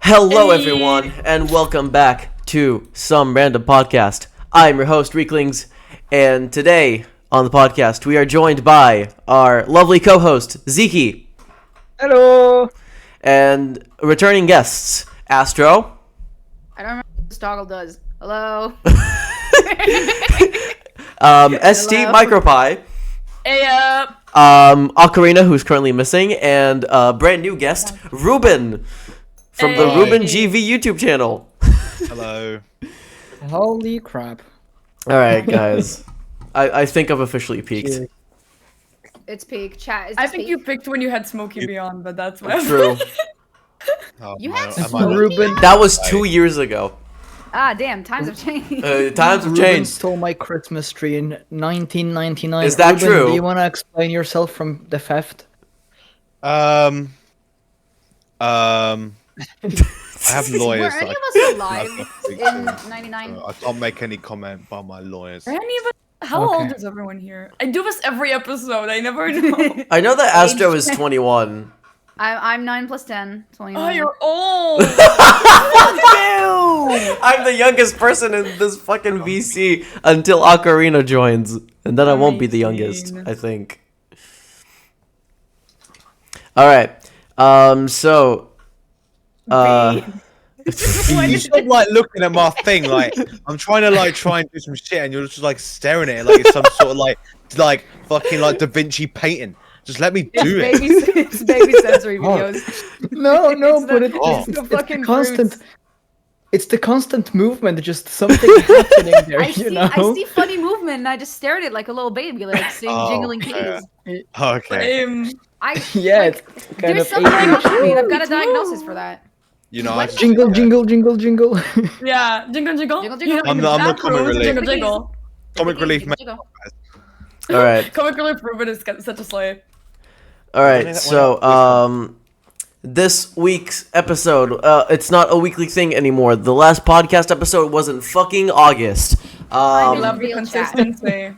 Hello, everyone, and welcome back to Some Random Podcast. I'm your host, REEKLINGS, and today on the podcast we are joined by our lovely co-host, ZEEKI. Hello! And returning guests, ASTRO. I don't remember what this toggle does. Hello? ST Hello. Micropie. Hey up! OCAREENA, who's currently missing, and brand new guest, REUBEN, from the Hey. REUBEN GV YouTube channel. Hello. Holy crap. Alright, guys. I think I've officially peaked. It's peak. Chat is I think you picked when you had Smokey Beyond, but that's why. True. You had am I- Smokey Ruben. That was 2 years ago. Ah, damn. Times have changed. Times have Ruben changed. stole my Christmas tree in 1999. Is that Ruben, true? Do you want to explain yourself from the theft? I have lawyers. Were any that of I us alive speak in to, 99? so I can't make any comment about my lawyers. Are any of us? How Okay. old is everyone here? I do this every episode. I never know. I know that Astro is 21. I'm 9 plus 10. 29. Oh, you're old. I'm the youngest person in this fucking VC until OCAREENA joins. And then I won't be the youngest, Amazing. I think. Alright. So. You stop looking at my thing I'm trying to do some shit and you're just staring at it like it's some sort of fucking Da Vinci painting. Just let me do it. It's baby sensory videos. No, It's but the- Oh. it's the it's fucking the constant. brutes. It's the constant movement, just something happening there, I see funny movement and I just stare at it like a little baby, like seeing Oh, jingling yeah. keys. Okay. I Yeah, like, it's kind there's of something wrong 80s. with me. I've got a Me too. diagnosis for that. You know, I What? just, Jingle, yeah. jingle, jingle, jingle. Yeah, jingle, jingle. Jingle, You jingle. know, I'm the back comic rooms, relief. Jingle, jingle. Comic relief man. Jiggle. Alright. Comic relief Ruben is such a slave. Alright, so, this week's episode, it's not a weekly thing anymore. The last podcast episode was in fucking August. I Um, love the real chat. consistency.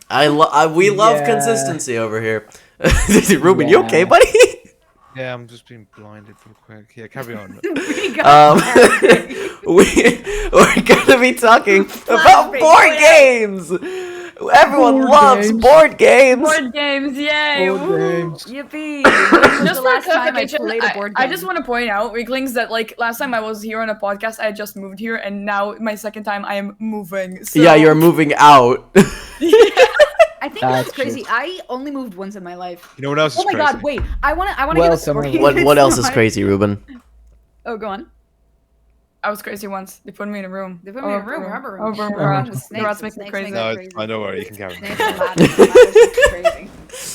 We love Yeah. consistency over here. Ruben, you Yeah. okay, buddy? Yeah, I'm just being blinded real quick. Yeah, carry on. We're gonna be talking about Flashback. board games. Everyone Board loves games. board games. Board games, yay! Board woo. games. Yippee! This is Just the for last time I clarification, played a board game. I just want to point out, Weaklings, that last time I was here on a podcast, I had just moved here, and now my second time I am moving. So... Yeah, you're moving out. I think That's that's crazy. I only moved once in my life. You know what else is Oh my crazy? god, wait. I wanna get a Welcome, story. everyone. What else is It's crazy, Ruben? not- Oh, go on. I was crazy once. They put me in a room. They put me in a room, rubber room. Over Rubber With The rats make me snakes crazy. No, crazy. I know where you can carry on. Snakes and ladders. Ladders make me crazy. You know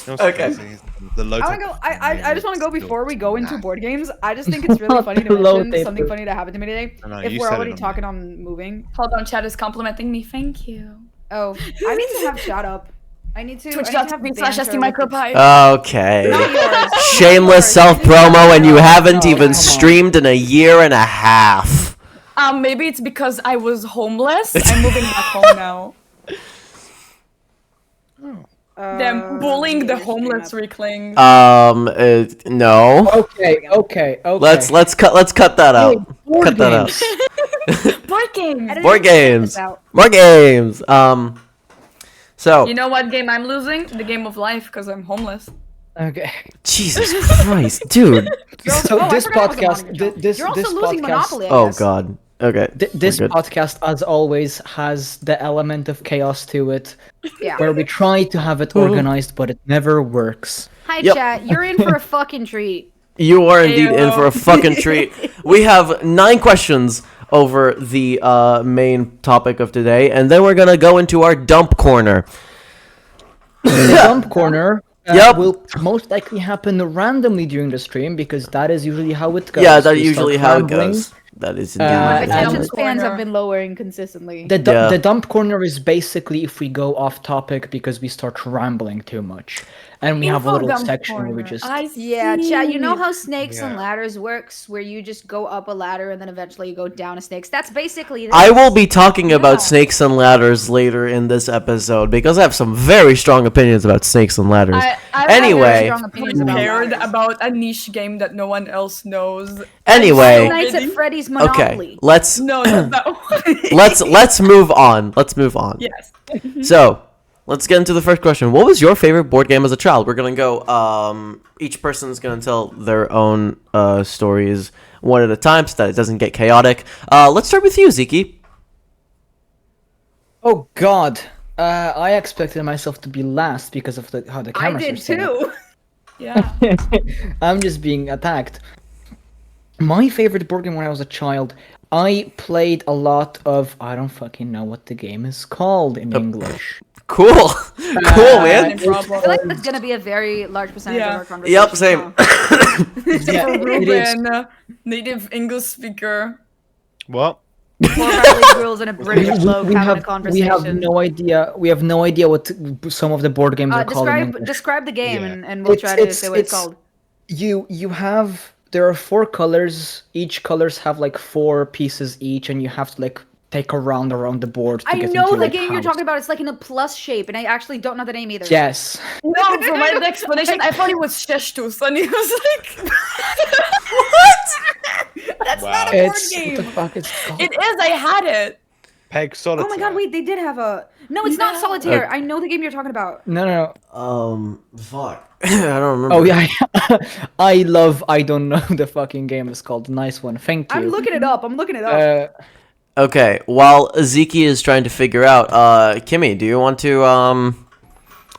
what's Okay. crazy? The low I wanna go. I just wanna go before we go into board games. I just think it's really funny to Low mention taper. something funny that happened to me today. I know, If you we're said it already on talking on moving. Hold on, chat is complimenting me. Thank you. Oh, I need to have shut up. I need to. I need to have Twitch.tv/ST banter with the- Micropie. Okay. Not yours. Shameless Yours. self promo, and you haven't No, even come on. streamed in a year and a half. Maybe it's because I was homeless. I'm moving back home now. They're bullying the maybe homeless stream Reeklings. No. Okay. Let's cut that out. Hey, board Cut that out. games. Board games. up. Board games. More games. So You know what game I'm losing? The game of life, because I'm homeless. Okay. Jesus Christ, dude. So I this forgot it was a podcast, Monopoly joke. this You're also this losing podcast, Monopoly. I Oh guess. God. Okay. This we're good. podcast, as always, has the element of chaos to it, Yeah. where we try to have it organized, but it never works. Hi, Yep. chat. You're in for a fucking treat. You are indeed in Ayo. for a fucking treat. We have 9 questions over the main topic of today, and then we're gonna go into our dump corner. The dump corner Yep. will most likely happen randomly during the stream because that is usually how it goes. Yeah, that's We usually start how it rambling. goes. That is Uh, indeed. My and- attention the spans have corner. been lowering consistently. Yeah. The dump corner is basically if we go off topic because we start rambling too much. And we have a little section where we just... Yeah, chat. You know how snakes and Yeah. ladders works, where you just go up a ladder and then eventually you go down a snake. That's basically. I will be talking Yeah. about snakes and ladders later in this episode because I have some very strong opinions about snakes and ladders. Anyway. Opinions about Prepared ladders. about a niche game that no one else knows. Anyway, Nights at Freddy's is Monopoly. Okay, let's No, not that one. let's move on. Let's move on. Yes. So, let's get into the first question. What was your favorite board game as a child? We're gonna go. Each person's gonna tell their own stories one at a time, so that it doesn't get chaotic. Let's start with you, ZEEKI. Oh God. I expected myself to be last because of how the I cameras are did set up. too. Yeah. I'm just being attacked. My favorite board game when I was a child, I played a lot of. I don't fucking know what the game is called in English. Cool, cool, man. No I problem. feel like that's gonna be a very large percentage Yeah. of our conversation. Yep, same. Yeah, For it is. Ruben, native English speaker. What? Four bilingual rules and a British bloke having a we have conversation. no idea. We have no idea what some of the board games are called in English. Describe the game Yeah. and we'll try to It's- say what it's it's- called. You have there are 4 colors. Each colors have like 4 pieces each, and you have to like take a round around the board. To I get know into, the like, game you're house. talking about. It's like in a plus shape, and I actually don't know the name either. Yes. No, for my explanation, I thought it was Sheshtus, and he was like, That's Wow. not a board It's game. what the fuck it's called. "It is. I had it." Peg Solitaire. Oh my god, wait, they did have a. No, it's not No. solitaire. I know the game you're talking about. No. Fuck. I don't remember. Oh yeah. I don't know the fucking game is called. Nice one. Thank you. I'm looking it up. Okay, while ZEEKI is trying to figure out, Kimmy, do you want to, do you want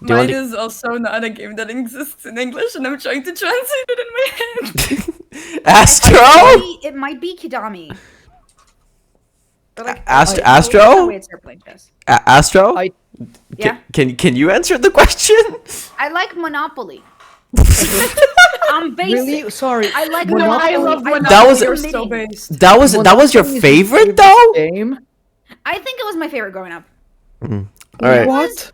Mine to... is also not a game that exists in English, and I'm trying to translate it in my head. Astro? It might be Kidami. But like, Astro? Wait, it's airplane chess. Astro? I- Yeah. Can you answer the question? I like Monopoly. I'm basic. Really? Sorry. I like No, I Monopoly. love Monopoly. That was- You're so based. That was your Monopoly is favorite though? game? I think it was my favorite growing up. All right. What?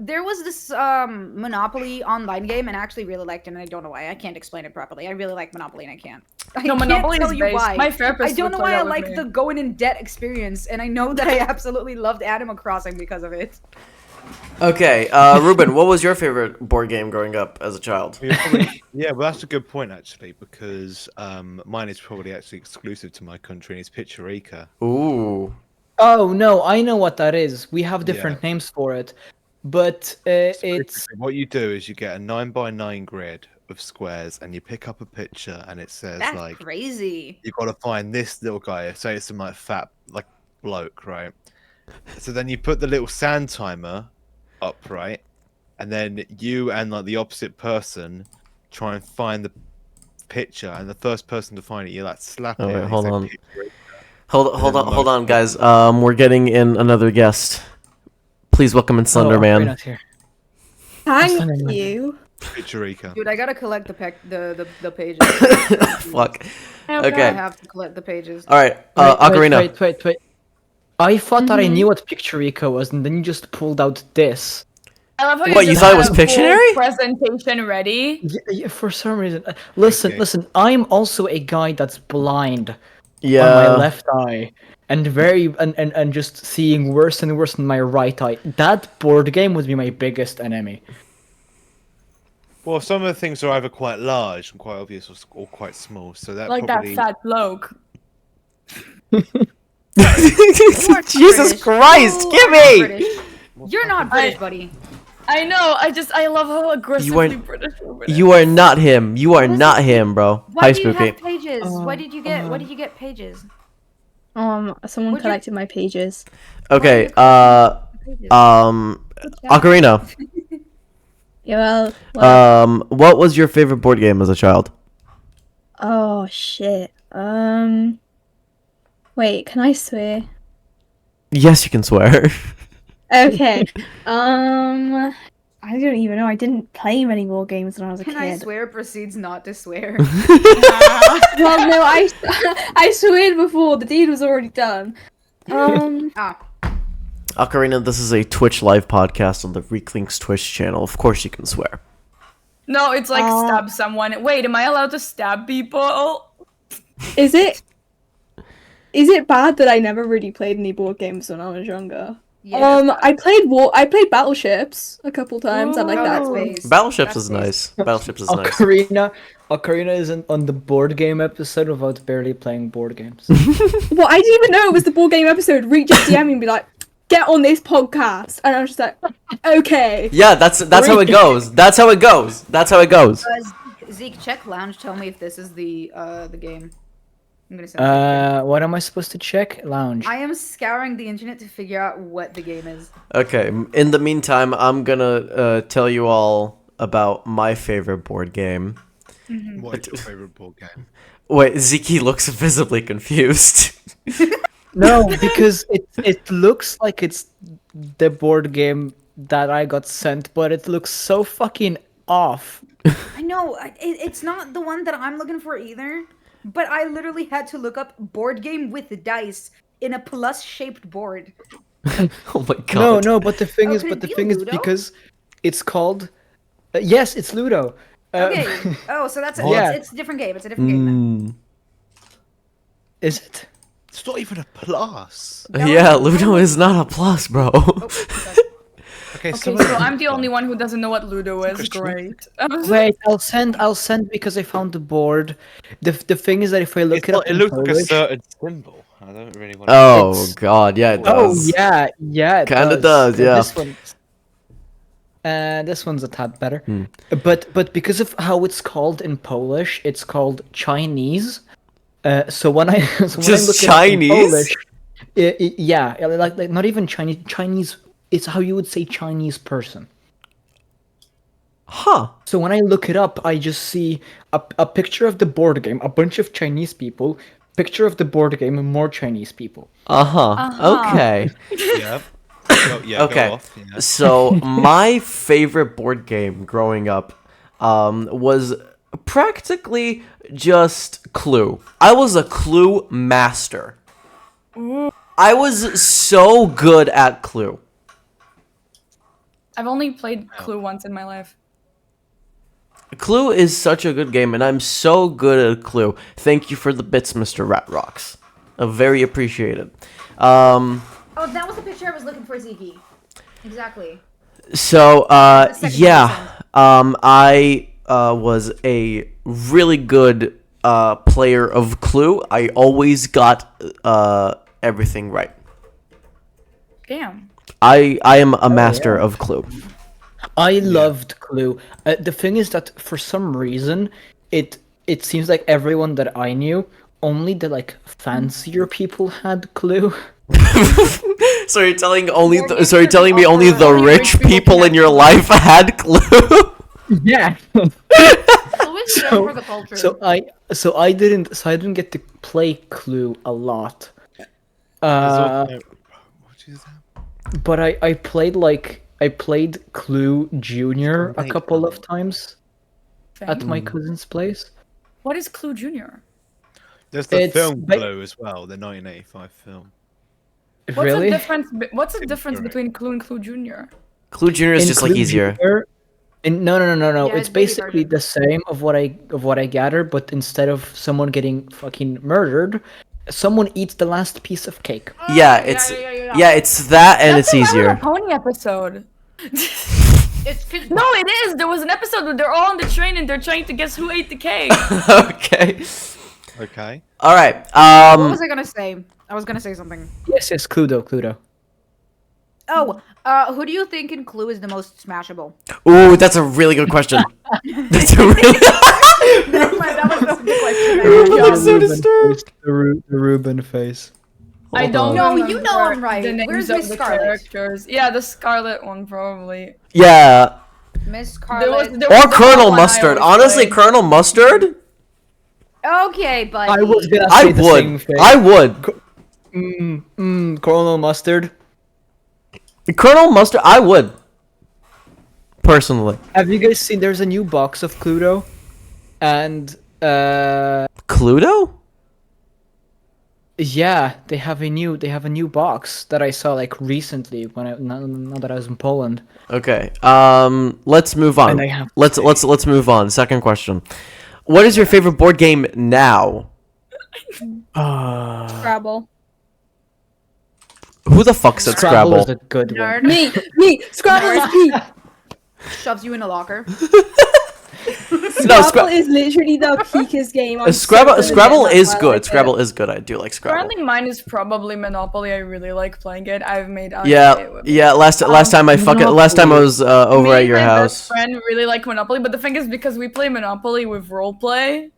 There was this Monopoly online game, and I actually really liked it, and I don't know why. I can't explain it properly. I really like Monopoly, and I can't. I No, can't Monopoly tell is you based. why. My therapist I don't would know play why I that with like me. the going in debt experience, and I know that I absolutely loved Animal Crossing because of it. Okay, Ruben, what was your favorite board game growing up as a child? Yeah, well, that's a good point actually, because mine is probably actually exclusive to my country, and it's Picturica. Ooh. Oh no, I know what that is. We have different names for it, but it's What you do is you get a 9x9 grid of squares, and you pick up a picture, and it says That's like crazy. you got to find this little guy. Say it's some like fat like bloke, right? So then you put the little sand timer up, right? And then you and like the opposite person try and find the picture, and the first person to find it, you like slap Oh, it. wait, and hold say on. Picturica. Hold on, guys. We're getting in another guest. Please welcome in Slender Man. Ocareena's here. Thank Slender you. Picturica. Dude, I gotta collect the pages. Fuck. I Okay. have to collect the pages. All right. Wait, Ocarina. Wait. I thought that I knew what Picturica was, and then you just pulled out this. I love how What, you just thought it had was a full Pictionary? Presentation ready. Yeah, for some reason. Listen, Okay. listen. I'm also a guy that's blind on my Yeah. left eye, and and just seeing worse and worse in my right eye. That board game would be my biggest enemy. Well, some of the things are either quite large and quite obvious, or quite small. So that Like probably. that fat bloke. Jesus Christ, You are Kimmy! British. You're not British, buddy. I know. I love how aggressively are- British Ruben is. You are not him. You are What is not this? him, bro. Why Hi, do you Spooky. have pages? Why did you get pages? Someone Would you- collected my pages. Okay. Pages. Ocarina. Yeah, well, What was your favorite board game as a child? oh shit. Wait, can I swear? Yes, you can swear. Okay. I don't even know. I didn't play many more games when I was a Can kid. I swear proceeds not to swear? Well, no, I sweared before. The deed was already done. Ocarina, this is a Twitch live podcast on the REEKLINGS Twitch channel. Of course you can swear. No, it's like stab someone. Wait, am I allowed to stab people? Is it bad that I never really played any board games when I was younger? Yeah. I played Battleships a couple times. I like Oh, that that's one. space. Battleships That's is space. nice. Battleships is nice. Ocarina isn't on the board game episode without barely playing board games. Well, I didn't even know it was the board game episode. Reach just DM me and be like, "Get on this podcast," and I was just like, "Okay." Yeah, that's how it goes. That's how it goes. That's how it goes. Zeke, check lounge. Tell me if this is the game. I'm gonna send it to you. What am I supposed to check? Lounge. I am scouring the internet to figure out what the game is. Okay. In the meantime, I'm gonna tell you all about my favorite board game. What is your favorite board game? Wait, ZEEKI looks visibly confused. No, because it looks like it's the board game that I got sent, but it looks so fucking off. I know it's not the one that I'm looking for either. But I literally had to look up board game with dice in a plus-shaped board. Oh my god. No, but the thing Oh, is, could it be Ludo? because it's called. Yes, it's Ludo. Okay. Oh, so that's Yeah. it's a different game. It's a different game. Then. Is it? It's not even a plus. Yeah, Ludo is not a plus, bro. Oh, okay. Okay, Okay, so I'm the only one who doesn't know what Ludo is. Great. Wait, I'll send because I found the board. The thing is that if I look it up, It in looks like a Polish- certain symbol. I don't really want. Oh It's- god, yeah, it Oh does. yeah, it Kinda does, yeah. This one's a tad better, but because of how it's called in Polish, it's called Chinese. So when I when I Just look it up in Chinese? Polish, yeah, like not even Chinese. Chinese. It's how you would say Chinese person. Huh. So when I look it up, I just see a picture of the board game, a bunch of Chinese people, picture of the board game, and more Chinese people. Okay. Yeah. Yeah. Okay. Go off, yeah. So my favorite board game growing up was practically just Clue. I was a Clue master. I was so good at Clue. I've only played Clue once in my life. Clue is such a good game, and I'm so good at Clue. Thank you for the bits, Mr. Rat Rocks. Very appreciated. Oh, that was the picture I was looking for, Zeke. Exactly. So, The second yeah, I was a really good player of Clue. I always got everything right. Damn. I am a master of Clue. I loved Clue. The thing is that for some reason, it seems like everyone that I knew, only the like fancier people had Clue. So you're telling only Board the, games so you're are telling me only the only rich rich people people can in your have life had Clue? Yeah. Always so, for the culture. So I didn't get to play Clue a lot. What is that? But I played Clue Junior a couple of times at my cousin's place. What is Clue Junior? There's the It's film ba- Clue as well, the 1985 film. Really? What's the difference Correct. between Clue and Clue Junior? Clue Junior is In just like Clue easier. Junior- no. Yeah, It's it's baby basically version. the same of what I gather, but instead of someone getting fucking murdered, someone eats the last piece of cake. Yeah, it's it's that and it's That's the My Little easier. Pony episode. It's 'cause- No, it is. There was an episode where they're all on the train and they're trying to guess who ate the cake. Okay. Okay. All right. What was I gonna say? I was gonna say something. Yes, Cluedo. Oh, who do you think in Clue is the most smashable? Ooh, that's a really good question. That's a really. That was the question. I'm so disturbed. The Reuben face. I Hold don't on. No, know. you know I'm right. The names Where's of Miss the Scarlet? characters. Yeah, the Scarlet one probably. Yeah. Miss There was, Scarlet. there Or was Colonel one I Mustard. always Honestly, played. Colonel Mustard. Okay, buddy. I was gonna I say the same would. thing. I would. Colonel Mustard. Colonel Mustard. I would. Personally. Have you guys seen? There's a new box of Cluedo, and Cluedo? yeah, they have a new box that I saw like recently when now that I was in Poland. Okay. Let's move on. And I have to Let's move on. Second question. What is your favorite board game now? Scrabble. Who the fuck said Scrabble is Scrabble? a good one. Nerd Me. Scrabble is peak. shoves you in a locker. No, Scrabble is literally the peakest game. I'm Scrabble. so Scrabble good at is that. I good. like Scrabble it. is good. I do like Scrabble. Currently, mine is probably Monopoly. I really like playing it. I've made out Yeah. Last time I was over Me at and your my house. best friend really like Monopoly, but the thing is, because we play Monopoly with roleplay,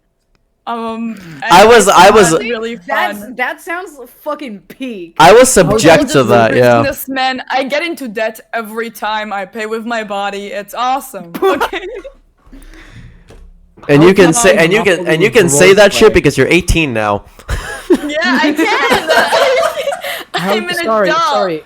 and I was- it's really fun. That sounds fucking peak. I was We're all subject to just that. Yeah. businessmen. I get into debt every time I pay with my body. It's awesome. Okay. And you can How say can you can say that shit because you're 18 now. Yeah, I can. I'm an sorry, adult. sorry.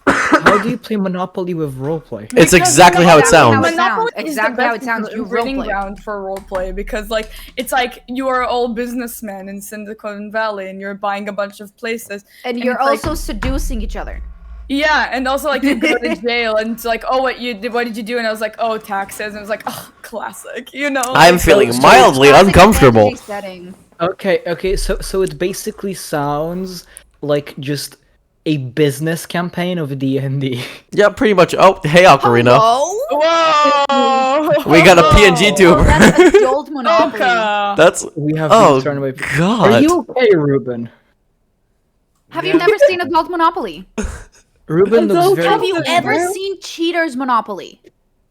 How do you play Monopoly with roleplay? It's exactly how it sounds. Monopoly is Exactly the how it best sounds. You breeding roleplay. ground for roleplay because, like, it's like you are all businessmen in Silicon Valley and you're buying a bunch of places. And you're it's like- also seducing each other. Yeah, and also like you go to jail and it's like, oh, what did you do? And I was like, oh, taxes. And it was like, oh, classic, you know. I'm feeling so- mildly Classic uncomfortable. fantasy setting. Okay, so it basically sounds like just a business campaign of D&D. Yeah, pretty much. Oh, hey, Ocarina. Hello? Whoa! We got a PNG Oh, tuber. that's adult Monopoly. Oka. That's. We have Oh been turned away. Are God. you okay, Ruben? Have you never seen adult Monopoly? Ruben looks Adult very. Have you ever Bro? seen Cheaters Monopoly?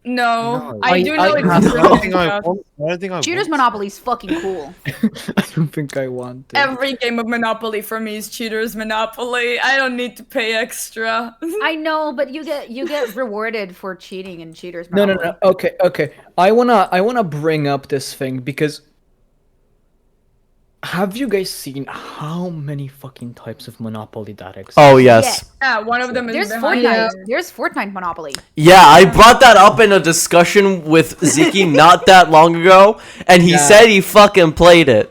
No, No. I do know I it's have- I don't think I want. I don't think I Cheaters want. Monopoly is fucking cool. I don't think I want to. every game of Monopoly for me is Cheaters Monopoly. I don't need to pay extra. I know, but you get rewarded for cheating in Cheaters No. Monopoly. Okay. I wanna bring up this thing because have you guys seen how many fucking types of Monopoly that exist? Oh yes. Yeah, one of them is There's behind Fortnite. you. There's Fortnite Monopoly. Yeah, I brought that up in a discussion with ZEEKI not that long ago, and he Yeah. said he fucking played it.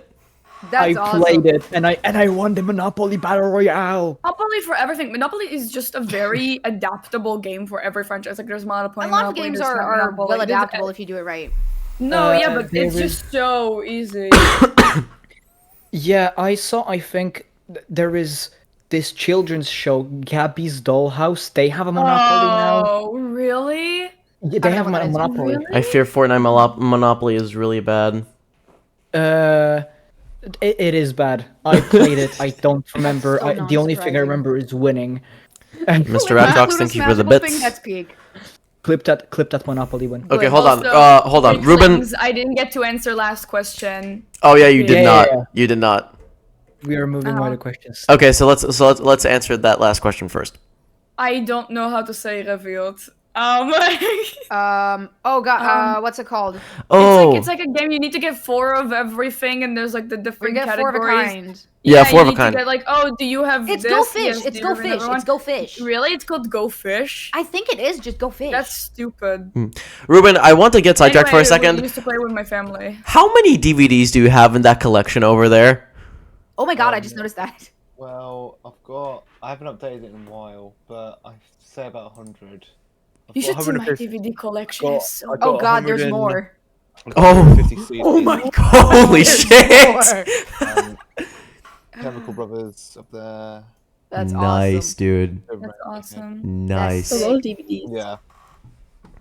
That's I awesome. played it and I won the Monopoly Battle Royale. Monopoly for everything. Monopoly is just a very adaptable game for every franchise. Like there's Monopoly. A lot of Monopoly, games there's are Monopoly, well there's- adaptable if you do it right. No, yeah, but there it's is- just so easy. Yeah, I think there is this children's show, Gabby's Dollhouse. They have a Monopoly now. Oh, really? Yeah, they don't have know what a that is. Monopoly. Really? I fear Fortnite Monopoly is really bad. It is bad. I played it. I don't remember. so The only thing I non-surprising. remember is winning. Mr. Radrox, thank you for the bits. That's peak. Clip that Monopoly win. Okay, Good. hold on. Also, Hold on. Ruben. Weaklings, I didn't get to answer last question. Oh yeah, you did Yeah, not. yeah, yeah. You did not. We are moving Uh-huh. on to questions. Okay, so let's answer that last question first. I don't know how to say revealed. Oh god, what's it called? Oh. It's like a game. You need to get 4 of everything, and there's like the We different get 4 of a categories. kind. Yeah, 4 you of a need to kind. get, like, oh, do you have It's this? Go Fish. Yes, It's do Go you have Fish. another It's one? Go Fish. Really? It's called Go Fish? I think it is just Go Fish. That's stupid. Ruben, I want to get sidetracked for a Anyway, second. We used to play with my family. How many DVDs do you have in that collection over there? Oh my god, I just noticed that. Well, I haven't updated it in a while, but I say about 100. You should see my DVD collection. It's so Oh god, there's more. Oh. Oh my Holy There's shit! more. Chemical Brothers up there. That's Nice, awesome. dude. That's awesome. Nice. A lot of DVDs. Yeah.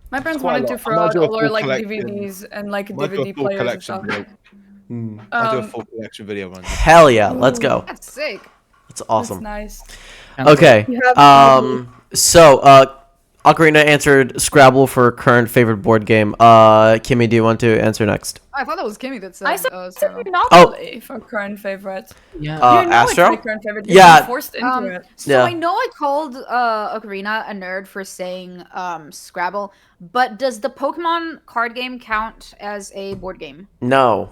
My parents quite a wanted to lot. throw I might out do a all our full like collection. DVDs and like Might do a DVD full players and collection stuff. video. Hmm. I'll do a Um, full collection video on this. Hell yeah, let's go. That's sick. That's That's awesome. nice. Okay. You have So Ocarina answered Scrabble for current favorite board game. Kimmy, do you want to answer next? I thought that was Kimmy that said. I said so. Monopoly for current favorite. Yeah. You know it's Astro? my current favorite. You've Yeah. been forced into it. So Yeah. I know I called Ocarina a nerd for saying Scrabble, but does the Pokemon card game count as a board game? No.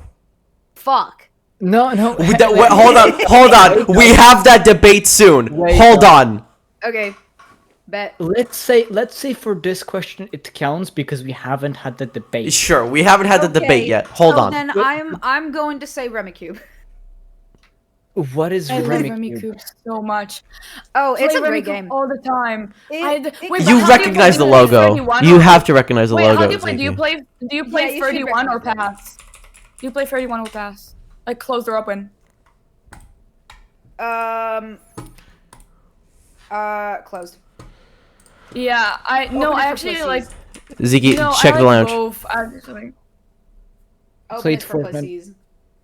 Fuck. No. Hold on. We have that debate soon. Wait, Hold on. Okay. Bet. Let's say for this question it counts because we haven't had the debate. Sure, we haven't had the debate Okay, yet. Hold so on. Then I'm going to say Remicube. What is I love Remicube? Remicube so much. Oh, it's a Play great Remicube game. all the time. It- Wait, You but You how do recognize the play? Do you play logo. 31 You or- have to recognize the Wait, logo. how do you play? Do you Zeke. play? Do you play Yeah, you should 31 or recognize it. pass? Do you play 31 or pass? Like close or open? Closed. Yeah, I Open it for actually like. pussies. Zeke, No, check I the like lounge. both, actually. Open Played it for Fortnite. pussies.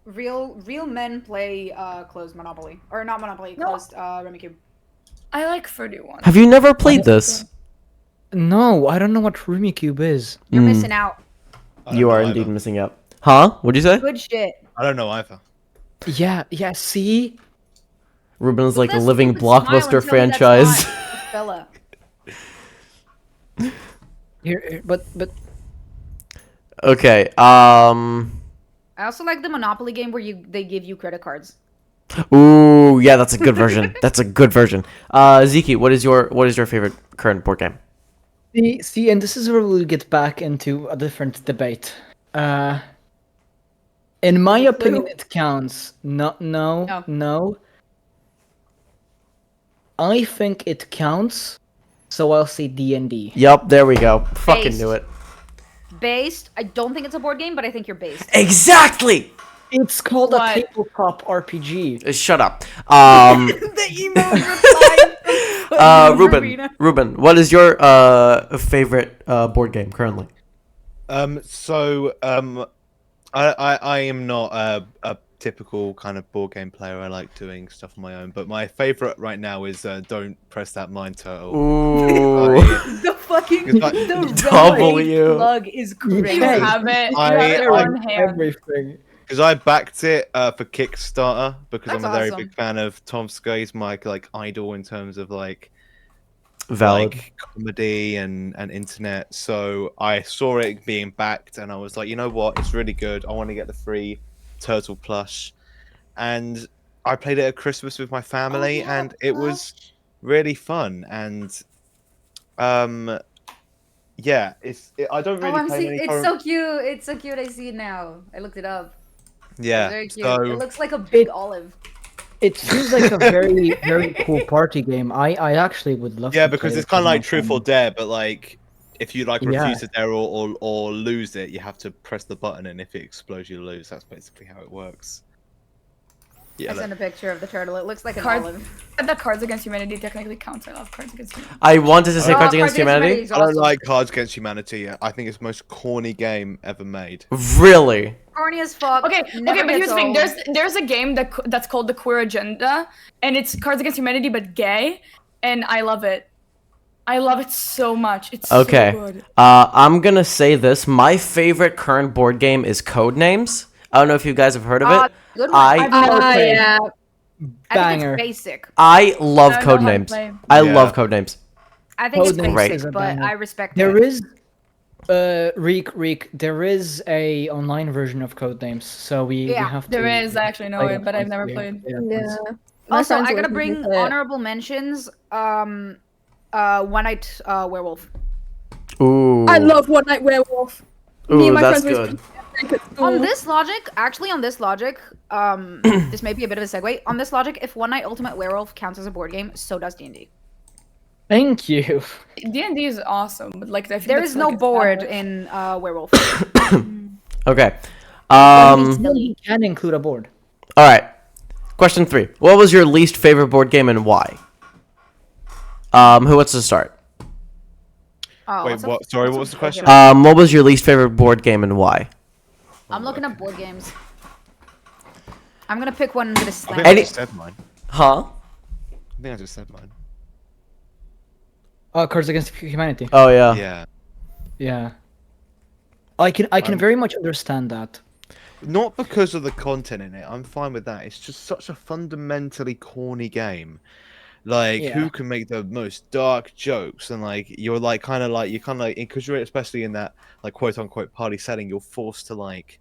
Real men play closed Monopoly. Or not Monopoly, No. closed Rummikub. I like 31. Have you never played this? No, I don't know what Rummikub is. You're missing out. I don't You know are either. indeed missing out. Huh? What'd you say? Good shit. I don't know either. Yeah, see? Ruben's like a That living stupid smile blockbuster and tell me that's franchise. not a fella. Here, but Okay. I also like the Monopoly game where they give you credit cards. Ooh, yeah, that's a good version. That's a good version. Zeke, what is your favorite current board game? see, and this is where we'll get back into a different debate. In my opinion, it counts. No. I think it counts, so I'll say D&D. Yup, there we go. Fucking Based. knew it. Based. I don't think it's a board game, but I think you're based. Exactly. It's called What? a tabletop RPG. Shut up. The emo reply. Ruben, what is your favorite board game currently? I am not a typical kind of board game player. I like doing stuff on my own. But my favorite right now is Don't Press That Mind Turtle. Ooh. The fucking It's like- the W. red plug is crazy. You have it. You I- have it I- on hand. Everything. Because I backed it for Kickstarter because That's I'm a very awesome. big fan of Tom Sky. He's my like idol in terms of like Valid. comedy and internet. So I saw it being backed and I was like, you know what, it's really good. I want to get the free turtle plush. And I played it at Christmas with my family yeah, and it was really fun. And yeah, I don't really Oh, I'm play seeing. many It's current- so cute. It's so cute. I see it now. I looked it up. yeah. Very cute. So It looks like a big olive. It seems like a very, very cool party game. I actually would love yeah, to because play it's it kind of with like my truth or family. dare, but like if you like Yeah. refuse to dare or lose it, you have to press the button, and if it explodes, you lose. That's basically how it works. Yeah, I look. sent a picture of the turtle. It looks like an Cards- olive. The Cards Against Humanity technically counts. I love Cards Against Humanity. I wanted to say Oh, Cards Against Humanity. is I don't awesome. like Cards Against Humanity. I think it's the most corny game ever made. Really? Corny as fuck. Okay, never but here's gets the thing. old. There's a game that's called The Queer Agenda, and it's Cards Against Humanity but gay, and I love it. I love it so much. It's Okay. so good. I'm gonna say this. My favorite current board game is Codenames. I don't know if you guys have heard of it. Good one. I've never played. Yeah. I Banger. think it's basic. I love I don't know how to Codenames. play. I Yeah. love Codenames. I think it's Codenames Great. basic, is a but banger. I respect There it. is, Reek, there is a online version of Codenames, so we Yeah, have to. There is, I actually know play it, but I've once never we- played. yeah, Yeah. once. My Also, friends I gotta always bring make me play it. honorable mentions. One Night Werewolf. Ooh. I love One Night Werewolf. Me Ooh, and my that's friends always good. play it at school. On this logic, this may be a bit of a segue. On this logic, if One Night Ultimate Werewolf counts as a board game, so does D&D. Thank you. D&D is awesome, but like I think There that's, is no like, board established. in Werewolf. Okay. You can include a board. All right. Question 3. What was your least favorite board game and why? Who wants to start? Oh, Wait, what's what? Sorry, what was the question? What was your least favorite board game and why? I'm looking up board games. I'm gonna pick one. I'm gonna I slam. think I just said mine. Huh? I think I just said mine. Cards Against Humanity. Oh yeah. Yeah. Yeah. I can very much understand that. Not because of the content in it. I'm fine with that. It's just such a fundamentally corny game. Like, Yeah. who can make the most dark jokes? And like, you're like kind of like because you're especially in that like quote unquote party setting, you're forced to like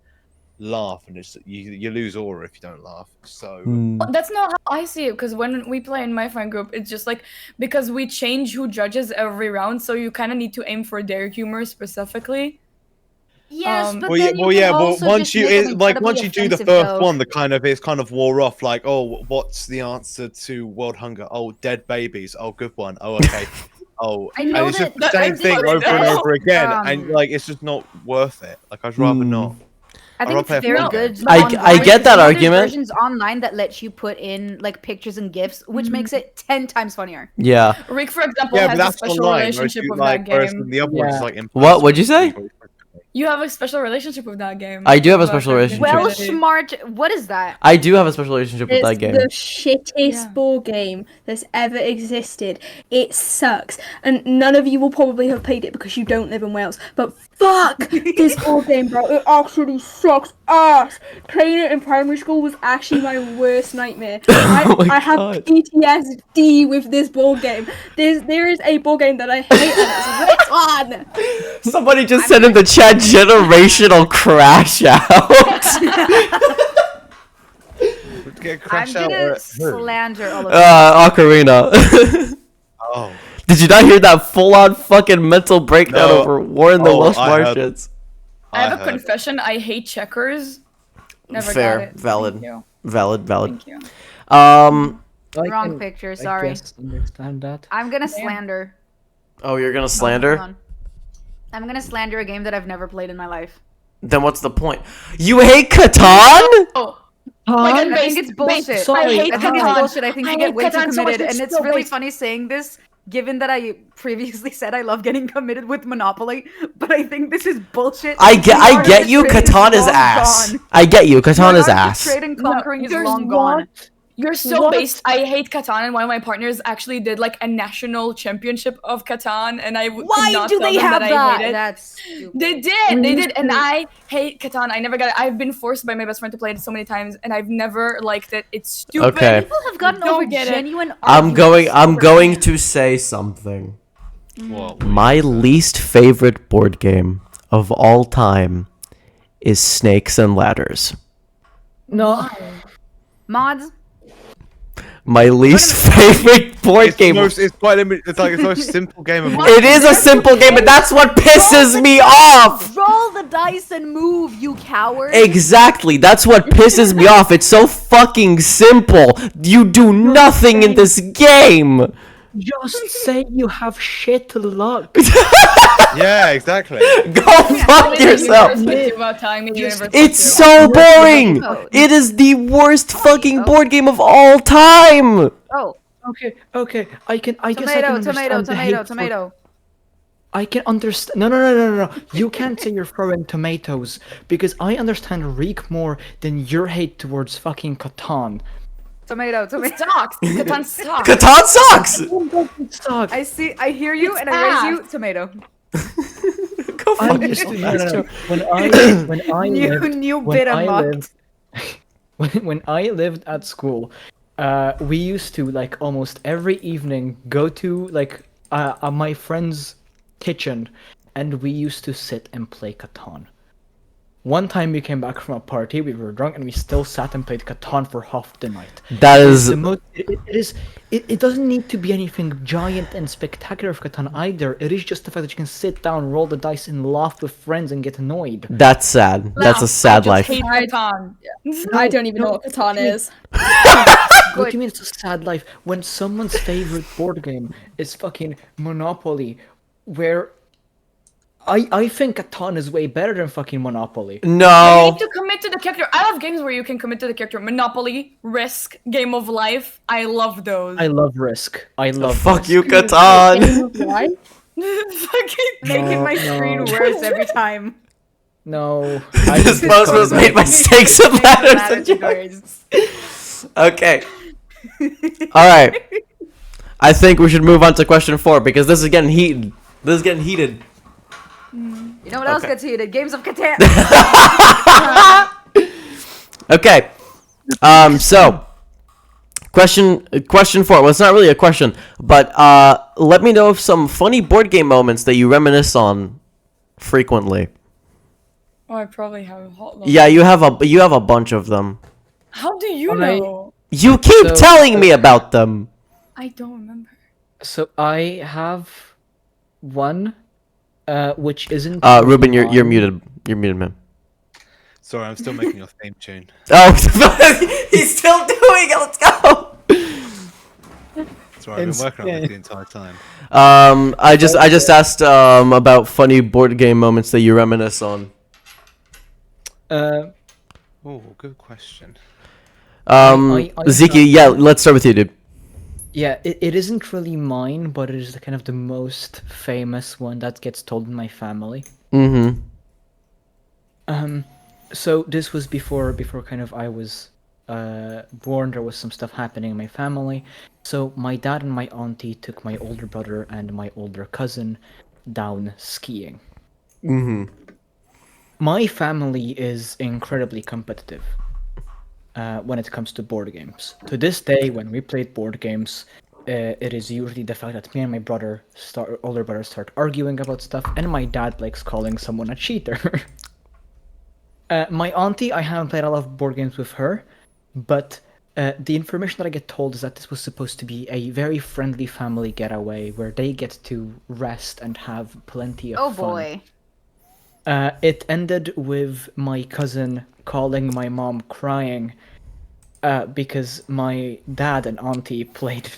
laugh, and it's you lose aura if you don't laugh. So That's not how I see it, because when we play in my friend group, it's just like because we change who judges every round, so you kind of need to aim for their humor specifically. Yes, but well, yeah, then you well, can yeah, but also once just you make an like incredibly once you do the offensive first joke. one, it's kind of wore off. Like, oh, what's the answer to world hunger? Oh, dead babies. Oh, good one. Oh, okay. Oh, I and know it's just that- the that- same I thing think over and that- over again, and um, like it's just not worth it. Like I'd rather not. I I think it's play a very phone good. game. I online, get that because there's argument. Versions online that let you put in like pictures and gifs, which makes it 10 times funnier. Yeah. Rick, for example, Yeah, but has a that's special online. relationship with that Whereas game. the other one's Yeah. like in What? What'd you person. say? You have a special relationship with that game. I do have a With special Crash relationship. Well, Infinity. smart. What is that? I do have a special relationship with It's that game. the shittest Yeah. board game that's ever existed. It sucks. And none of you will probably have played it because you don't live in Wales. But fuck this board game, bro. It actually sucks ass. Playing it in primary school was actually my worst nightmare. Oh my I have God. PTSD with this board game. There is a board game that I hate and it's this one. Somebody just said in the chat, generational crash out. Get I'm crashed out. gonna or- slander all of you. Ocarina. Oh. Did you not hear that full-on fucking mental breakdown No. over War in the Oh, Welsh I heard. Marches? I have a heard. confession. I hate checkers. Never Fair, got it. valid. Thank you. Valid. Thank you. Um. I Wrong can, picture, sorry. I guess understand that. I'm gonna slander. Oh, you're gonna Hold slander? on. I'm gonna slander a game that I've never played in my life. Then what's the point? You hate Catan? Oh, I Wait, think it's bullshit. sorry, I think it's Catan. bullshit. I think I you get hate way too Catan so much, committed, and it's it's so really waste- funny saying this, given that I previously said I love getting committed with Monopoly. But I think this is bullshit. I The art get of you. trade Catan is long ass. gone. I get you. Catan The is art of ass. Trade and conquering is there's long gone. You're so What? based. I hate Catan, and one of my partners actually did like a national championship of Catan, and I could Why not do tell they them have that I that? hate it. That's stupid. They did, and I hate Catan. I never got it. I've been forced by my best friend to play it so many times, and I've never liked it. It's stupid. Okay. People have gotten Don't over get it. genuine. I'm arguments. going to say something. What? My least favorite board game of all time is Snakes and Ladders. No. Mods. My least favorite board It's the game. most. It's quite limited. It's like the most simple game of all. It is a simple game, but that's what pisses me off. Roll the dice and move, you coward. Exactly. That's what pisses me off. It's so fucking simple. You do nothing in this game. Just say you have shit luck. Yeah, exactly. Go fuck yourself. About time in Universe It's too. so boring. Oh. It is the worst fucking board game of all time. Oh, Okay. I guess I can tomato, understand the hate for- tomato. I can understand. No. You can't say you're throwing tomatoes because I understand Reek more than your hate towards fucking Catan. Tomato. Sucks. Catan sucks. Catan sucks. Suck. I hear you, and I raise you. Tomato. Go I fuck used yourself. to when I New when bit I unlocked. lived when I lived at school, we used to like almost every evening go to like my friend's kitchen, and we used to sit and play Catan. One time we came back from a party, we were drunk, and we still sat and played Catan for half the night. That is It doesn't need to be anything giant and spectacular for Catan either. It is just the fact that you can sit down, roll the dice, and laugh with friends and get annoyed. that's sad. That's a sad life. I just hate Catan. I don't even know what Catan is. What do you mean it's a sad life when someone's favorite board game is fucking Monopoly, where I think Catan is way better than fucking Monopoly. You No. need to commit to the character. I love games where you can commit to the character. Monopoly, Risk, Game of Life. I love those. I love Risk. I love Fuck Risk. you, Catan. Why? Fucking Making my No, screen no. worse every time. No. This post was made by Snakes and Ladders. Ladders. Okay. All right. I think we should move on to question 4 because this is getting heated. You know what else Okay. gets heated? Games of Catan. Okay. So question 4. Well, it's not really a question, but let me know of some funny board game moments that you reminisce on frequently. Oh, I probably have a hot one. Yeah, you have a bunch of them. How do you I- know? You keep So- telling me about them. I don't remember. So I have one, which isn't. Ruben, you're mine. muted. You're muted, man. Sorry, I'm still making your theme tune. Oh, he's still doing it. Let's go. Sorry, I've been working on this the entire time. I just asked about funny board game moments that you reminisce on. Uh, Oh, good question. I ZEEKI, yeah, let's start with you, dude. yeah, it isn't really mine, but it is the kind of the most famous one that gets told in my family. Mm-hmm. So this was before kind of I was born. There was some stuff happening in my family. So my dad and my auntie took my older brother and my older cousin down skiing. Mm-hmm. My family is incredibly competitive when it comes to board games. To this day, when we played board games, it is usually the fact that me and my older brother start arguing about stuff, and my dad likes calling someone a cheater. My auntie, I haven't played a lot of board games with her, but the information that I get told is that this was supposed to be a very friendly family getaway where they get to rest and have plenty of Oh fun. boy. It ended with my cousin calling my mom crying because my dad and auntie played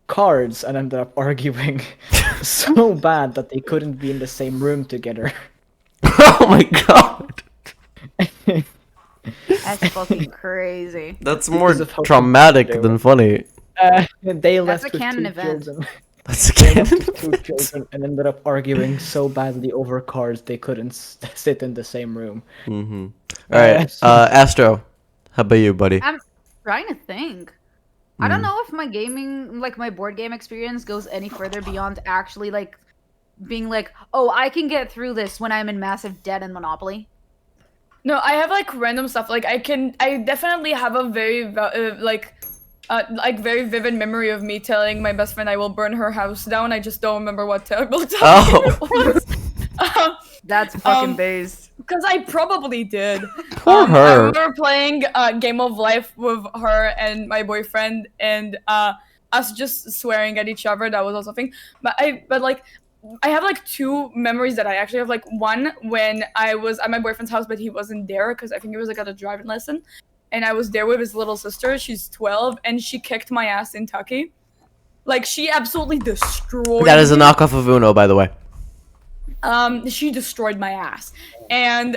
cards and ended up arguing so bad that they couldn't be in the same room together. Oh my god. That's fucking crazy. That's more Because of how traumatic they than were. funny. They left a with canon two event. children. That's They again. left with two children and ended up arguing so badly over cards they couldn't sit in the same room. Mm-hmm. All right, Astro, how about you, buddy? I'm trying to think. I don't know if my gaming, like my board game experience, goes any further beyond actually like being like, oh, I can get through this when I'm in massive debt in Monopoly. No, I have like random stuff. Like I definitely have a very very vivid memory of me telling my best friend I will burn her house down. I just don't remember what terrible time it was. That's fucking based. Because I probably did. Poor her. I remember playing Game of Life with her and my boyfriend, and us just swearing at each other. That was also a thing. But I have like two memories that I actually have. Like one when I was at my boyfriend's house, but he wasn't there because I think he was like at a driving lesson, and I was there with his little sister. She's 12, and she kicked my ass in Tucky. Like she absolutely destroyed. That is a me. knockoff of Uno, by the way. She destroyed my ass, and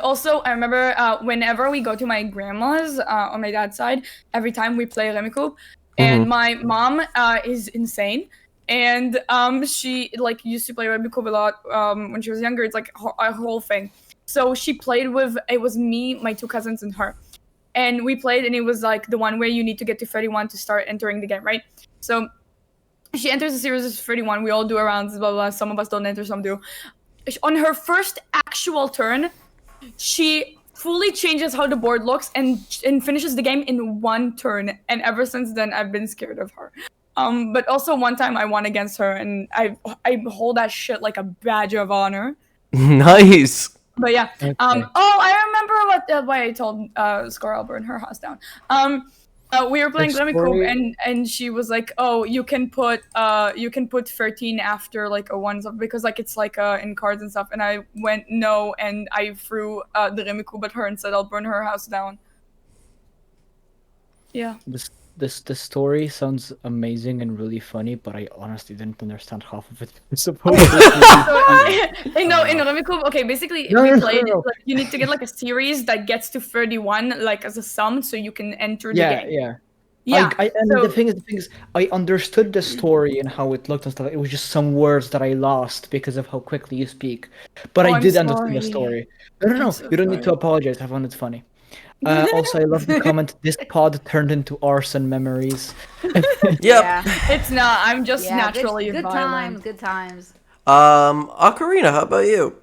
also I remember whenever we go to my grandma's on my dad's side, every time we play Remiko, and my mom is insane, and she like used to play Remiko a lot when she was younger. It's like a whole thing. So she played with, it was me, my two cousins, and her, and we played, and it was like the one where you need to get to 31 to start entering the game, right? So she enters the series as 31. We all do rounds, blah, blah. Some of us don't enter, some do. On her first actual turn, she fully changes how the board looks and finishes the game in one turn. And ever since then, I've been scared of her. But also one time I won against her, and I hold that shit like a badge of honor. Nice. But yeah. Okay. Oh, I remember why I told Scar I'll burn her house down. We were playing Remiko, and she was like, "Oh, you can put 13 after like a one stuff because like it's like in cards and stuff." And I went no, and I threw the Remiko at her and said, "I'll burn her house down." Yeah. The story sounds amazing and really funny, but I honestly didn't understand half of it. Supposedly. In Remiko, okay, basically No, we no, played no. like, you need to get like a series that gets to 31 like as a sum so you can enter the game. Yeah. Yeah. And so, the thing is, I understood the story and how it looked and stuff. It was just some words that I lost because of how quickly you speak. But I I'm did understand the sorry. story. No. so You don't need to sorry. apologize. I found it funny. Also, I love the comment. This pod turned into arson memories. Yep. Yeah. It's not. I'm just Yeah, naturally good violent. times, good times. Ocarina, how about you?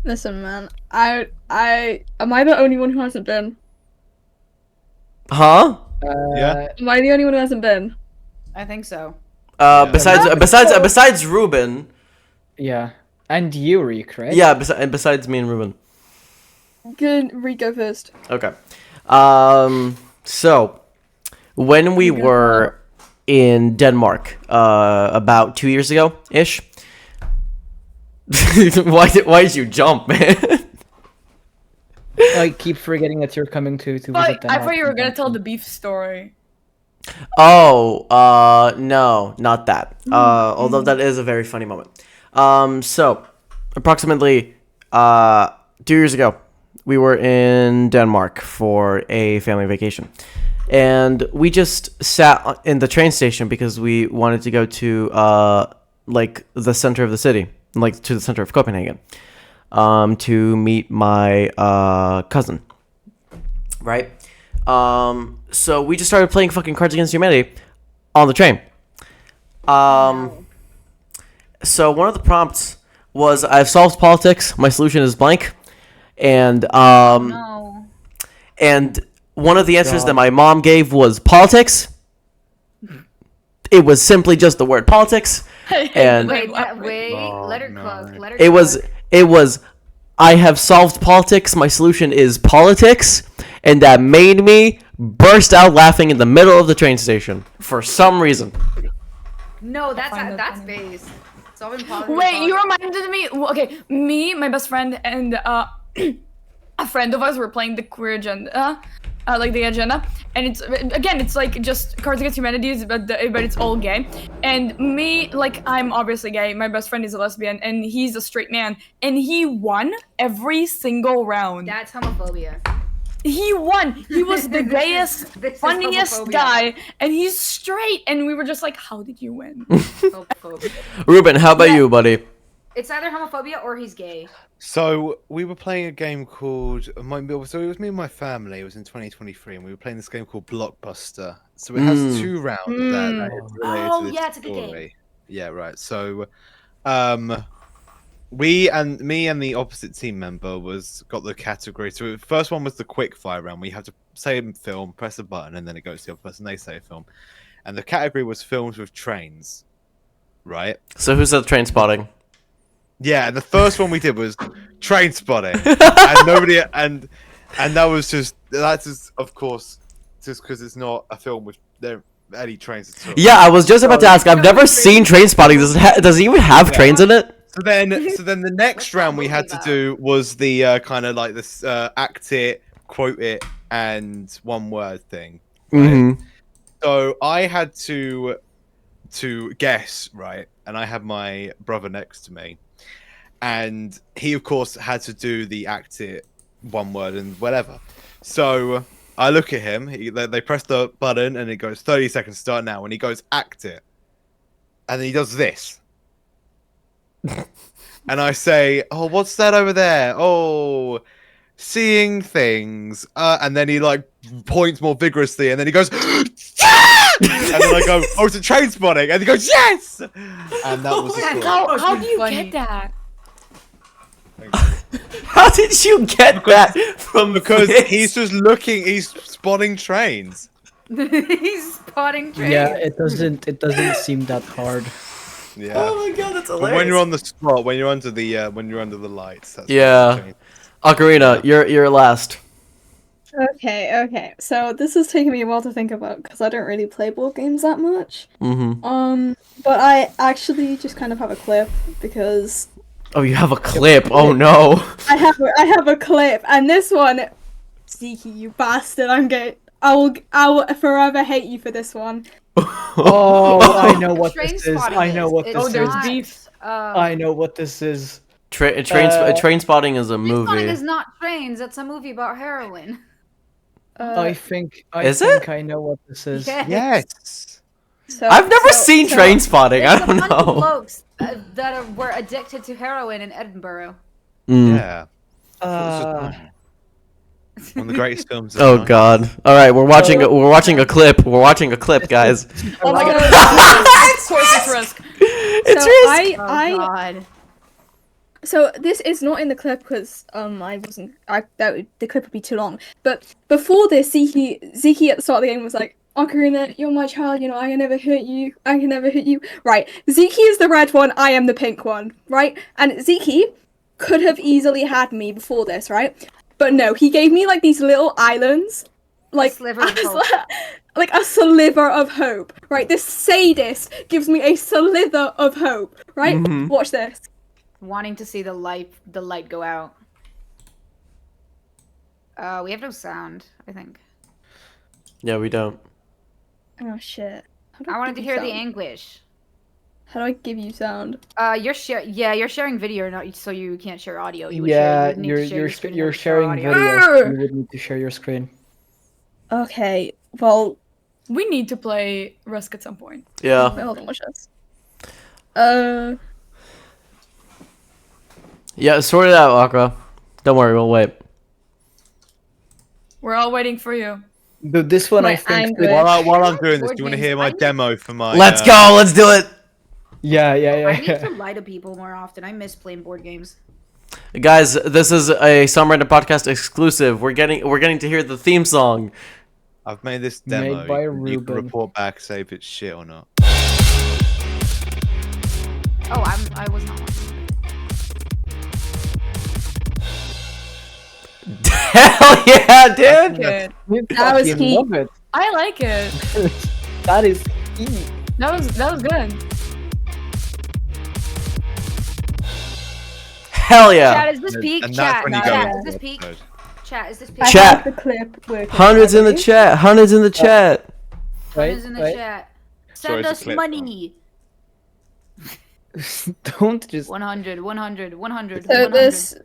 Listen, man. Am I the only one who hasn't been? Huh? Yeah. Am I the only one who hasn't been? I think so. Besides Ruben. Yeah. And Yurik, right? Yeah, besides me and Ruben. Good. Reed, go first. Okay. So when we were in Denmark, about 2 years ago ish. why did you jump, man? I keep forgetting that you're coming to visit But Denmark. I thought you were gonna tell the beef story. Oh, no, not that. Although that is a very funny moment. So approximately 2 years ago, we were in Denmark for a family vacation. And we just sat in the train station because we wanted to go to like the center of the city, like to the center of Copenhagen, to meet my cousin. Right? So we just started playing fucking Cards Against Humanity on the train. So one of the prompts was I've solved politics. My solution is blank. And No. and one of the answers that my mom gave was politics. It was simply just the word politics. And Wait, Oh, let her no. cook. Let her it was cook. I have solved politics. My solution is politics. And that made me burst out laughing in the middle of the train station for some reason. No, find that that's funny. base. Solving politics. Wait, you reminded me. Okay, me, my best friend, and a friend of ours were playing the queer agenda, like the agenda, and it's like just Cards Against Humanity, but it's all gay. And me, like I'm obviously gay. My best friend is a lesbian, and he's a straight man, and he won every single round. That's homophobia. He won. He was the gayest, This is funniest homophobia. guy, and he's straight. And we were just like, "How did you win?" Homophobia. Ruben, how about you, buddy? It's either homophobia or he's gay. So we were playing a game called. So it was me and my family. It was in 2023, and we were playing this game called Blockbuster. So it has 2 rounds that is related Oh, to this yeah, it's a good game. story. Yeah, right. So, me and the opposite team member got the category. So the first one was the quick fire round. We have to say a film, press a button, and then it goes to the other person. They say a film, and the category was films with trains. Right. So who said train spotting? Yeah, and the first one we did was train spotting, and nobody, and that's just of course just because it's not a film with there any trains at all. Yeah, I was just about to ask. I've never seen train spotting. Does it even have trains in it? So then the next round we had to do was the kind of like this act it, quote it, and one word thing. Right? Mm-hmm. So I had to guess, right, and I had my brother next to me. And he, of course, had to do the act it, one word, and whatever. So I look at him. They press the button, and it goes 30 seconds, start now. And he goes, act it. And then he does this. And I say, oh, what's that over there? Oh, seeing things. And then he, like, points more vigorously, and then he goes, and then I go, oh, it's a train spotting. And he goes, yes! And that was the score. How do you Funny. get that? How did you get that from Because this? he's just looking, he's spotting trains. He's spotting trains. Yeah, it doesn't seem that hard. Yeah. Oh my god, that's But hilarious. when you're on the spot, when you're under the lights, that's Yeah. when Ocarina, you're last. Okay. So this is taking me a while to think about because I don't really play board games that much. Mm-hmm. But I actually just kind of have a clip because Oh, you have a clip. Oh no. I have a clip, and this one, ZEEKI, you bastard! I will forever hate you for this one. Oh, I know what Train this is. spotting I know what is- this it's is. not, beef. I know what this is. Train spotting is a Train movie. spotting is not trains. That's a movie about heroin. I think Is think I know what this is. Yes. So, I've never so- seen so- train spotting. I It's a don't bunch of know. blokes were addicted to heroin in Edinburgh. Mm. Yeah. One of the greatest films. Of Oh the 90s. god. All right, we're watching a clip. We're watching a clip, guys. Oh my Also- god. Of course it's Risk. It's so Risk. Oh god. So this is not in the clip because the clip would be too long. But before this, ZEEKI at the start of the game was like, "Ocarina, you're my child. You know I can never hurt you. I can never hurt you." Right? ZEEKI is the red one. I am the pink one. Right? And ZEEKI could have easily had me before this, right? But no, he gave me like these little islands, like sliver of hope. like a sliver of hope. Right? This sadist gives me a slither of hope. Right? Mhm. Watch this. Wanting to see the light go out. We have no sound, I think. Yeah, we don't. Oh shit. How do I wanted to do hear the sound? anguish. How do I give you sound? You're sharing video, not so you can't share audio. You would Yeah, need to share your screen in you're order to share sharing audio. video. Arr! You would need to share your screen. Okay, well, We need to play Risk at some point. Yeah. wait, hold on, watch this. Yeah, sort it out, Aqua. Don't worry, we'll wait. We're all waiting for you. Dude, this one I My think. anguish. While I'm doing this, Board do you want to games, hear my I need- demo for my? Let's go. Let's do it, Yeah, I need yeah. to lie to people more often. I miss playing board games. guys. This is a Some Random Podcast exclusive. We're getting to hear the theme song. I've made this Made demo. by You can REUBEN. report back, say if it's shit or not. Oh, I was not watching. Hell yeah, dude! Good. That was Fucking heat. love it. I like it. That is heat. That was good. Hell yeah! Chat, is this peak? And Chat, that's when you chat, go is into this the peak? episode. Chat, is this peak? I Chat. have the clip working. Hundreds in the already. chat. Hundreds in the chat. Hundreds in the right. chat. Sorry, Send it's a us clip, money. Don't just. 100, 100, 100, So 100. this.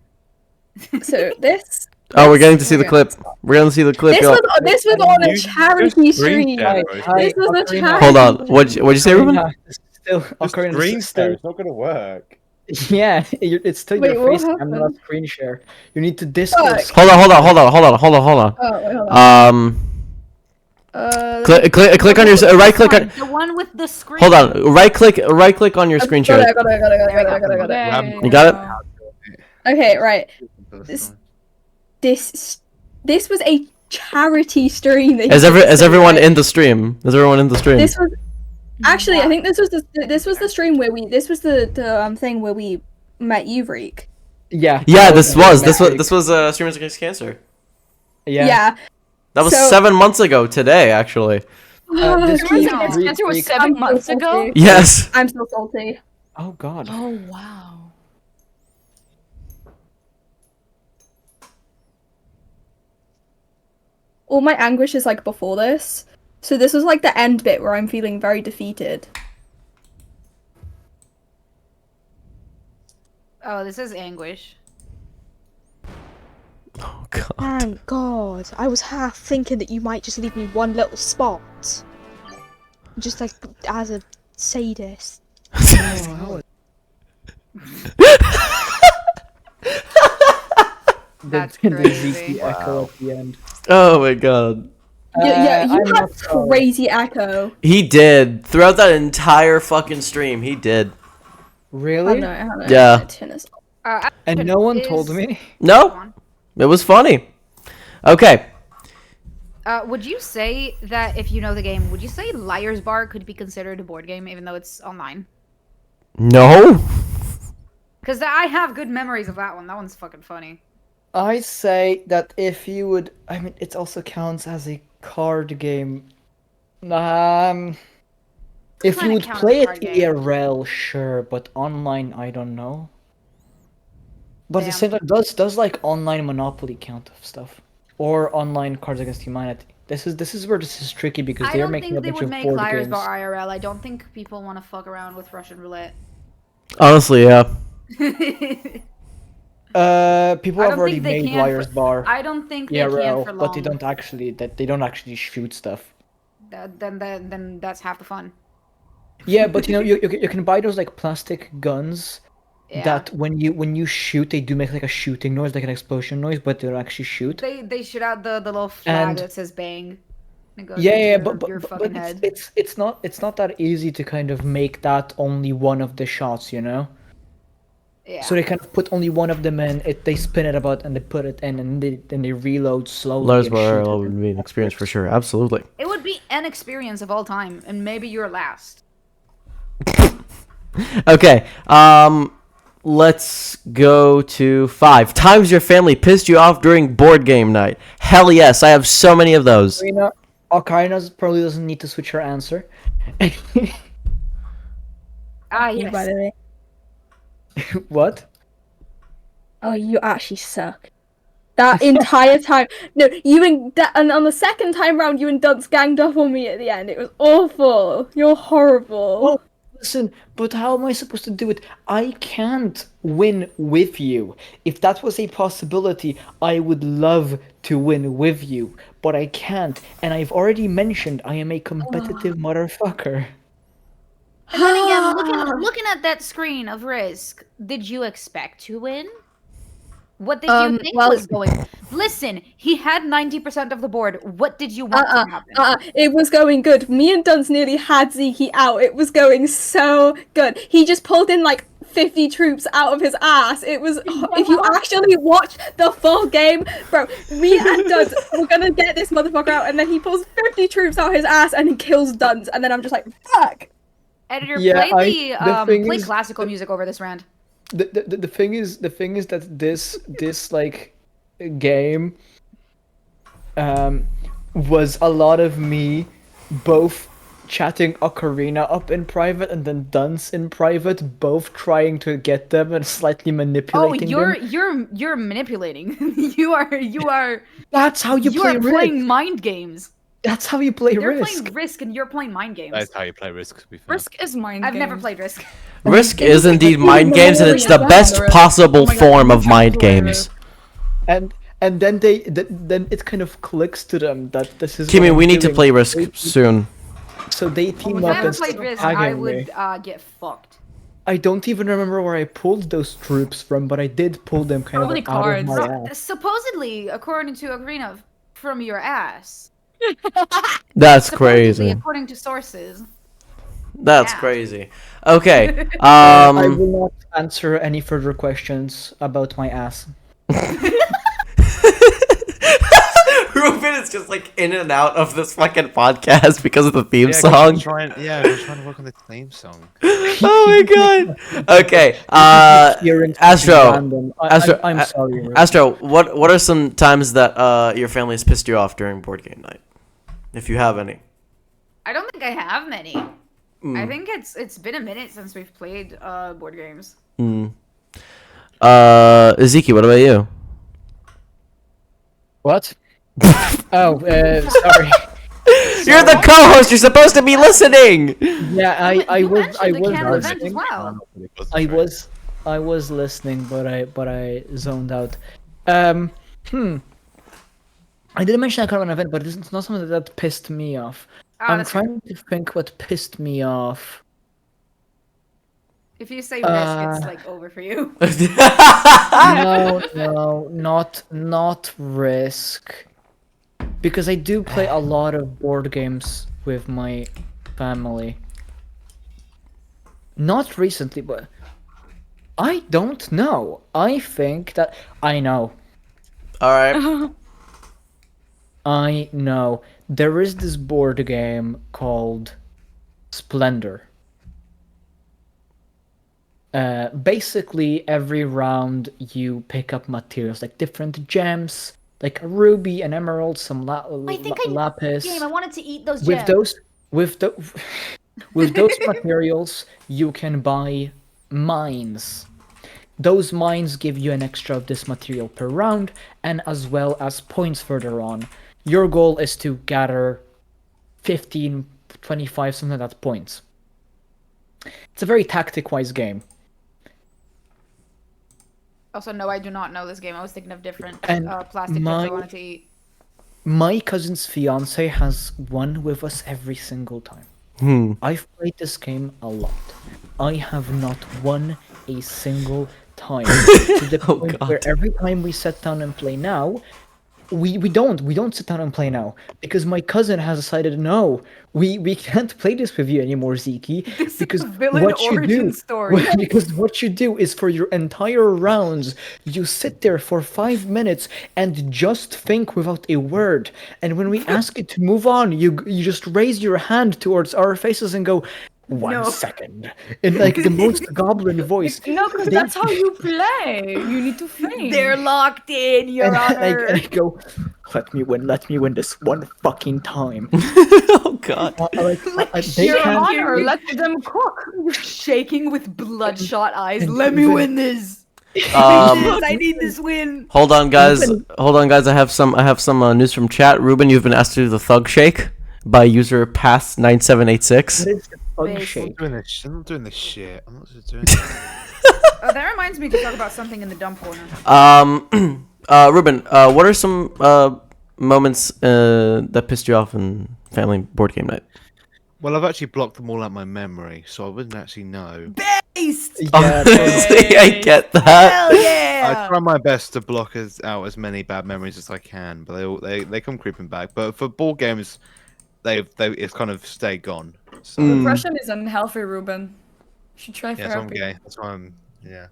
Oh, we're getting to see the clip. We're gonna see the clip. This Yo. was on a You charity just screen stream. share, Hi, bro. This was a Ocarina. charity. Hold on. What'd you say, Ruben? Ocarina is still, Just Ocarina screen is share. still. It's not gonna work. Yeah, it's still Wait, your what face cam, not happened? screen share. You need to Discord. Fuck. Hold on. Oh, wait, hold on. Click on your right click on. The one with the screen. Hold on. Right click on your screen share. Got it. There You got it? go. Okay, right. This was a charity stream. That Is he did, everyone right? in the stream? Is everyone in the stream? This was actually. I think this was the stream where we. This was the thing where we met you, Reek. Yeah. Yeah, that this Magic. was Streamers Against Cancer. Yeah. That was So- 7 months ago today, actually. This Remember week, that Reek- Cancer was Reek- 7 months ago? Yes. I'm so salty. Oh God. Oh wow. All my anguish is like before this. So this was like the end bit where I'm feeling very defeated. Oh, this is anguish. Oh god. Thank God. I was half thinking that you might just leave me one little spot. Just like as a sadist. That's the crazy. ZEEKI echo at the end. Oh my god. Yeah, you I'm had not sorry. crazy echo. He did throughout that entire fucking stream. He did. Really? I don't know. Yeah. Turn this off. And no one told me. Go No, on. it was funny. Okay. Would you say that if you know the game, would you say Liar's Bar could be considered a board game even though it's online? No. Because I have good memories of that one. That one's fucking funny. I say that if you would, I mean, it also counts as a card game. If you kinda would count as play a it card game. IRL, sure, but online, I don't know. But at the Damn. same time, does like online Monopoly count of stuff, or online Cards Against Humanity? This is where this is tricky because I they're don't making think a they bunch would of make board Liar's games. Bar IRL. I don't think people want to fuck around with Russian roulette. Honestly, yeah. People I have don't already think they made can Liar's for- Bar I don't think they IRL, can for long. but they don't actually shoot stuff. Then that's half the fun. Yeah, but you know, you can buy those like plastic guns Yeah. that when you shoot, they do make like a shooting noise, like an explosion noise, but they don't actually shoot. They shoot out the little flag And- that says bang. It goes Yeah, into yeah, your but fucking head. it's not that easy to kind of make that only one of the shots, you know. Yeah. So they kind of put only one of them in. They spin it about and they put it in, and then they reload slowly. Lars and Bar shoot it. would be an experience for sure. Absolutely. It would be an experience of all time, and maybe your last. Okay. Let's go to 5 times your family pissed you off during board game night. Hell yes, I have so many of those. Ocarina probably doesn't need to switch her answer. Ah, You, by yes. the way. What? Oh, you actually suck. That entire time. No, and on the second time round, you and Dunce ganged up on me at the end. It was awful. You're horrible. The listen, but how am I supposed to do it? I can't win with you. If that was a possibility, I would love to win with you, but I can't. And I've already mentioned I am a competitive motherfucker. And then again, looking at that screen of Risk, did you expect to win? What did you think was going? Listen, he had 90% of the board. What did you want to happen? It was going good. Me and Duns nearly had ZEEKI out. It was going so good. He just pulled in like 50 troops out of his ass. It was, if you actually watch the full game, bro, me and Duns were gonna get this motherfucker out, and then he pulls 50 troops out his ass and he kills Duns, and then I'm just like, fuck. Editor, Yeah, play classical music over this round. The thing is that this like game was a lot of me both chatting OCAREENA up in private and then Duns in private, both trying to get them and slightly manipulating them. You're manipulating. you are. That's how you play Risk. Playing mind games. That's how you play They're Risk. playing Risk and you're playing mind games. That's how you play Risk, to be fair. Risk is mind I've games. never played Risk. Risk is indeed mind games, and it's the best possible form of mind games. And then then it kind of clicks to them that this is. Kimmy, what we I'm need to doing. play Risk soon. So they team If up I ever and played start Risk, I tagging would me. get fucked. I don't even remember where I pulled those troops from, but I did pull them kind Probably of out of cards. my ass. Supposedly, according to Ocarina, from your ass. That's Supposedly, crazy. according to sources. That's Yeah. crazy. Okay. I will not answer any further questions about my ass. Ruben is just like in and out of this fucking podcast because of the theme Yeah, song. we're trying to work on the theme song. Oh my god. Okay. Hearing something Astro. random. I'm sorry. Ruben. Astro, what are some times that your family has pissed you off during board game night, if you have any? I don't think I have many. I think it's been a minute since we've played board games. ZEEKI, what about you? What? Oh, sorry. You're the co-host. You're supposed to be listening. Yeah, I You was mentioned the Canada event as listening. well. I was listening, but I zoned out. I didn't mention that kind of an event, but it's not something that pissed me off. I'm that's trying to think what pissed me off. If you say Risk, it's like over for you. No, not Risk. Because I do play a lot of board games with my family. Not recently, but I don't know. I think that I know. All right. I know. There is this board game called Splendor. Basically, every round you pick up materials like different gems, like a ruby, an emerald, some I think I lapis. game. I wanted to eat those With gems. with those materials, you can buy mines. Those mines give you an extra of this material per round, and as well as points further on. Your goal is to gather 15, 25, something like that points. It's a very tactic-wise game. Also, no, I do not know this game. I was thinking of different And plastic gems I wanted to eat. My cousin's fiance has won with us every single time. I've played this game a lot. I have not won a single time. To the Oh, point God. where every time we sit down and play now, we don't sit down and play now because my cousin has decided no, we can't play this with you anymore, ZEEKI, because a villain what you origin do story. because what you do is for your entire rounds you sit there for 5 minutes and just think without a word, and when we ask you to move on, you just raise your hand towards our faces and go, "One second," in like the most goblin voice. No, because that's how you play. You need to think. They're locked in, Your And Honor. I go, let me win this one fucking time. Oh god. They Your can't. Honor, let them cook. Shaking with bloodshot eyes. Let me win this. I need this win. Hold on, guys. I have some news from chat. Ruben, you've been asked to do the thug shake by user pass9786. Bug Base. I'm shape. not doing this shit. I'm not just doing That reminds me to talk about something in the dump corner. Ruben, what are some moments that pissed you off in family board game night? Well, I've actually blocked them all out my memory, so I wouldn't actually know. Based. Yeah, Honestly, I get that. Hell yeah. I try my best to block out as many bad memories as I can, but they come creeping back. But for board games, it's kind of stay gone. So Depression is unhealthy, Ruben. You should try yeah, so I'm therapy. gay. That's why I'm yeah.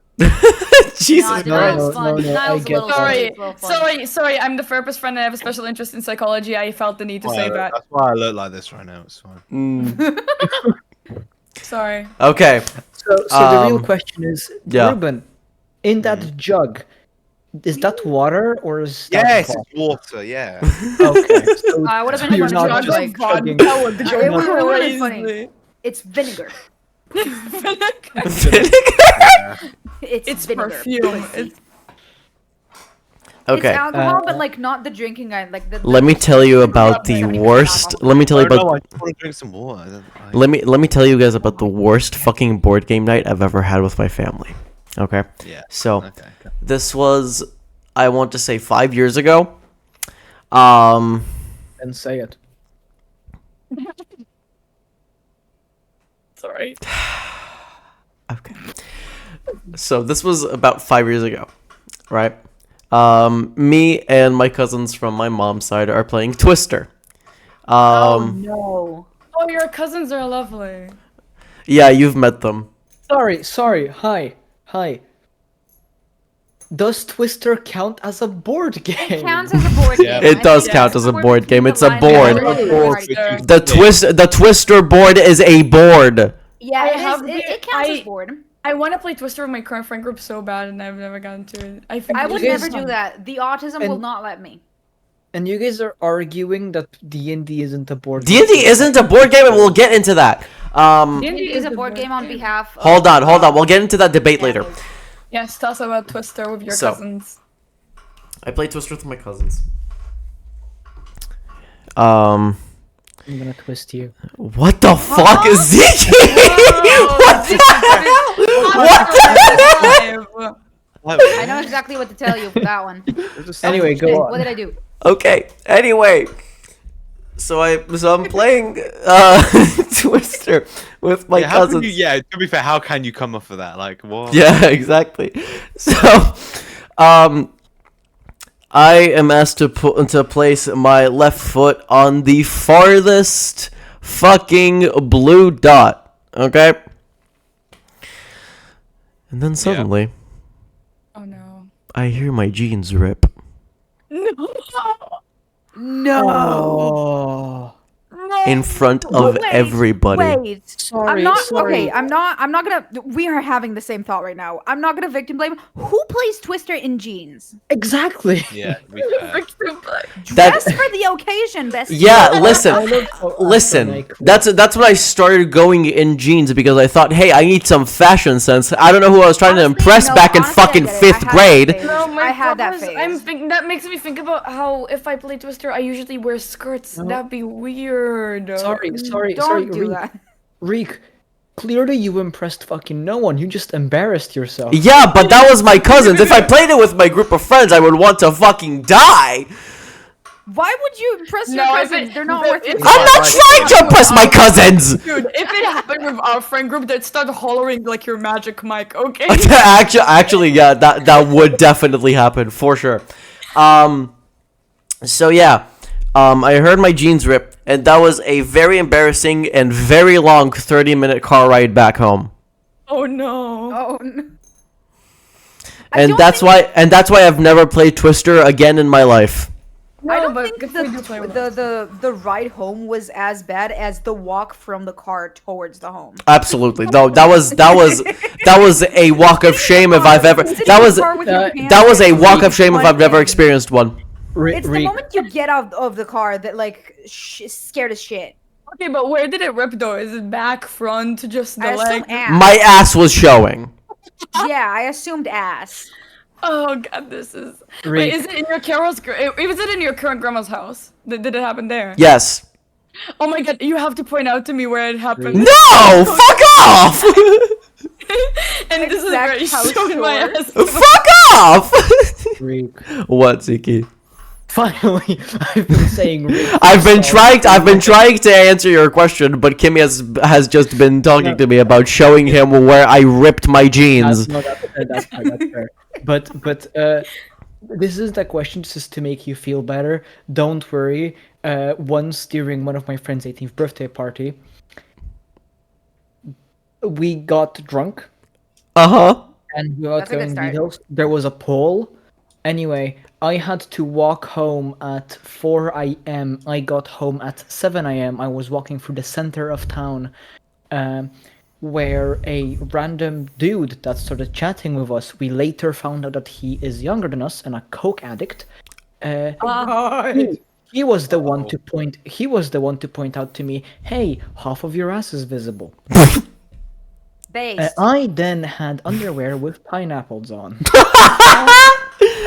Jesus Nah, Christ. denial's fun. no, Denial's I a get little that. fun. Sorry, It's a little fun. sorry. I'm the therapist friend and I have a special interest in psychology. I felt the need to say that. That's why I look like this right now. It's fine. Sorry. Okay. So the real Um, question is, yeah. Ruben, in that jug, is that water or is that Yes, vodka? it's water. Yeah. Okay, so I would have been you're funny. not If just like, chugging. That would go It would've been funny. crazy. it's vinegar. It's It's vinegar. perfume. Pussy. Okay. It's alcohol, but like not the drinking kind. Like the. Let me tell you about the 70% worst. alcohol. Let me tell you I know, about. I just want to drink some water. Let me tell you guys about the worst fucking board game night I've ever had with my family. Okay. Yeah. So Okay. this was, I want to say, 5 years ago. and say it. Sorry. Okay. So this was about 5 years ago, right? Me and my cousins from my mom's side are playing Twister. Oh no. Oh, your cousins are lovely. Yeah, you've met them. Sorry. Hi. Does Twister count as a board game? It counts as a board game. Yeah. It I does think count that's as a where board between game. the It's a lines board. are really Board. hard to keep. The Twister board is a board. Yeah, I it, have is, the- it counts as I- board. I want to play Twister with my current friend group so bad, and I've never gotten to it. I think I it would is never fun. do that. The autism will And- not let me. And you guys are arguing that D&D isn't a board D&D isn't a board game, and we'll get into that. D&D It is a board game on behalf of... Hold on. We'll get into that debate later. families. Yes, tell us about Twister with your So- cousins. I play Twister with my cousins. I'm gonna twist you. What the fuck is ZEEKI? What the hell? What the I know exactly what to tell you for that one. Anyway, go What on. did I do? Okay. Anyway, so I'm playing Twister with my Yeah, how can cousins. you, yeah, to be fair, how can you come off of that? Like, what? Yeah, exactly. So, I am asked to place my left foot on the farthest fucking blue dot. Okay. And then suddenly, Oh no. I hear my jeans rip. No. Oh. In front of Wait, everybody. Wait. Sorry, I'm not sorry. okay. I'm not gonna. We are having the same thought right now. I'm not gonna victim blame. Who plays Twister in jeans? Exactly. Yeah, to be fair. Dress for the occasion, best. Yeah, I listen. love how Listen, iconic- that's when I started going in jeans because I thought, hey, I need some fashion sense. I don't know who I was trying to Honestly, impress no, back in honestly, I fucking get it. I 5th had that grade. phase. No, my I had that problem is, phase. that makes me think about how if I play Twister, I usually wear skirts. No. That'd be weird. Sorry, Don't do Reek. that. Reek, clearly you impressed fucking no one. You just embarrassed yourself. Yeah, but that was my cousins. If I played it with my group of friends, I would want to fucking die. Why would you impress your No, if cousins? it- They're not if worth it- your I'm not trying to impress my cousins. Dude, if it happened with our friend group, they'd start hollering like your magic mic, okay? Actually, yeah, that would definitely happen for sure. So yeah, I heard my jeans rip, and that was a very embarrassing and very long 30-minute car ride back home. Oh no. Oh. n- And don't that's think- why I've never played Twister again in my life. No, I don't but think if we do play with us. the ride home was as bad as the walk from the car towards the home. Absolutely, no, that was a walk of shame if I've ever. Sitting That in the was car with your pants that was a down, walk of shame if one I've never thing. experienced one. It's the Reek, moment you get out of the car that like scared as shit. Okay, but where did it rip though? Is it back, front, just the I assume leg? ass. My ass was showing. Yeah, I assumed ass. Oh god, this is. Reek. Wait, is it in your Carol's? Is it in your current grandma's house? Did it happen there? Yes. Oh my god, you have to point out to me where it happened. No! Fuck off! And this is where you Exact showed my house ass. Fuck off! Reek. What, Ziki? Finally, I've been saying Reek. I've been trying to answer your question, but Kimmy has just been talking to me about showing him where I ripped my jeans. That's fair. But this is the question just to make you feel better. Don't worry. Once during one of my friend's 18th birthday party, we got drunk Uh-huh. and without That's a good going start. details, there was a poll. Anyway, I had to walk home at 4 a.m. I got home at 7 a.m. I was walking through the center of town, where a random dude that started chatting with us. We later found out that he is younger than us and a coke addict. He was the one to point. He was the one to point out to me, "Hey, half of your ass is visible." Based. I then had underwear with pineapples on.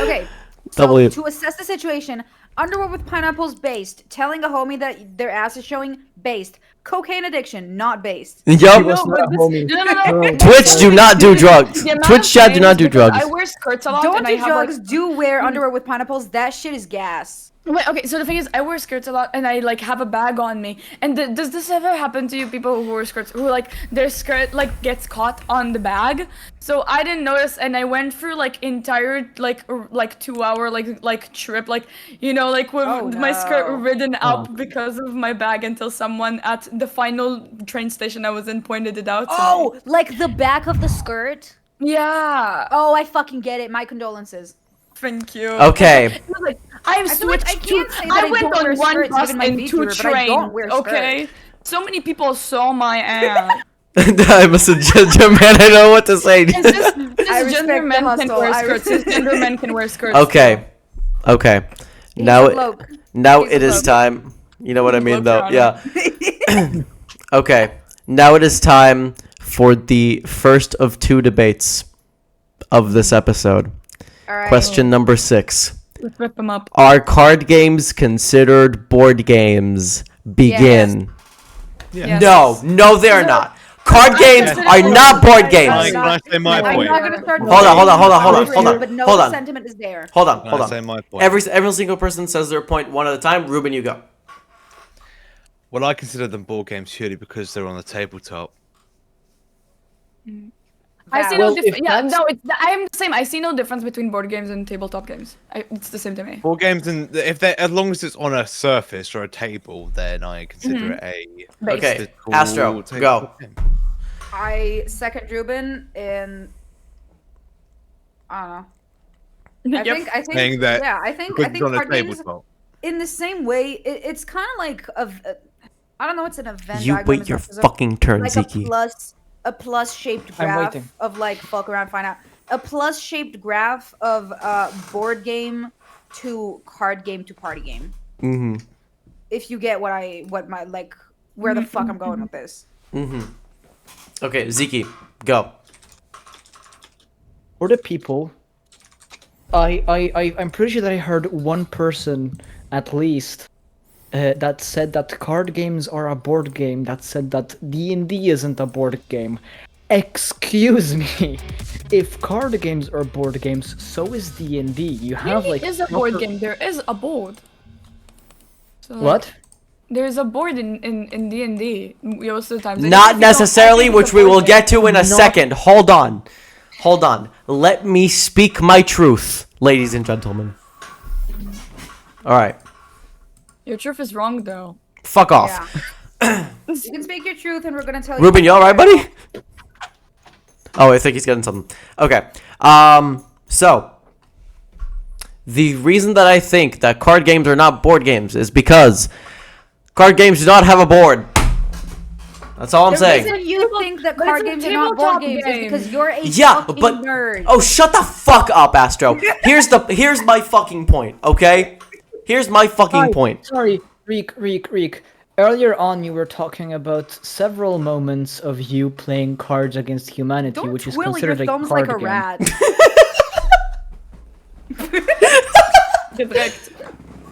Okay. Double So to assess the situation, underwear with pineapples based. Telling a homie that their ass is showing based. Cocaine addiction not based. He Yup. was not a homie. No. Twitch do not do drugs. The amount Twitch of chat do things not do because drugs. I wear skirts a lot Don't and I do have drugs. like... Do wear underwear with pineapples. That shit is gas. Wait, okay, so the thing is, I wear skirts a lot, and I like have a bag on me. And does this ever happen to you, people who wear skirts, who like their skirt like gets caught on the bag? So I didn't notice, and I went through like entire like 2 hour like trip, like like with Oh, my skirt no. ridden up because of my bag until someone at the final train station I was in pointed it out. To me. Oh, like the back of the skirt. Yeah. Oh, I fucking get it. My condolences. Thank you. Okay. It was like, I've I feel like switched I can't to. say that I went don't wear on one skirts bus given my and feet 2 do it, but I don't trains. wear Okay. So many people saw my ass. I'm a gender man. I know what to say. It's just I respect cisgender the men can hustle. wear I skirts. respect- Cisgender men can wear skirts. Okay. Okay. He's Now a bloke. now He's a it is bloke. time. You know what I mean, though. Bloke, Yeah. Okay. Now it is time for the first of 2 debates of this episode. All right. Question number 6. Let's rip them up. Are card games considered board games? Begin. Yes. No, they are No. not. Card games consider are board not board games. games. Can I say my I'm point? not gonna start. Hold on, hold on, hold on, hold on, voting, hold on, But no, hold the on. sentiment is there. Hold on, Can hold I say on. my point? Every single person says their point one at a time. Ruben, you go. Well, I consider them board games purely because they're on the tabletop. I see Well, no difference. if Yeah, that's- no, I'm the same. I see no difference between board games and tabletop games. It's the same to me. Board games, and if they, as long as it's on a surface or a table, then I consider it a. Base. Okay, physical Astro, go. tabletop game. I second Ruben, and I don't know. I Yep. think Saying that yeah, I think Because it's on a card games tabletop. in the same way. It's kind of like I don't know. It's an event. You diagram wait as your much as fucking turn, like Ziki. a plus shaped I'm graph waiting. of like fuck around, find out. A plus shaped graph of board game to card game to party game. Mm-hmm. If you get what my like where the fuck I'm going with this. Mm-hmm. Okay, Ziki, go. For the people, I'm pretty sure that I heard one person at least that said that card games are a board game. That said that D&D isn't a board game. Excuse me. If card games are board games, so is D&D. You have like is a board proper- game. There is a board. So, like, What? There's a board in D&D. Most of the time. Not necessarily, which we will get to in a Not- second. Hold on. Hold on. Let me speak my truth, ladies and gentlemen. All right. Your truth is wrong though. Fuck off. Yeah. You can speak your truth, and we're gonna tell you. Ruben, you alright, buddy? Oh, I think he's getting something. Okay. So the reason that I think that card games are not board games is because card games do not have a board. That's all I'm The saying. reason you think that but card it's a games are not board tabletop games game. is because you're a Yeah, fucking but nerd. oh, shut the fuck up, Astro. Here's my fucking point. Okay, here's my fucking point. Sorry, Reek. Earlier on, you were talking about several moments of you playing Cards Against Humanity, Don't which is twiddle your considered a thumbs card like a game. rat. Direct.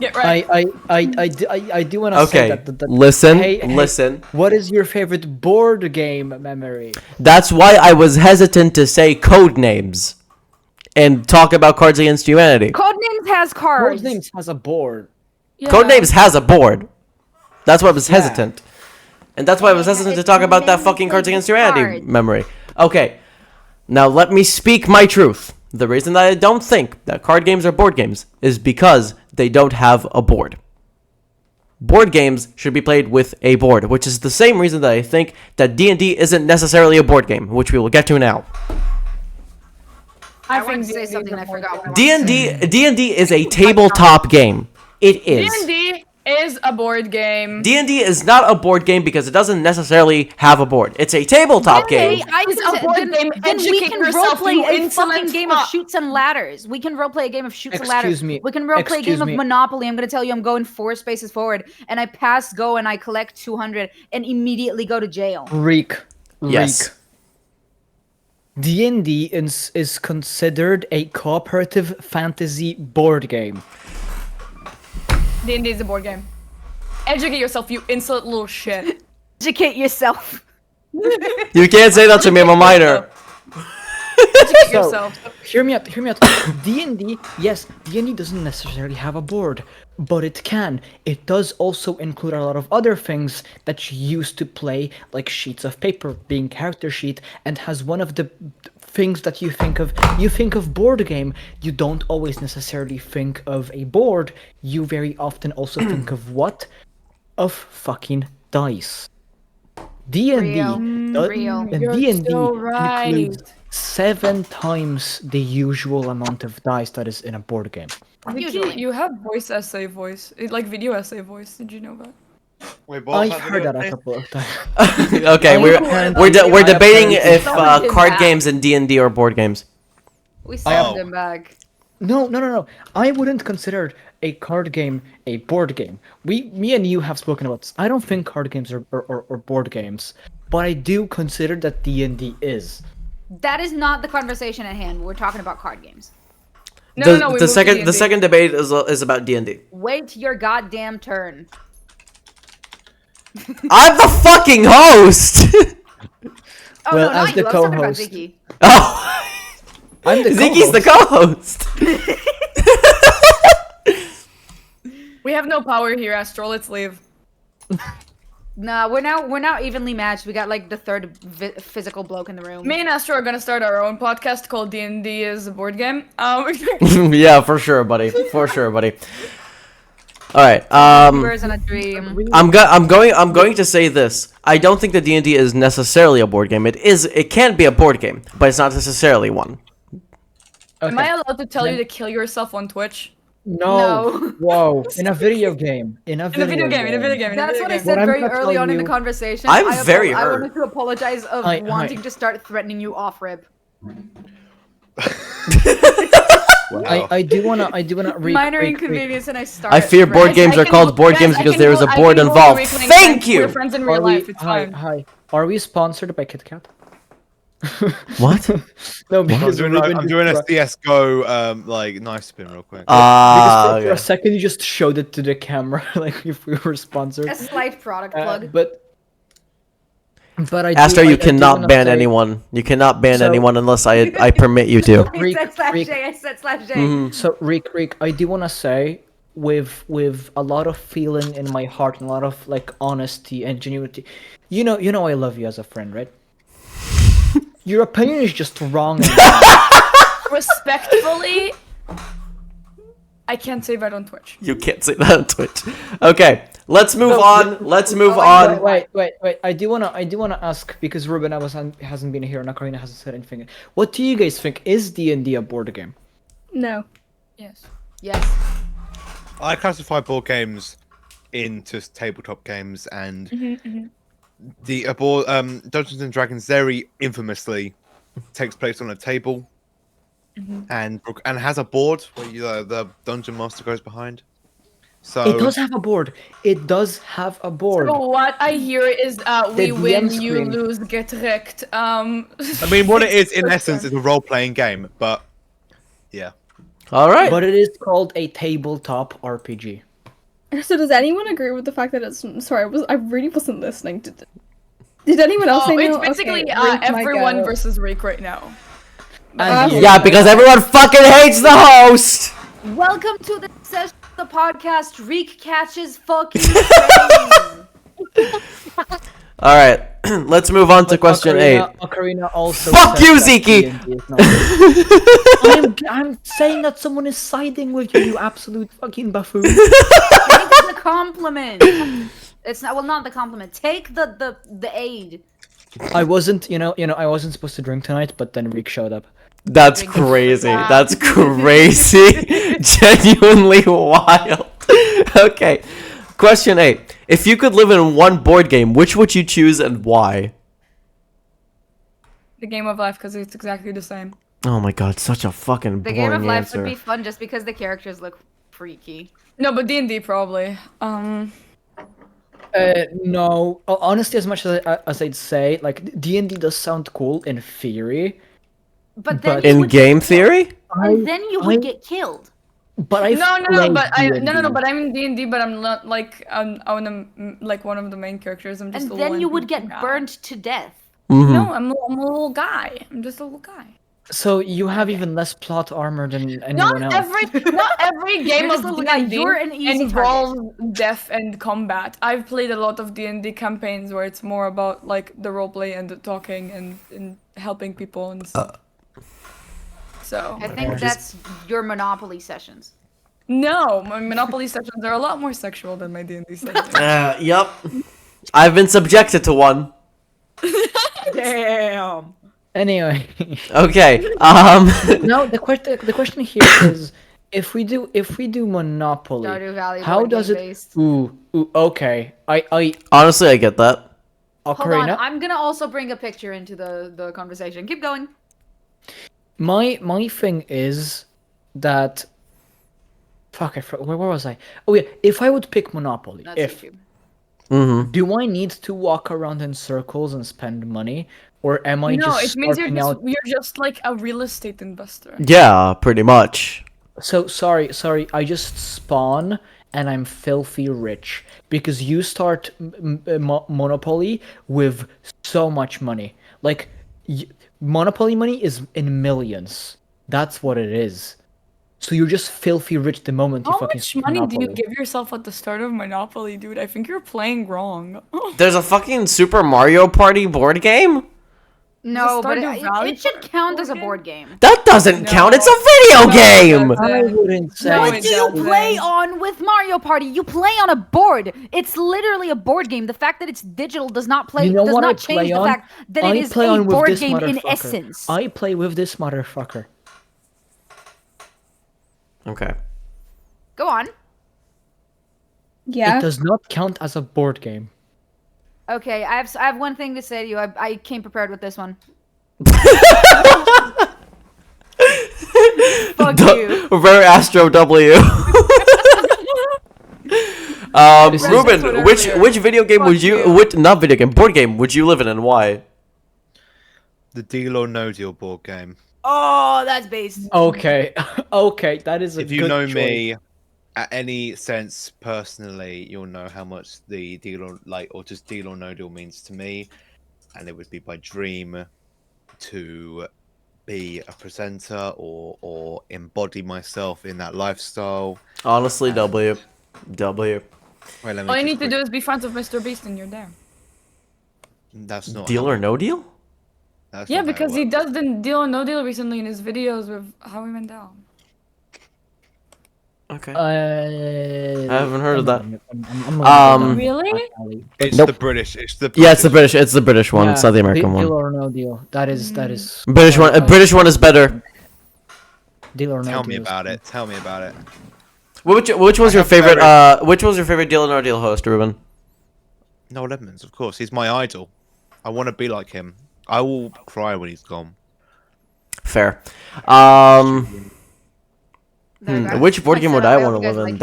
Get right. I do want to say Okay, that listen, hey, listen. what is your favorite board game memory? That's why I was hesitant to say code names and talk about Cards Against Humanity. Codenames has cards. Codenames has a board. Codenames has a board. That's why I was Yeah. hesitant. And that's why I was hesitant to talk about that fucking Cards Against Humanity Cards. memory. Okay, now let me speak my truth. The reason that I don't think that card games are board games is because they don't have a board. Board games should be played with a board, which is the same reason that I think that D&D isn't necessarily a board game, which we will get to now. I wanted to say something and I forgot what I wanted to say. D&D is a tabletop game. It is. D&D is a board game. D&D is not a board game because it doesn't necessarily have a board. It's a tabletop game. It's a board game. Then we Educate can yourself, roleplay you a insolent fucking game of fuck. shoots and ladders. We can roleplay a game of shoots and ladders. Excuse me. We can roleplay a Excuse game of me. Monopoly. I'm gonna tell you, I'm going 4 spaces forward, and I pass go and I collect 200 and immediately go to jail. Reek. Yes. D&D is considered a cooperative fantasy board game. D&D is a board game. Educate yourself, you insolent little shit. Educate yourself. You can't say that to me, I'm a minor. Educate yourself. Hear me out. D&D, yes, D&D doesn't necessarily have a board, but it can. It does also include a lot of other things that you use to play, like sheets of paper being character sheet, and has one of the things that you think of board game. You don't always necessarily think of a board. You very often also think of what? Of fucking dice. D&D Real. and You're D&D so right. includes 7 times the usual amount of dice that is in a board game. Usually. You have voice, like video essay voice. Did you know that? Wait, I've heard that a couple of times. Okay, we're debating if Someone did card that. games and D&D are board games. We summoned him back. No. I wouldn't consider a card game a board game. Me and you have spoken about this. I don't think card games are board games, but I do consider that D&D is. That is not the conversation at hand. We're talking about card games. No, The we moved to second D&D. debate is about D&D. Wait your goddamn turn. I'm the fucking host. Oh Well, no, as not the you. I was talking about co-host. Zeke. Oh, I'm the Zeke's the co-host. We have no power here, Astro. Let's leave. Nah, we're now evenly matched. We got like the third physical bloke in the room. Me and Astro are gonna start our own podcast called D&D is a board game. Yeah, for sure, buddy. For sure, buddy. All right. Birds in a dream. I'm going to say this. I don't think that D&D is necessarily a board game. It can be a board game, but it's not necessarily one. Am I allowed to tell you to kill yourself on Twitch? No. Whoa. In a video game. In a video game. That's what I What said I'm very gonna early tell on in the you- conversation. I'm I very I hurt. wanted to apologize of Hi. wanting to start threatening you off rip. I do wanna Minor inconvenience, and I started. I fear board games are called board games because there is a board involved. Thank We're you. friends in real life. It's fine. Hi. Are we sponsored by KitKat? What? No, I'm because doing, Ruben I'm just doing a brought- CS:GO like knife spin real quick. because for a second you just showed it to the camera like if we were sponsored. A slight product plug. But I Astro, do, you I do cannot wanna ban say- anyone. You cannot ban So- anyone unless I permit you to. I Reek- said slash Reek- J. I said slash J. Mhm. So Reek, I do want to say with a lot of feeling in my heart and a lot of like honesty and genuinity. You know I love you as a friend, right? Your opinion is just wrong. Respectfully, I can't say that on Twitch. You can't say that on Twitch. Okay, let's move on. Let's move Oh, on. Wait. I do wanna ask because Ruben hasn't been here and Ocarina hasn't said anything. What do you guys think? Is D&D a board game? No. Yes. Yes. I classify board games into tabletop games, and the board Dungeons and Dragons very infamously takes place on a table, and has a board where the dungeon master goes behind. So It does have a board. It does have a board. So what I hear is we The win, DM you screen. lose, get wrecked. I mean, what it is in essence is a role-playing game, but yeah. All right. But it is called a tabletop RPG. So does anyone agree with the fact that it's? Sorry, I really wasn't listening. Did anyone else say It's no? basically Okay, Reek might everyone go. versus Reek right now. And Yeah, because everyone fucking hates the host. Welcome to the session of the podcast. Reek catches fucking trains. All right, let's move on to question 8. Ocarina also. Fuck said you, that ZEEKI! D&D is not- I'm saying that someone is siding with you, you absolute fucking buffoon. Take the compliment. It's not not the compliment. Take the aid. I wasn't, I wasn't supposed to drink tonight, but then Reek showed up. That's crazy. That's crazy. Genuinely wild. Okay. Question 8. If you could live in one board game, which would you choose and why? The Game of Life, because it's exactly the same. Oh my god, such a fucking The boring Game of Life answer. would be fun just because the characters look freaky. No, but D&D probably. No. Honestly, as much as I'd say, like, D&D does sound cool in theory, But then But- you In would game get killed. theory? And then you would get killed. but I But I'm in D&D, but I'm not like like one of the main characters. I'm just And a then little you would NPC get guy. burned to death. Mhm. No, I'm a little guy. I'm just a little guy. So you have even less plot armor than Not anyone else. every game just of a little guy. D&D You're an easy involves death and combat. I've played a lot of D&D campaigns where it's more about like the roleplay and the talking and helping people and stuff. So I think that's your Monopoly sessions. no, my Monopoly sessions are a lot more sexual than my D&D sessions. Yep. I've been subjected to one. Damn. Anyway, Okay. now the question here is, if we do Monopoly, Stardew Valley how board does game it? based. Ooh, okay. I Honestly, I get that. Hold on, Ocarina. I'm gonna also bring a picture into the conversation. Keep going. My thing is that. Fuck, where was I? Oh yeah, if I would pick Monopoly, That's if YouTube. Mm-hmm. do I need to walk around in circles and spend money, or am I No, just it means starting out? you're just like a real estate investor. Yeah, pretty much. So sorry, I just spawn and I'm filthy rich because you start Monopoly with so much money. Like Monopoly money is in millions. That's what it is. So you're just filthy rich the moment you How fucking much start money do you Monopoly. give yourself at the start of Monopoly, dude? I think you're playing wrong. There's a fucking Super Mario Party board game? No, but Stardew Valley it should count as a board board game. That doesn't count. It's a No, video game. I wouldn't say. No, What it do you doesn't. play on with Mario Party? You play on a board. It's literally a board game. The fact that it's digital does not You know does what I not change play the on? fact that I it is play a on with board this game in motherfucker. essence. I play with this motherfucker. Okay. Go on. Yeah. It does not count as a board game. Okay, I have one thing to say to you. I came prepared with this one. Fuck you. Rare Astro W. Ruben, put which earlier. video game would Fuck you, you. which not video game, board game would you live in and why? The Deal or No Deal board game. Oh, that's based. Okay, okay, that is a If you good know choice. me, at any sense personally, you'll know how much the deal or just Deal or No Deal means to me, and it would be my dream to be a presenter or embody myself in that lifestyle. Honestly, W. Wait, let me All you just need to quick- do is be friends with Mr. Beast and you're there. That's not Deal how or it- no deal? that's Yeah, not how it because he works. does the deal or no deal recently in his videos with how he went down. Okay. I haven't heard of that. Really? It's Nope. the British. It's the Yeah, it's the British. It's the British one. It's not the American Deal one. or no deal. That is. British one. British one is better. Deal or no Tell me deal. about it. Tell me about it. Which was your have favorite? very- Which was your favorite Deal or No Deal host, Ruben? Noel Edmonds, of course. He's my idol. I want to be like him. I will cry when he's gone. Fair. There you go. Which board I game said would I I hope want to you guys live in? like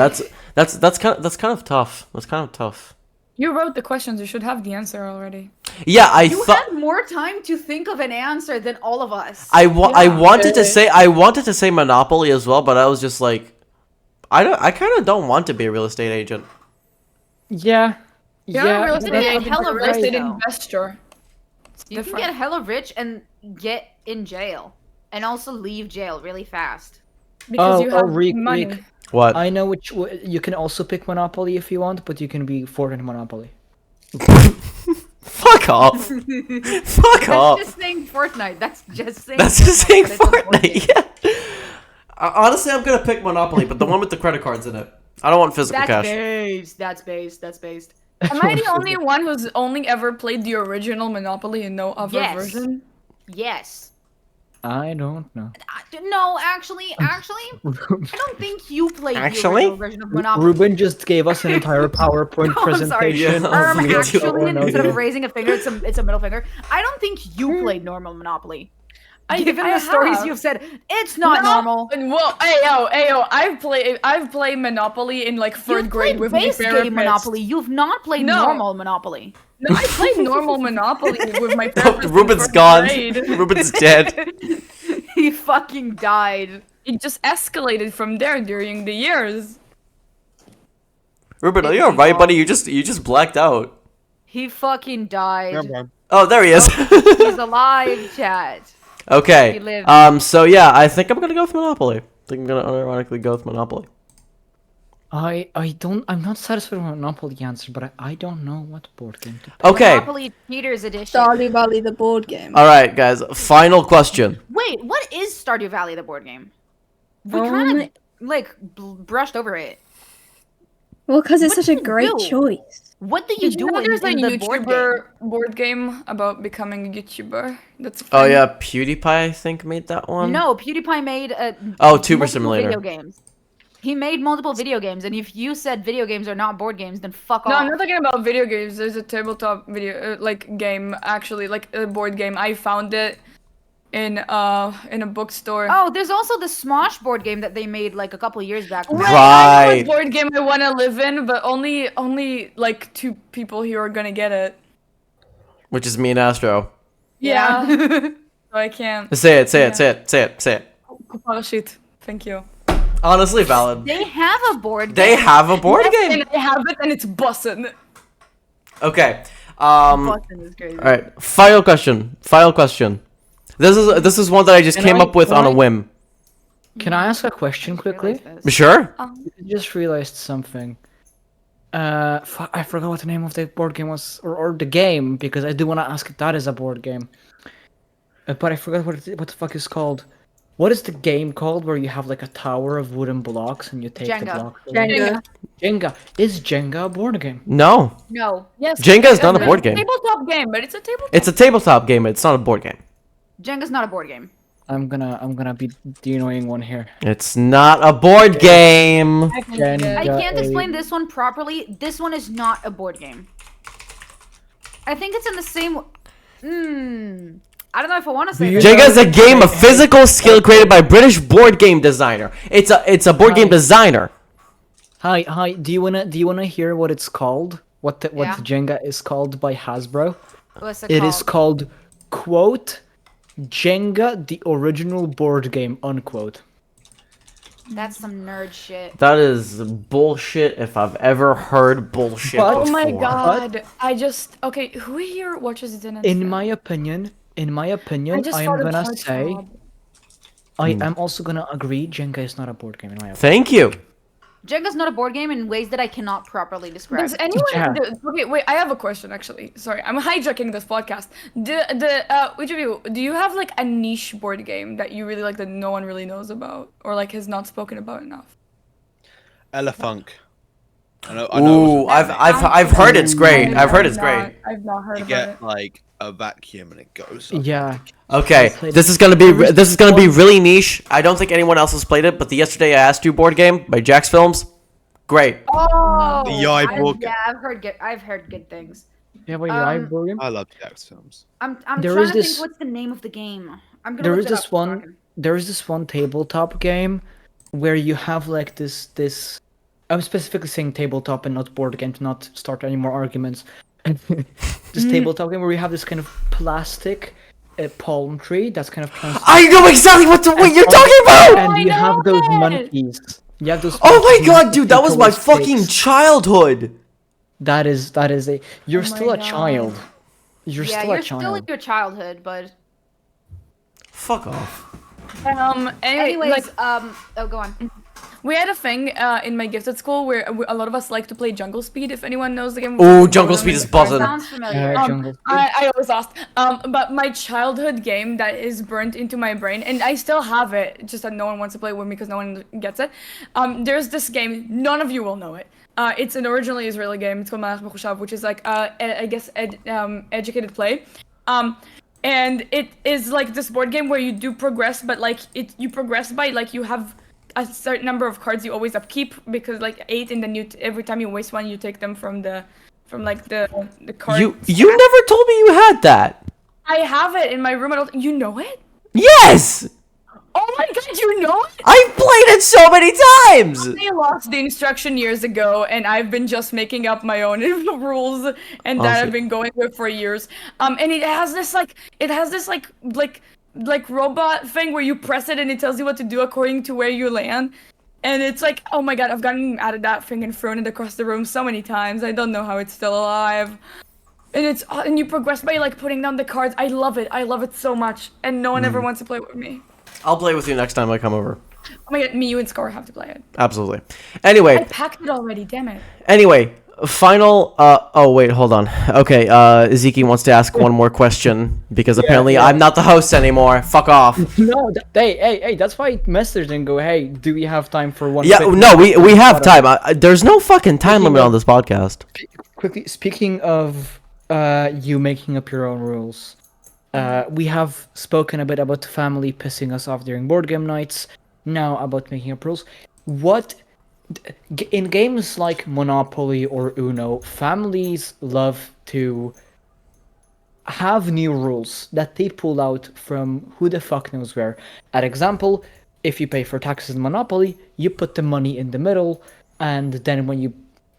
That's kind of tough. That's kind of tough. You wrote the questions. You should have the answer already. Yeah, I You thought had more time to think of an answer than all of us. I wanted to say Monopoly as well, but I was just like, I kind of don't want to be a real estate agent. Yeah. You're Yeah. not real but estate that's agent, hella you're a real rich, estate though. investor. You can different. get hella rich and get in jail, and also leave jail really fast. Because you have Reek, money. Reek. What? I know you can also pick Monopoly if you want, but you can be fourth in Monopoly. Fuck off. Fuck That's off. just saying Fortnite. That's just saying. That's just saying but it's a board game. Fortnite. Yeah. Honestly, I'm gonna pick Monopoly, but the one with the credit cards in it. I don't want physical That's cash. based. That's based. That's based. Am I the only one who's only ever played the original Monopoly and no other Yes. version? Yes. I don't know. No, actually, I don't think you played Actually? the original version of Monopoly. Ruben just gave us an entire PowerPoint Oh, I'm sorry. presentation. Yeah. of you Actually, don't know instead you. of raising a finger, it's a middle finger. I don't think you played normal Monopoly. Given I the stories have. you've said, it's not No, normal. And well, ayo, I've played Monopoly in like 3rd You've grade played with my base therapist. game Monopoly. You've not played No. normal Monopoly. No, I played normal Monopoly with my therapist. in Ruben's 1st gone. grade. Ruben's dead. He fucking died. It just escalated from there during the years. Ruben, are you alright, buddy? You just blacked out. He fucking died. Oh, there he is. He's alive, chat. Okay. He lived. So yeah, I think I'm gonna go with Monopoly. I think I'm gonna unironically go with Monopoly. I'm not satisfied with Monopoly answer, but I don't know what board game to pick. Okay. Monopoly Cheaters Edition. Stardew Valley, the board game. Alright, guys. Final question. Wait, what is Stardew Valley, the board game? We Um, kind of like brushed over it. Well, because it's what such a do you great do? choice. What do you Did do you know in, there's a in the board game? YouTuber board game about becoming a YouTuber? That's a Oh thing. yeah, PewDiePie I think made that one. No, PewDiePie made Tuber multiple Simulator. video games. He made multiple video games, and if you said video games are not board games, then fuck No, off. I'm not talking about video games. There's a tabletop video game actually, like a board game. I found it in a bookstore. Oh, there's also the Smosh board game that they made like a couple of years back. Wait, I know Right. what board game I want to live in, but only like 2 people here are gonna get it. Which is me and Astro. Yeah. So I can't. Say it, say it, say it, say it, say it. Oh shit. Thank you. Honestly valid. They have a board game. They have a board Yes, game. and I have it, and it's bussin'. Okay. Boston is crazy. Alright. Final question. Final question. This is one that I just Can came I- up with can on a I- whim. Can I ask a question quickly? Sure? I just realized something. I forgot what the name of the board game was, or the game, because I do want to ask if that is a board game. But I forgot what the fuck it's called. What is the game called where you have like a tower of wooden blocks and you take the Jenga. block? Jenga. Jenga. Is Jenga a board game? No. No. Yes. Jenga is not a it's board game. Tabletop game, but it's a tabletop. It's a tabletop game, it's not a board game. Jenga's not a board game. I'm gonna be the annoying one here. It's not a board game. Jenga. I can't a- explain this one properly. This one is not a board game. I think it's in the same. I don't know if I want to say. You this. know- Jenga is a game of physical skill created by British board game designer. It's a board game designer. Hi. Do you wanna hear what it's called? What Yeah. Jenga is called by Hasbro? What's it It called? is called, quote, Jenga the original board game, unquote. That's some nerd shit. That is bullshit if I've ever heard bullshit But- Oh my before. god! Okay. Who here watches it in? In my opinion, I just I am thought of gonna Heartthrob. say, I am also gonna agree Jenga is not a board game in my opinion. Thank you. Jenga's not a board game in ways that I cannot properly describe. Does anyone? Yeah. Okay, wait. I have a question actually. Sorry, I'm hijacking this podcast. Which of you do you have like a niche board game that you really like that no one really knows about or like has not spoken about enough? Elefunk. I know. Ooh, I've heard it's great. I've heard it's great. I've not heard You about get it. like a vacuum and it goes. up. Yeah. Okay, played this is gonna be really niche. I don't think anyone else has played it, but the Yesterday I Asked You board game by Jax Films, great. Oh, The eye board yeah, I've heard good things. Yeah, but yeah, Um, board game. I love Jax films. I'm There trying is to this- think what's the name of the game. I'm gonna There look is it this up one. talking. There is this one tabletop game where you have like this. I'm specifically saying tabletop and not board game to not start any more arguments. This tabletop game where you have this kind of plastic palm tree that's kind of transparent. I know exactly what you're talking about. And I you have know those it! monkeys. You have those. Oh my monkeys god, dude, that was my control fucking sticks. childhood. That is a. You're Oh my still a God. child. You're Yeah, still a you're still in child. your childhood, but Fuck off. Anyway, anyways, like oh, go on. we had a thing in my gifted school where a lot of us like to play Jungle Speed. If anyone knows the game. Ooh, Jungle Speed is buzzing. Sounds familiar. Jungle. I always lost. But my childhood game that is burnt into my brain, and I still have it, just that no one wants to play with me because no one gets it. There's this game. None of you will know it. It's an originally Israeli game. It's called Malach Mechushav, which is like I guess educated play. And it is like this board game where you do progress, but like you progress by like you have a certain number of cards you always upkeep because like 8, and then every time you waste one, you take them from the card. You never told me you had that. I have it in my room. You know it? Yes! Oh my god, you know it? I've played it so many times! I lost the instruction years ago, and I've been just making up my own rules, and that Honestly. I've been going with for years. And it has this robot thing where you press it and it tells you what to do according to where you land. And it's like, oh my god, I've gotten out of that thing and thrown it across the room so many times. I don't know how it's still alive. And you progress by like putting down the cards. I love it. I love it so much. And no one ever wants to play with me. I'll play with you next time I come over. Oh my god, me, you, and Scar have to play it. Absolutely. I Anyway, packed it already, damn it. final. Oh wait, hold on. Okay, ZEEKI wants to ask one more question because apparently I'm not the host anymore. Fuck off. No, hey, that's why I messaged and go, hey, do we have time for one? Yeah, quick- no, we have time. There's no fucking time limit on this podcast. Quickly, speaking of you making up your own rules, we have spoken a bit about the family pissing us off during board game nights. Now about making up rules. In games like Monopoly or Uno, families love to have new rules that they pull out from who the fuck knows where. An example, if you pay for taxes in Monopoly, you put the money in the middle, and then when you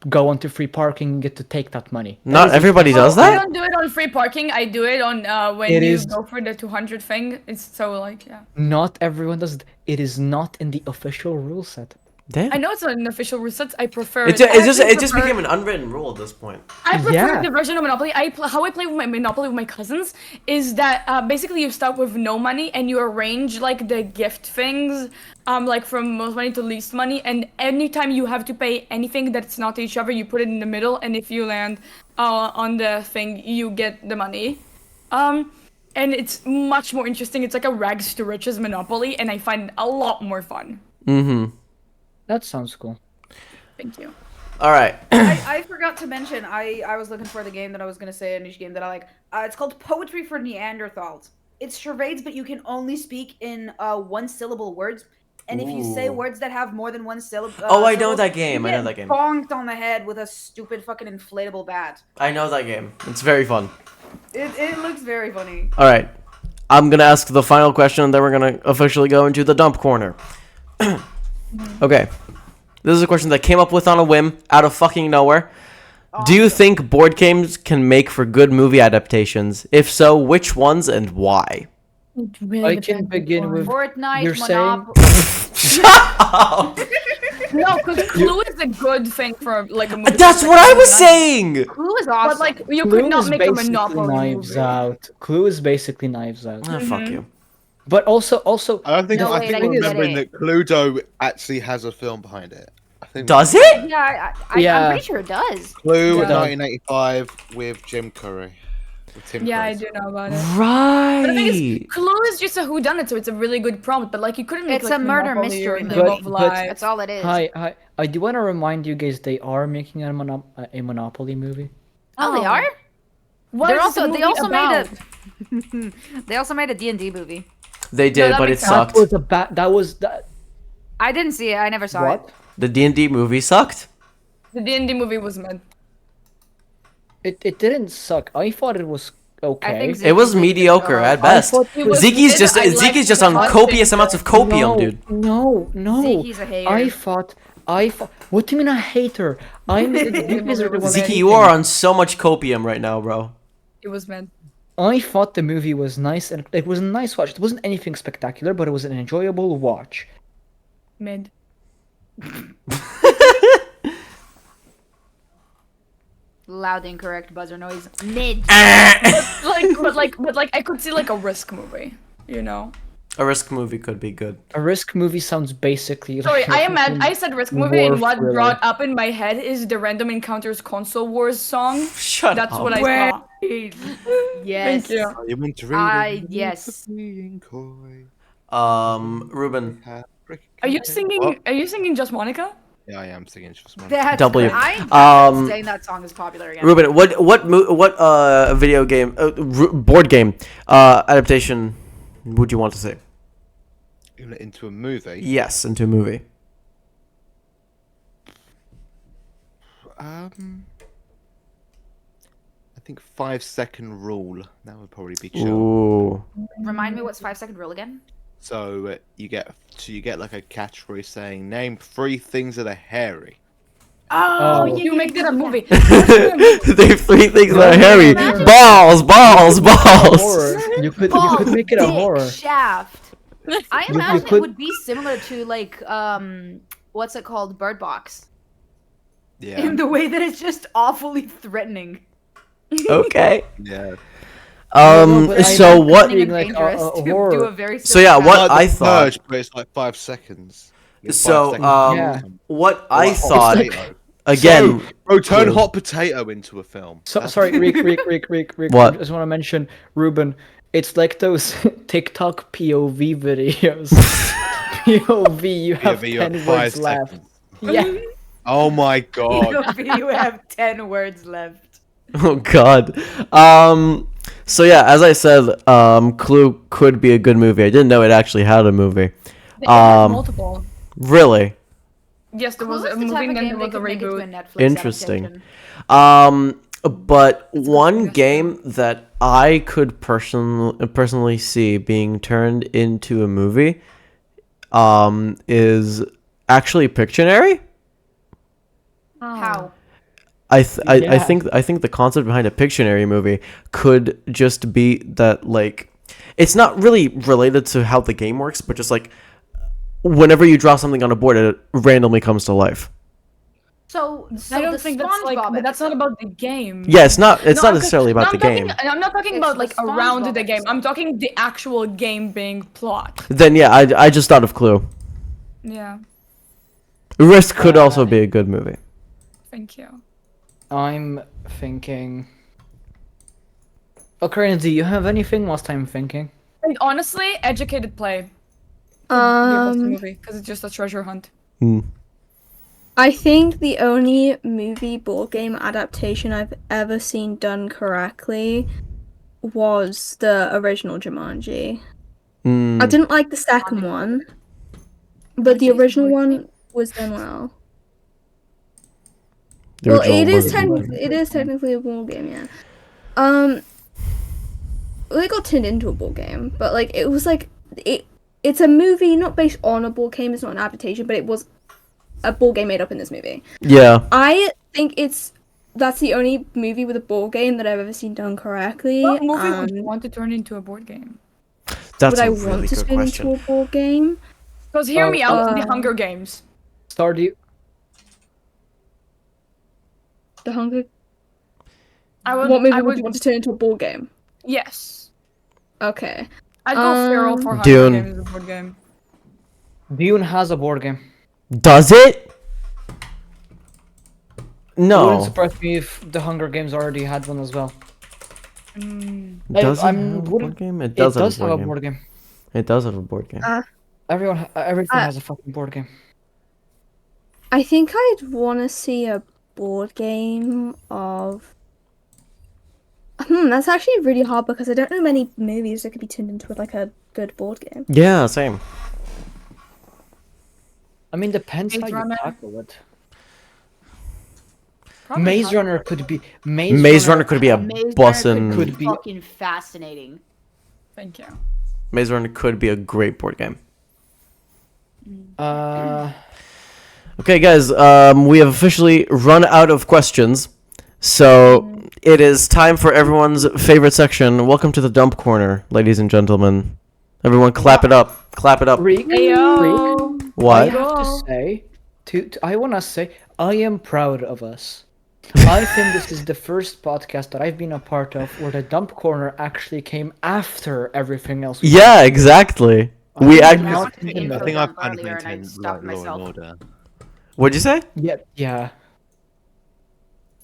go onto free parking, you get to take that money. Not everybody does I that. don't do it on free parking. I do it on when It you is- go for the 200 thing. It's so like, yeah. Not everyone does it. It is not in the official rule set. Damn. I know it's not an official rule set. I prefer It I just actually prefer- became an unwritten rule at this point. I prefer Yeah. the version of Monopoly. How I play with my Monopoly with my cousins is that basically you start with no money and you arrange like the gift things, like from most money to least money. And anytime you have to pay anything that's not each other, you put it in the middle. And if you land on the thing, you get the money. And it's much more interesting. It's like a rags to riches Monopoly, and I find it a lot more fun. Mm-hmm. That sounds cool. Thank you. All right. I forgot to mention, I was looking for the game that I was going to say, a niche game that I like. It's called Poetry for Neanderthals. It's charades, but you can only speak in one-syllable words. And if you say Ooh. words that have more than one syllable... Oh, I know that game. I know that game. Bonked on the head with a stupid fucking inflatable bat. I know that game. It's very fun. It looks very funny. All right. I'm going to ask the final question, and then we're going to officially go into the dump corner. Okay. This is a question that came up with on a whim, out of fucking nowhere. Do you think board games can make for good movie adaptations? If so, which ones and why? I can begin with. Fortnite, You're saying- Monopoly... No, because Clue is a good thing for like a movie. That's what I was saying! Clue is awesome. But like you Clue could not is make a basically Monopoly Knives movie. Out. Clue is basically Knives Out. Ah, fuck you. But also, I don't think No, I wait, think I I'm get remembering it. that Cluedo actually has a film behind it. I think Does it? Yeah, Yeah. I'm pretty sure it does. Clue, Yeah. 1985, with Jim Curry. With Tim Yeah, I Curry. do know about it. Right. But the thing is, Clue is just a whodunit, so it's a really good prompt. But like, you couldn't make It's like, a murder Monopoly mystery or movie. Game of But- Life. That's all it is. hi. I do want to remind you guys they are making a Monopoly movie. Oh, they are? What They're is the also they movie also about? made a they also made a D&D movie. They did, that but it makes sense. sucked. That was a bad. That was that. I didn't see it. I never saw What? it. The D&D movie sucked. The D&D movie was mad. It didn't suck. I thought it was okay. think It was Zeke- mediocre at best. thought it was- Zeki's just I liked Zeki's just the on concept. copious amounts of copium, dude. No. Zeke's a hater. I thought. What do you mean a hater? I'm. You guys are the one Zeki, hating. you are on so much copium right now, bro. It was mad. I thought the movie was nice and it was a nice watch. It wasn't anything spectacular, but it was an enjoyable watch. Mid. Loud incorrect buzzer noise. Mid. but I could see like a Risk movie, you know. A Risk movie could be good. A Risk movie sounds basically. Sorry, like I said Risk movie, and war what thriller. brought up in my head is the Random Encounters Console Wars song. Shut That's up. what I thought. Yes. Thank you. You want to read it? Yes. Being coy. Ruben. Are you singing? What? Are you singing Just Monica? Yeah, I am singing just one. That's W. good. I'm saying that song is popular again. Ruben, what video game board game adaptation would you want to see? Into a movie. Yes, into a movie. I think 5-second rule. That would probably be chill. Ooh. Remind me what's 5-second rule again? So you get like a catchphrase saying, "Name 3 things that are hairy." Oh, Oh. you make that a movie. They have 3 things that are hairy. Balls. Horror. You could make it a Dick, horror. Shaft. I You imagine could- it would be similar to like what's it called? Bird Box. Yeah. In the way that it's just awfully threatening. Okay. Yeah. No, but So I'm what? being Threatening and like dangerous a to horror. do a very So yeah, simple what task. I The thought. Purge, but it's like 5 seconds. You get So 5 seconds. Yeah. what I Hot thought potato. again. Bro, turn Cool. hot potato into a film. So, That's- sorry, Reek. What? I just want to mention, Ruben. It's like those TikTok POV videos. POV, you have POV, you 10 have words 5 left. seconds. Yeah. Oh my god. You have 10 words left. Oh God. So yeah, as I said, Clue could be a good movie. I didn't know it actually had a movie. It has Um, multiple. Really Yes, there was Clue a is the movie type of and then game there they was a could make into a reboot. Netflix interesting. adaptation. But one yes, game that I could personally see being turned into a movie, is actually Pictionary. How? I Yeah. think the concept behind a Pictionary movie could just be that, like, it's not really related to how the game works, but just like whenever you draw something on a board, it randomly comes to life. So I don't the think that's like, SpongeBob but that's not episode. about the game. Yeah, it's not No, I'm necessarily no, about I'm the talking- game. And I'm not talking It's about the like around SpongeBob the game. I'm episode. talking the actual game being plot. Then yeah, I just thought of Clue. Yeah, Risk could also be a good movie. thank you. I'm thinking. Ocarina, do you have anything whilst I'm thinking? And honestly, Educated Play. Be a best Um, movie because it's just a treasure hunt. Hmm. I think the only movie board game adaptation I've ever seen done correctly was the original Jumanji. Mm, I didn't like the second one, but the Jumanji's original board one was done well. the Well, original it is was- technically a board game, yeah. Well, it got turned into a board game, but like it was like it's a movie not based on a board game. It's not an adaptation, but it was a board game made up in this movie. Yeah. I think that's the only movie with a board game that I've ever seen done correctly. What movie would you and want to turn into a board game? That's would I a want really to good spin question. into a board game? Because hear me out, The uh, Hunger Games. Stardew. The Hunger. I would. What movie I would you want to turn into a board game? Yes. Okay. I'd go feral for Hunger Dune. Games as a board game. Dune has a board game. Does it? It wouldn't No. surprise me if the Hunger Games already had one as well. Does it I'm- have a board wouldn't- game? It does have a board game. It does have a board game. Everything has a fucking board game. I think I'd want to see a board game of. That's actually really hard because I don't know many movies that could be turned into like a good board game. Yeah, same. I mean, depends Maze how you Runner. tackle it. Probably Maze not. Runner could be. Maze Runner could be a Maze Runner bussin'. Could be- fucking fascinating. Thank you. Maze Runner could be a great board game. Okay, guys, we have officially run out of questions, so it is time for everyone's favorite section. Welcome to the dump corner, ladies and gentlemen. Everyone, clap it up! Clap it up! Reek, Ayo. I What? have to say, I wanna say, I am proud of us. I think this is the first podcast that I've been a part of where the dump corner actually came after everything else. Yeah, exactly. We I act- not watched the in the I info think I've dump kind of earlier and I maintained stopped like law and myself. order. What'd you say? Yeah.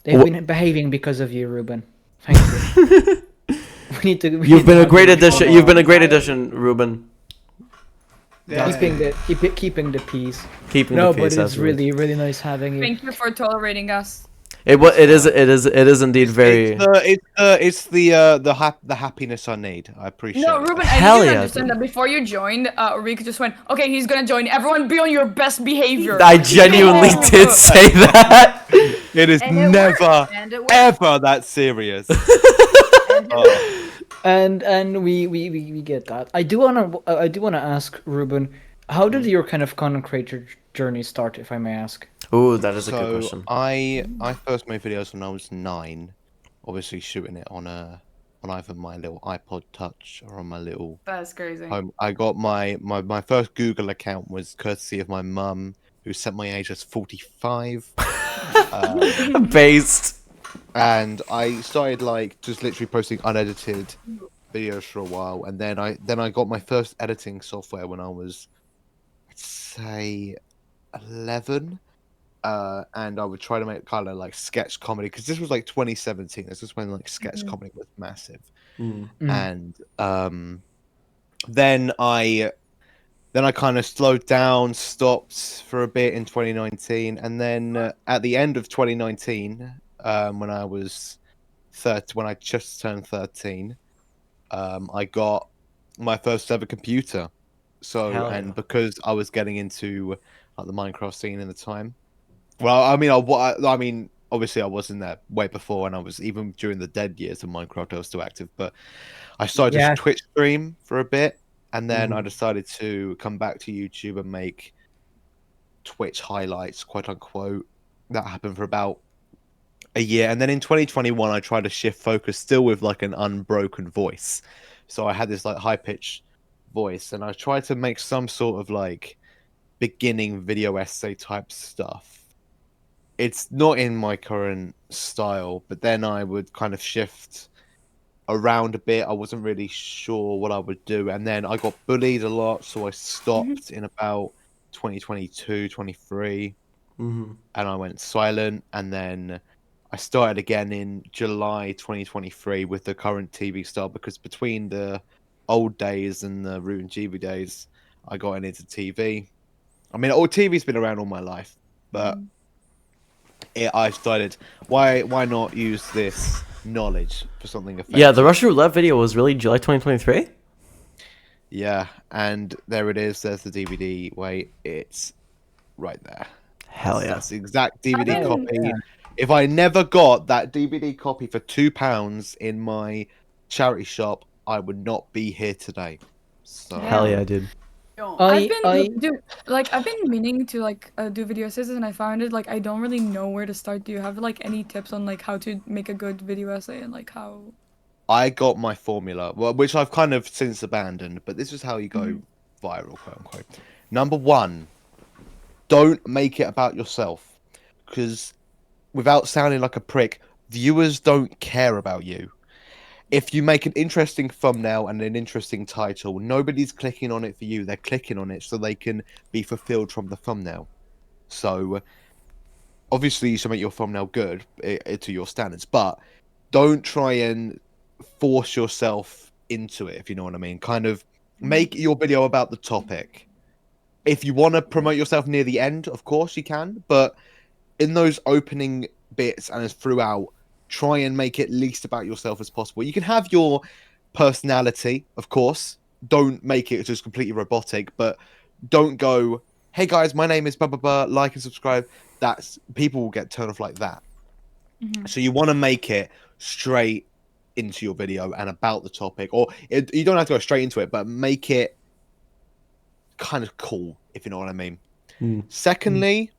They've Wh- been behaving because of you, Ruben. Thank you. we need to. we You've need been to a have great a addition. follow-up. You've been a great addition, Ruben. Yeah. Keeping the peace. Keeping No, the but peace. it's absolutely. really nice having you. Thank you for tolerating us. It is indeed very. It's the happiness I need. I appreciate No, it. Ruben, I Hell need you to yeah, understand dude. that before you joined, Reek just went, okay, he's gonna join. Everyone be on your best behavior. I genuinely did say that. It is And it never, worked, and it worked. ever that serious. And it Oh. And we get that. I do wanna ask Ruben, how did your kind of content creator journey start, if I may ask? Ooh, that is a good So question. I first made videos when I was 9, obviously shooting it on either my little iPod Touch or on my little That's crazy. home. I got my first Google account was courtesy of my mum, who set my age as 45. Based. And I started like just literally posting unedited videos for a while, and then I got my first editing software when I was, I'd say, 11. And I would try to make kind of like sketch comedy, because this was like 2017. This is when like sketch comedy was massive. Mm. And then I kind of slowed down, stopped for a bit in 2019, and then at the end of 2019, when I was when I just turned 13, I got my first ever computer. So Hell yeah. and because I was getting into like the Minecraft scene in the time. Well, I mean, obviously I was in there way before, and I was even during the dead years of Minecraft, I was still active. But I started Yeah. to Twitch stream for a bit, and then I Mhm. decided to come back to YouTube and make Twitch highlights, quote unquote. That happened for about a year, and then in 2021, I tried to shift focus, still with like an unbroken voice. So I had this like high pitched voice, and I tried to make some sort of like beginning video essay type stuff. It's not in my current style, but then I would kind of shift around a bit. I wasn't really sure what I would do, and then I got bullied a lot, so I stopped in about 2022, 23, Mm-hmm. and I went silent, and then I started again in July 2023 with the current TV style, because between the old days and the Root and GB days, I got into TV. I mean, old TV's been around all my life, but I started. Why not use this knowledge for something effective? Yeah, the Russian roulette video was really July 2023. Yeah, and there it is. There's the DVD. Wait, it's right there. Hell yeah. That's the exact DVD didn't- copy. Yeah. If I never got that DVD copy for £2 in my charity shop, I would not be here today. So Hell yeah, dude. I've been meaning to like do video essays, and I found it like I don't really know where to start. Do you have like any tips on like how to make a good video essay and like how? I got my formula, well, which I've kind of since abandoned, but this is how you go viral, quote unquote. Number 1, don't make it about yourself, because without sounding like a prick, viewers don't care about you. If you make an interesting thumbnail and an interesting title, nobody's clicking on it for you. They're clicking on it so they can be fulfilled from the thumbnail. So obviously you should make your thumbnail good to your standards, but don't try and force yourself into it, if you know what I mean. Kind of make your video about the topic. If you want to promote yourself near the end, of course you can, but in those opening bits and throughout, try and make it least about yourself as possible. You can have your personality, of course. Don't make it just completely robotic, but don't go, hey guys, my name is blah blah blah, like and subscribe. That's people will get turned off like that. So you want to make it straight into your video and about the topic, or you don't have to go straight into it, but make it kind of cool, if you know what I mean. Secondly,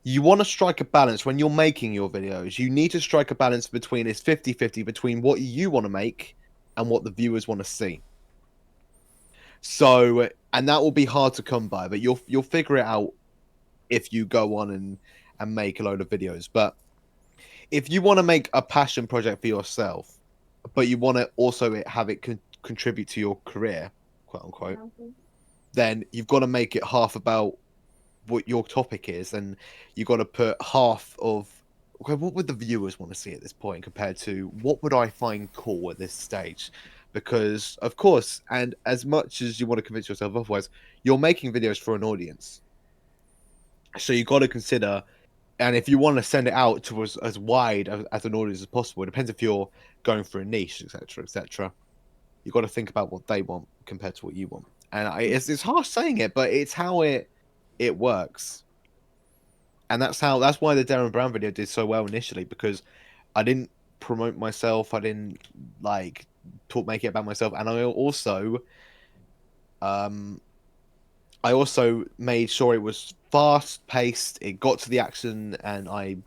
you want to strike a balance when you're making your videos. You need to strike a balance between, it's 50-50 between what you want to make and what the viewers want to see. So, and that will be hard to come by, but you'll figure it out if you go on and make a load of videos. But if you want to make a passion project for yourself, but you want to also have it contribute to your career, quote unquote, then you've got to make it half about what your topic is, and you've got to put half of, okay, what would the viewers want to see at this point compared to what would I find cool at this stage? Because, of course, and as much as you want to convince yourself otherwise, you're making videos for an audience. So you've got to consider, and if you want to send it out to as wide as an audience as possible, it depends if you're going for a niche, etc., etc. You've got to think about what they want compared to what you want. And it's harsh saying it, but it's how it works. And that's why the Darren Brown video did so well initially, because I didn't promote myself, I didn't like make it about myself, and I also made sure it was fast paced, it got to the action, and I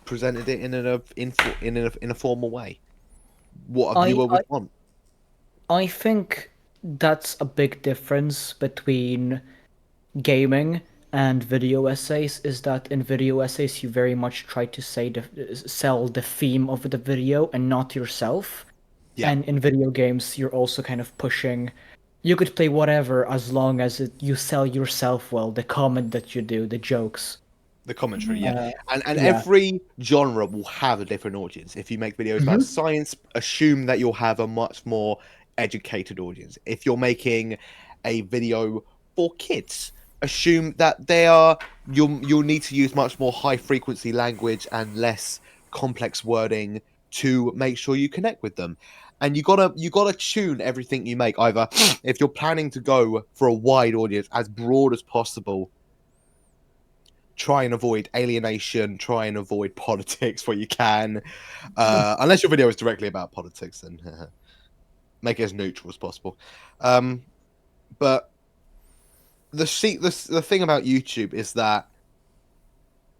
presented it in a formal way, what a viewer would want. I think that's a big difference between gaming and video essays, is that in video essays you very much try to sell the theme of the video and not yourself. Yeah. And in video games you're also kind of pushing, you could play whatever as long as you sell yourself well, the comment that you do, the jokes. The commentary, yeah. And every genre will have a different audience. If you make videos about science, assume that you'll have a much more educated audience. If you're making a video for kids, assume that you'll need to use much more high frequency language and less complex wording to make sure you connect with them. And you gotta tune everything you make. Either if you're planning to go for a wide audience, as broad as possible, try and avoid alienation, try and avoid politics where you can, unless your video is directly about politics, then make it as neutral as possible. But the thing about YouTube is that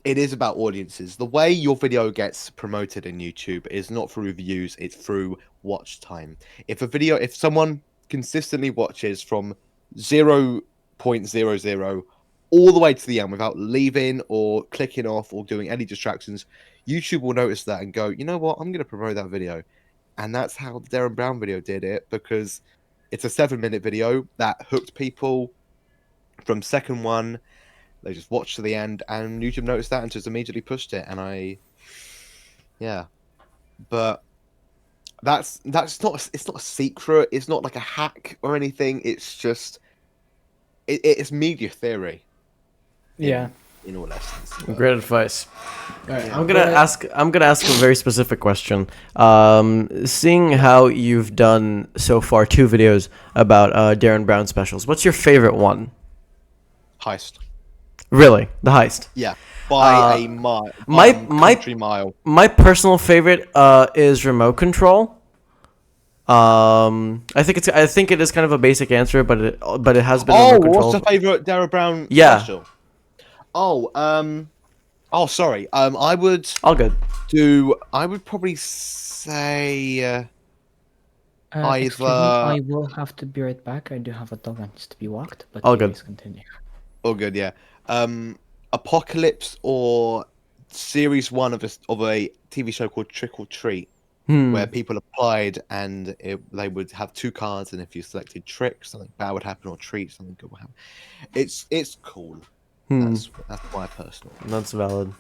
it is about audiences. The way your video gets promoted in YouTube is not through views, it's through watch time. If someone consistently watches from 0.00 all the way to the end without leaving or clicking off or doing any distractions, YouTube will notice that and go, you know what, I'm going to promote that video. And that's how the Darren Brown video did it, because it's a 7-minute video that hooked people from second one. They just watched to the end, and YouTube noticed that and just immediately pushed it. And but it's not a secret. It's not like a hack or anything. It's just it's media theory. Yeah. In all essence. Great advice. Right, I'm gonna ask a very specific question. Seeing how you've done so far 2 videos about Darren Brown specials, what's your favorite one? Heist. Really, the heist? Yeah, by a mile. My mile. My personal favorite is remote control. I think it is kind of a basic answer, but it has been remote control. What's the favorite Darren Brown special? Sorry. I would. All good. I would probably say either. Excuse me, I will have to be right back. I do have a dog that needs to be walked. But all good. Please continue. All good. Yeah. Apocalypse or series 1 of a TV show called Trick or Treat, where people applied and they would have 2 cards, and if you selected Trick, something bad would happen, or Treat, something good would happen. It's cool. That's my personal. That's valid.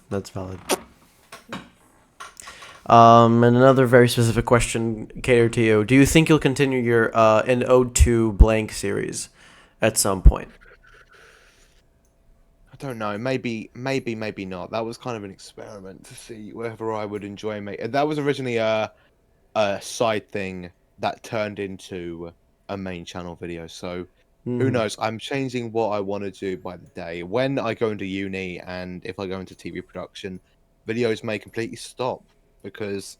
And another very specific question catered to you. Do you think you'll continue your an Ode to Blank series at some point? I don't know. Maybe not. That was kind of an experiment to see whether I would enjoy making. That was originally a side thing that turned into a main channel video. So who knows? I'm changing what I want to do by the day. When I go into uni and if I go into TV production, videos may completely stop because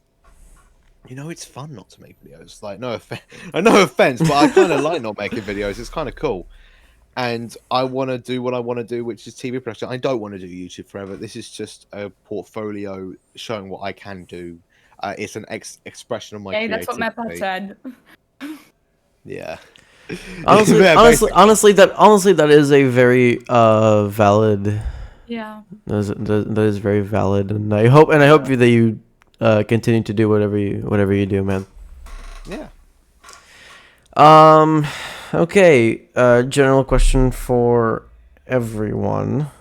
it's fun not to make videos. Like no offense, but I kind of like not making videos. It's kind of cool. And I want to do what I want to do, which is TV production. I don't want to do YouTube forever. This is just a portfolio showing what I can do. It's an expression of my creativity. That's what Meppa said. Yeah. Honestly, that is a very valid Yeah. That is very valid, and I hope that you continue to do whatever you do, man. Yeah. Okay. General question for everyone.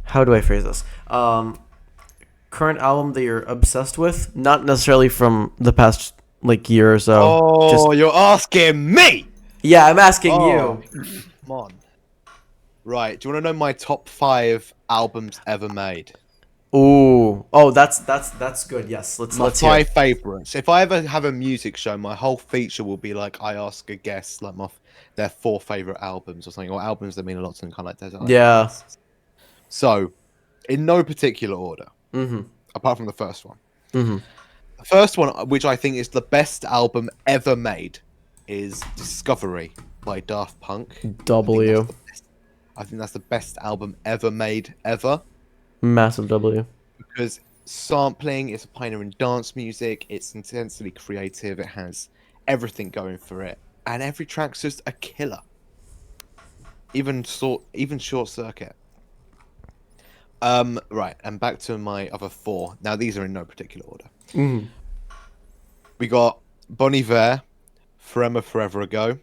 How do I phrase this? Current album that you're obsessed with, not necessarily from the past like year or so. Oh, you're asking me. Yeah, I'm asking Oh, you. come on. Right. Do you want to know my top 5 albums ever made? Ooh. Oh, that's good. Yes. My Let's hear 5 it. favorites. If I ever have a music show, my whole feature will be like I ask a guest like their 4 favorite albums or something, or albums that mean a lot to them, kind of like Desert Island Yeah. Discs. So, in no particular order, Mm-hmm. apart from the first one. Mm-hmm. The first one, which I think is the best album ever made, is Discovery by Daft Punk. W. I think that's the best album ever made, ever. Massive W. Because sampling is a pioneer in dance music. It's intensely creative. It has everything going for it, and every track's just a killer. Even Short Circuit. Right, and back to my other 4. Now these are in no particular order. Mm-hmm. We got Bon Iver, Forever Ago,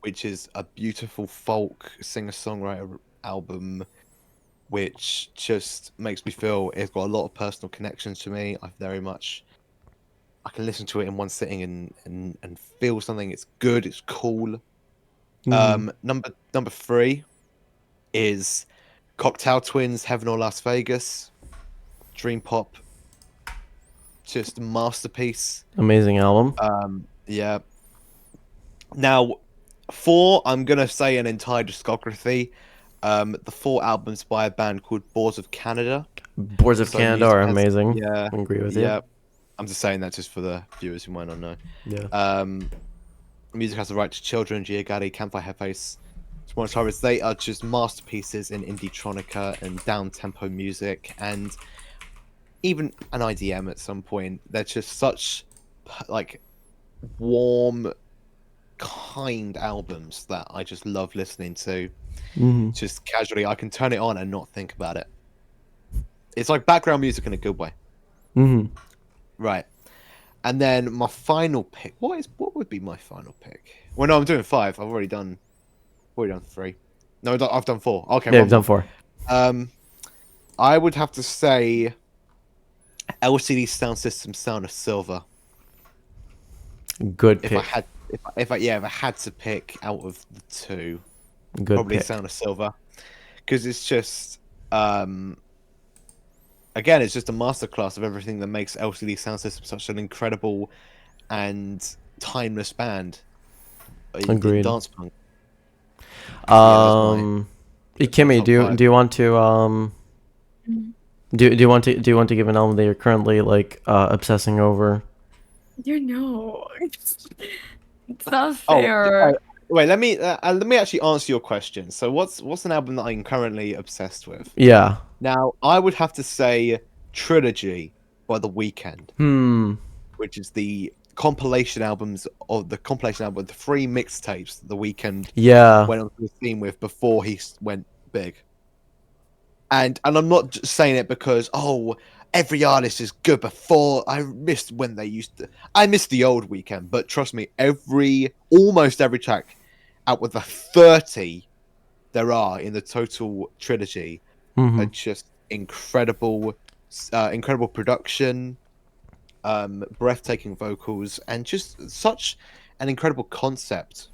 which is a beautiful folk singer-songwriter album, which just makes me feel it's got a lot of personal connections to me. I can listen to it in one sitting and feel something. It's good. It's cool. Number 3 is Cocktail Twins, Heaven or Las Vegas, Dream Pop. Just a masterpiece. Amazing album. Yeah. Now, 4, I'm gonna say an entire discography. The 4 albums by a band called Boards of Canada. Boards of Canada are amazing. Yeah, I agree with yeah. you. I'm just saying that just for the viewers who might not know. Yeah. Music Has the Right to Children, Giagatti, Campfire Headface, Tomorrow's Harvest. They are just masterpieces in indie-tronica and down-tempo music, and even an IDM at some point. They're just such like warm, kind albums that I just love listening to. Mm-hmm. Just casually, I can turn it on and not think about it. It's like background music in a good way. Mm-hmm. Right. And then my final pick. What would be my final pick? Well, no, I'm doing 5. I've already done 3. No, I've done 4. Okay, Yeah, one I've done more. 4. I would have to say LCD Sound System, Sound of Silver. Good If pick. I had to pick out of the 2, Good probably pick. Sound of Silver, because it's just again, it's just a masterclass of everything that makes LCD Sound System such an incredible and timeless band. In Agreed. dance punk. Kimmy, top do 5. you want to do you want to give an album that you're currently like obsessing over? You know, it's not fair. Wait, let me actually answer your question. So, what's an album that I'm currently obsessed with? Yeah. Now, I would have to say Trilogy by The Weeknd, which is the compilation album of the 3 mixtapes that The Weeknd went on the scene with before he went big. And I'm not just saying it because every artist is good before. I missed the old Weeknd, but trust me, almost every track out with the 30 there are in the total trilogy are just incredible production, breathtaking vocals, and just such an incredible concept.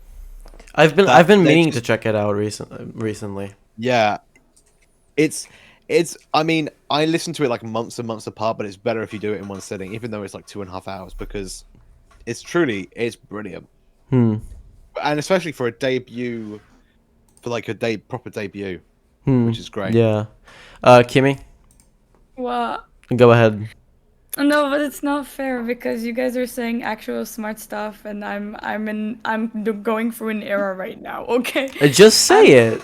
I've been meaning to check it out recently. Yeah, it's. I mean, I listen to it like months and months apart, but it's better if you do it in one sitting, even though it's like 2.5 hours, because it's brilliant. And especially for a debut, proper debut, which is great. Yeah. Kimmy, What? go ahead. No, but it's not fair because you guys are saying actual smart stuff, and I'm going through an era right now. Okay. Just say it.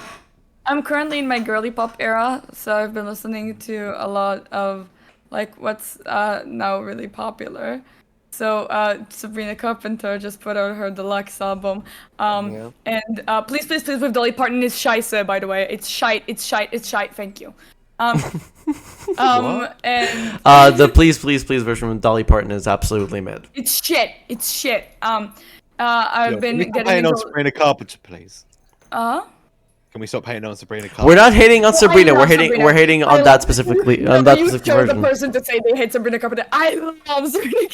I'm currently in my girly pop era, so I've been listening to a lot of like what's now really popular. So Sabrina Carpenter just put out her deluxe album. Yeah. And please with Dolly Parton is scheisse, by the way. It's shite. Thank you. What? And The please version from Dolly Parton is absolutely mid. it's shit. I've Can been we stop getting hating on into Sabrina Carpenter, please? uh Can we stop hating on Sabrina Carpenter? We're not hating on I Sabrina. love We're hating. Sabrina. We're hating I on love- that specifically. On that you specific chose the version. person to say they hate Sabrina Carpenter. I love Sabrina.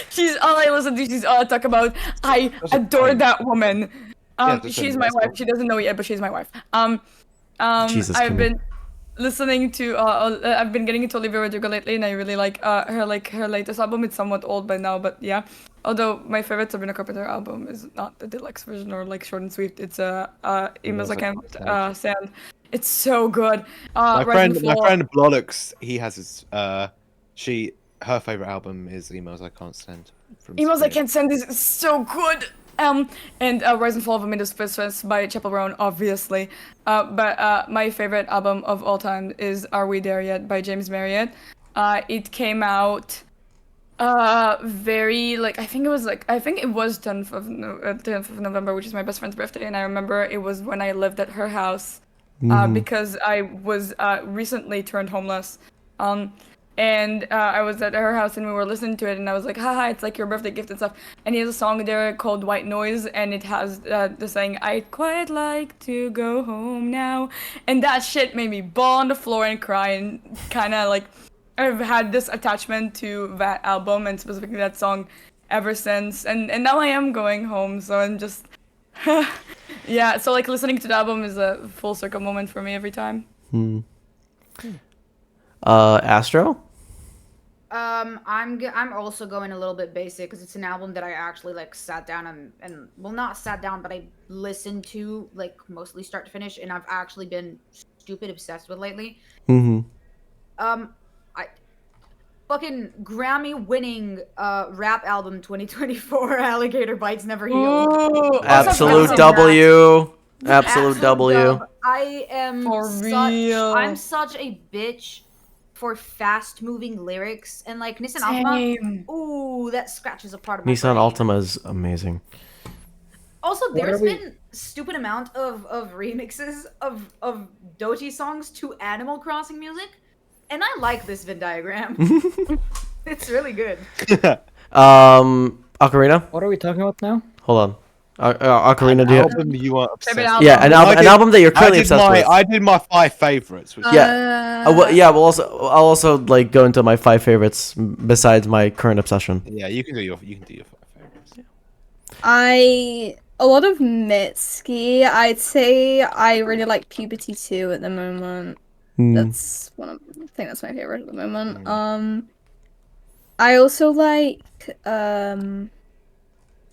She's all I listen to. She's all I talk about. I That's a adore fine. that woman. that's She's a my nice wife. one. She doesn't know it yet, but she's my wife. Jesus, I've Kimmy. been listening to. I've been getting into Olivia Rodrigo lately, and I really like her latest album. It's somewhat old by now, but yeah. Although my favorite Sabrina Carpenter album is not the deluxe version or like short and sweet. It's Emails I Can't Stand. It's so good. My Rise friend, and my Fall. friend Blollocks, he has his. Her favorite album is Emails I Can't Send. From Emails I Sabrina. Can't Send is so good. And Rise and Fall of Amanda Spitzfest by Chappell Brown, obviously. But my favorite album of all time is Are We There Yet by James Marriott. It came out very I think it was 10th of November, which is my best friend's birthday, and I remember it was when I lived at her house because I was recently turned homeless. And I was at her house and we were listening to it, and I was like, haha, it's like your birthday gift and stuff. And he has a song there called White Noise, and it has the saying, I'd quite like to go home now. And that shit made me bawl on the floor and cry, and kind of like, I've had this attachment to that album and specifically that song ever since. And now I am going home, so I'm just, yeah. So like listening to the album is a full circle moment for me every time. Astro. I'm also going a little bit basic because it's an album that I actually like sat down and well, not sat down, but I listened to like mostly start to finish, and I've actually been stupid obsessed with lately. I fucking Grammy-winning rap album 2024, Alligator Bites Never Heal. Ooh, Absolute Absolute W. Absolute W. dub. I am For such, real. I'm such a bitch for fast-moving lyrics, and like Nissan Altima. Same. Ooh, that scratches a part of my Nissan brain. Altima is amazing. Also, What there's are we- been stupid amount of remixes of Doji songs to Animal Crossing music, and I like this Venn diagram. It's really good. Ocarina. What are we talking about now? Hold on. Ocarina. Do you? Album you are obsessed Favorite with. album. Yeah, an I album that you're I currently did obsessed with. I did my 5 favorites. Which Yeah. I'll also like go into my 5 favorites besides my current obsession. yeah, you can do your 5 favorites. A lot of Mitski. I'd say I really like Puberty 2 at the moment. That's I think that's my favorite at the moment. I also like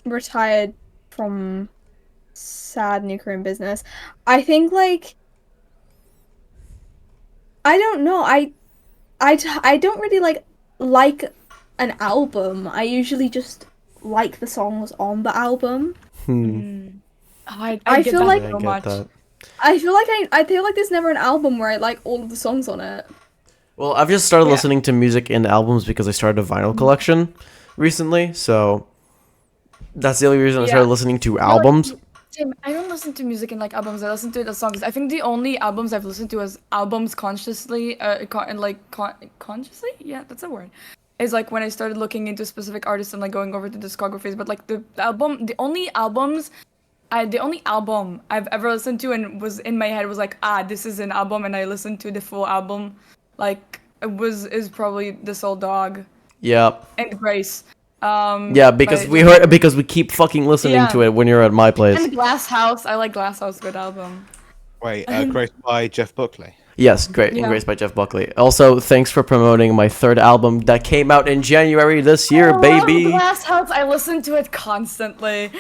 Retired from Sad Nuclear in Business. I think like I don't know. I don't really like an album. I usually just like the songs on the album. I I get feel that like- so much. I feel like there's never an album where I like all of the songs on it. Well, I've just started Yeah. listening to music in albums because I started a vinyl collection recently, so that's the only reason I Yeah. started listening to albums. Same. I don't listen to music in like albums. I listen to it as songs. I think the only albums I've listened to as albums consciously, consciously, yeah, that's a word. Is like when I started looking into specific artists and like going over to discographies. But like the only album I've ever listened to and was in my head was like, this is an album, and I listened to the full album. Like is probably This Old Dog Yep. and Grace. Yeah, because but- we keep fucking listening Yeah. to it when you're at my place. And Glass House. I like Glass House. Good album. Wait, Grace by Jeff Buckley. Yes, great. Yeah. Embraced by Jeff Buckley. Also, thanks for promoting my 3rd album that came out in January this year, I baby. love Glass House. I listen to it constantly.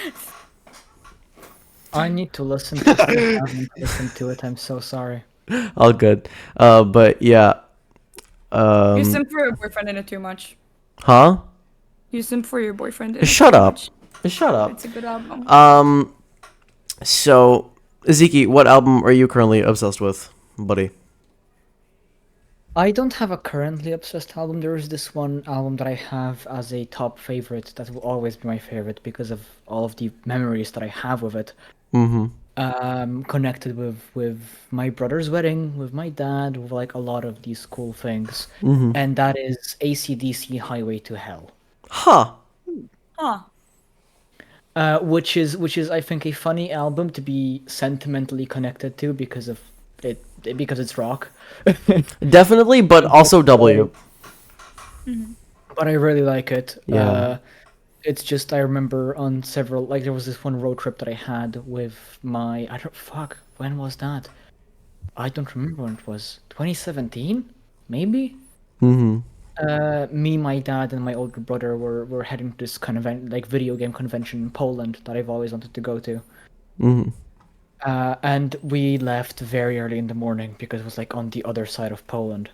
I need to listen to it. I haven't listened to it. I'm so sorry. All good. But yeah. You simp for your boyfriend in it too much. Huh? You simp for your boyfriend in it Shut too up. much. Shut up. It's a good album. So, ZEEKI, what album are you currently obsessed with, buddy? I don't have a currently obsessed album. There is this one album that I have as a top favorite that will always be my favorite because of all of the memories that I have with it. Connected with my brother's wedding, with my dad, with like a lot of these cool things. And that is AC/DC Highway to Hell. Huh. Huh. Which is I think a funny album to be sentimentally connected to because of it because it's rock. Definitely, but also W. But I really like it. Yeah. It's just I remember on several like there was this one road trip that I had with my when was that? I don't remember when it was. 2017 maybe. Me, my dad, and my older brother were heading to this kind of like video game convention in Poland that I've always wanted to go to. And we left very early in the morning because it was like on the other side of Poland.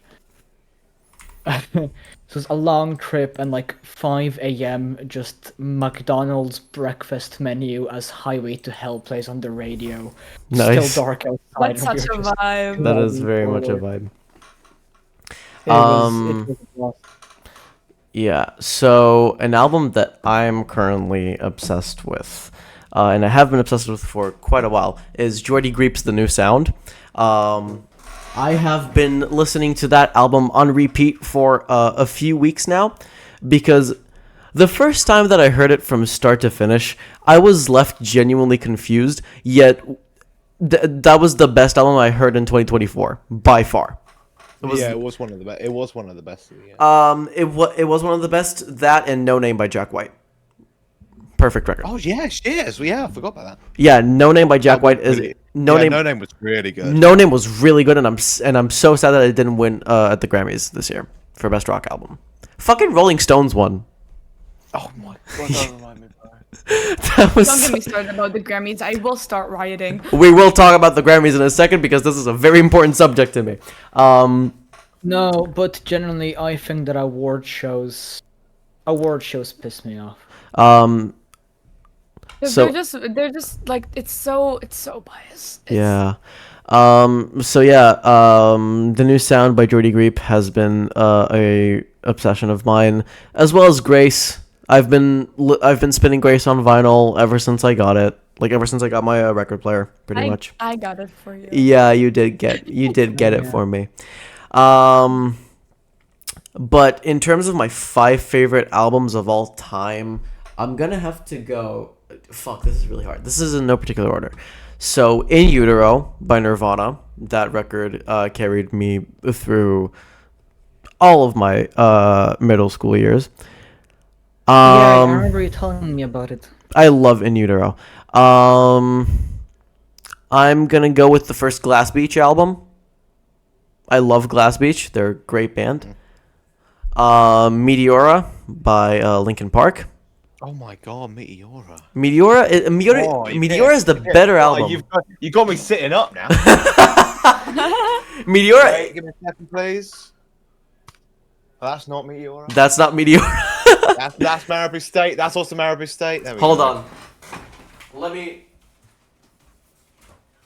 So it was a long trip and like 5 a.m. just McDonald's breakfast menu as Highway to Hell plays on the radio. Nice. Still dark outside. That's such a vibe. That is very much a vibe. It was a blast. Yeah, so an album that I'm currently obsessed with, and I have been obsessed with for quite a while, is Jordy Griep's The New Sound. I have been listening to that album on repeat for a few weeks now, because the first time that I heard it from start to finish, I was left genuinely confused, yet that was the best album I heard in 2024, by far. It was one of the best. It was one of the best. Yeah. It was one of the best. That and No Name by Jack White. Perfect record. Oh yes, I forgot about that. Yeah, No Name by Jack White is No Name was really good. No Name was really good, and I'm so sad that it didn't win at the Grammys this year for best rock album. Fucking Rolling Stones won. Oh my god, don't remind me, bro. That was. Don't get me started about the Grammys. I will start rioting. We will talk about the Grammys in a second because this is a very important subject to me. No, but generally, I think that award shows piss me off. So they're just like it's so biased. yeah. So yeah, The New Sound by Jordy Griep has been a obsession of mine, as well as Grace. I've been spinning Grace on vinyl ever since I got it. Like ever since I got my record player, pretty much. I got it for you. Yeah, you did get it for me. But in terms of my 5 favorite albums of all time, I'm gonna have to go. Fuck, this is really hard. This is in no particular order. So, In Utero by Nirvana. That record carried me through all of my middle school years. Yeah, I remember you telling me about it. I love In Utero. I'm gonna go with the first Glass Beach album. I love Glass Beach. They're a great band. Meteora by Linkin Park. Oh my god, Meteora. Meteora is the better album. You got me sitting up now. Meteora. Wait, give me a second, please. Oh, that's not Meteora. That's not Meteora. That's Marabou State. That's also Marabou State. Hold on. Let me.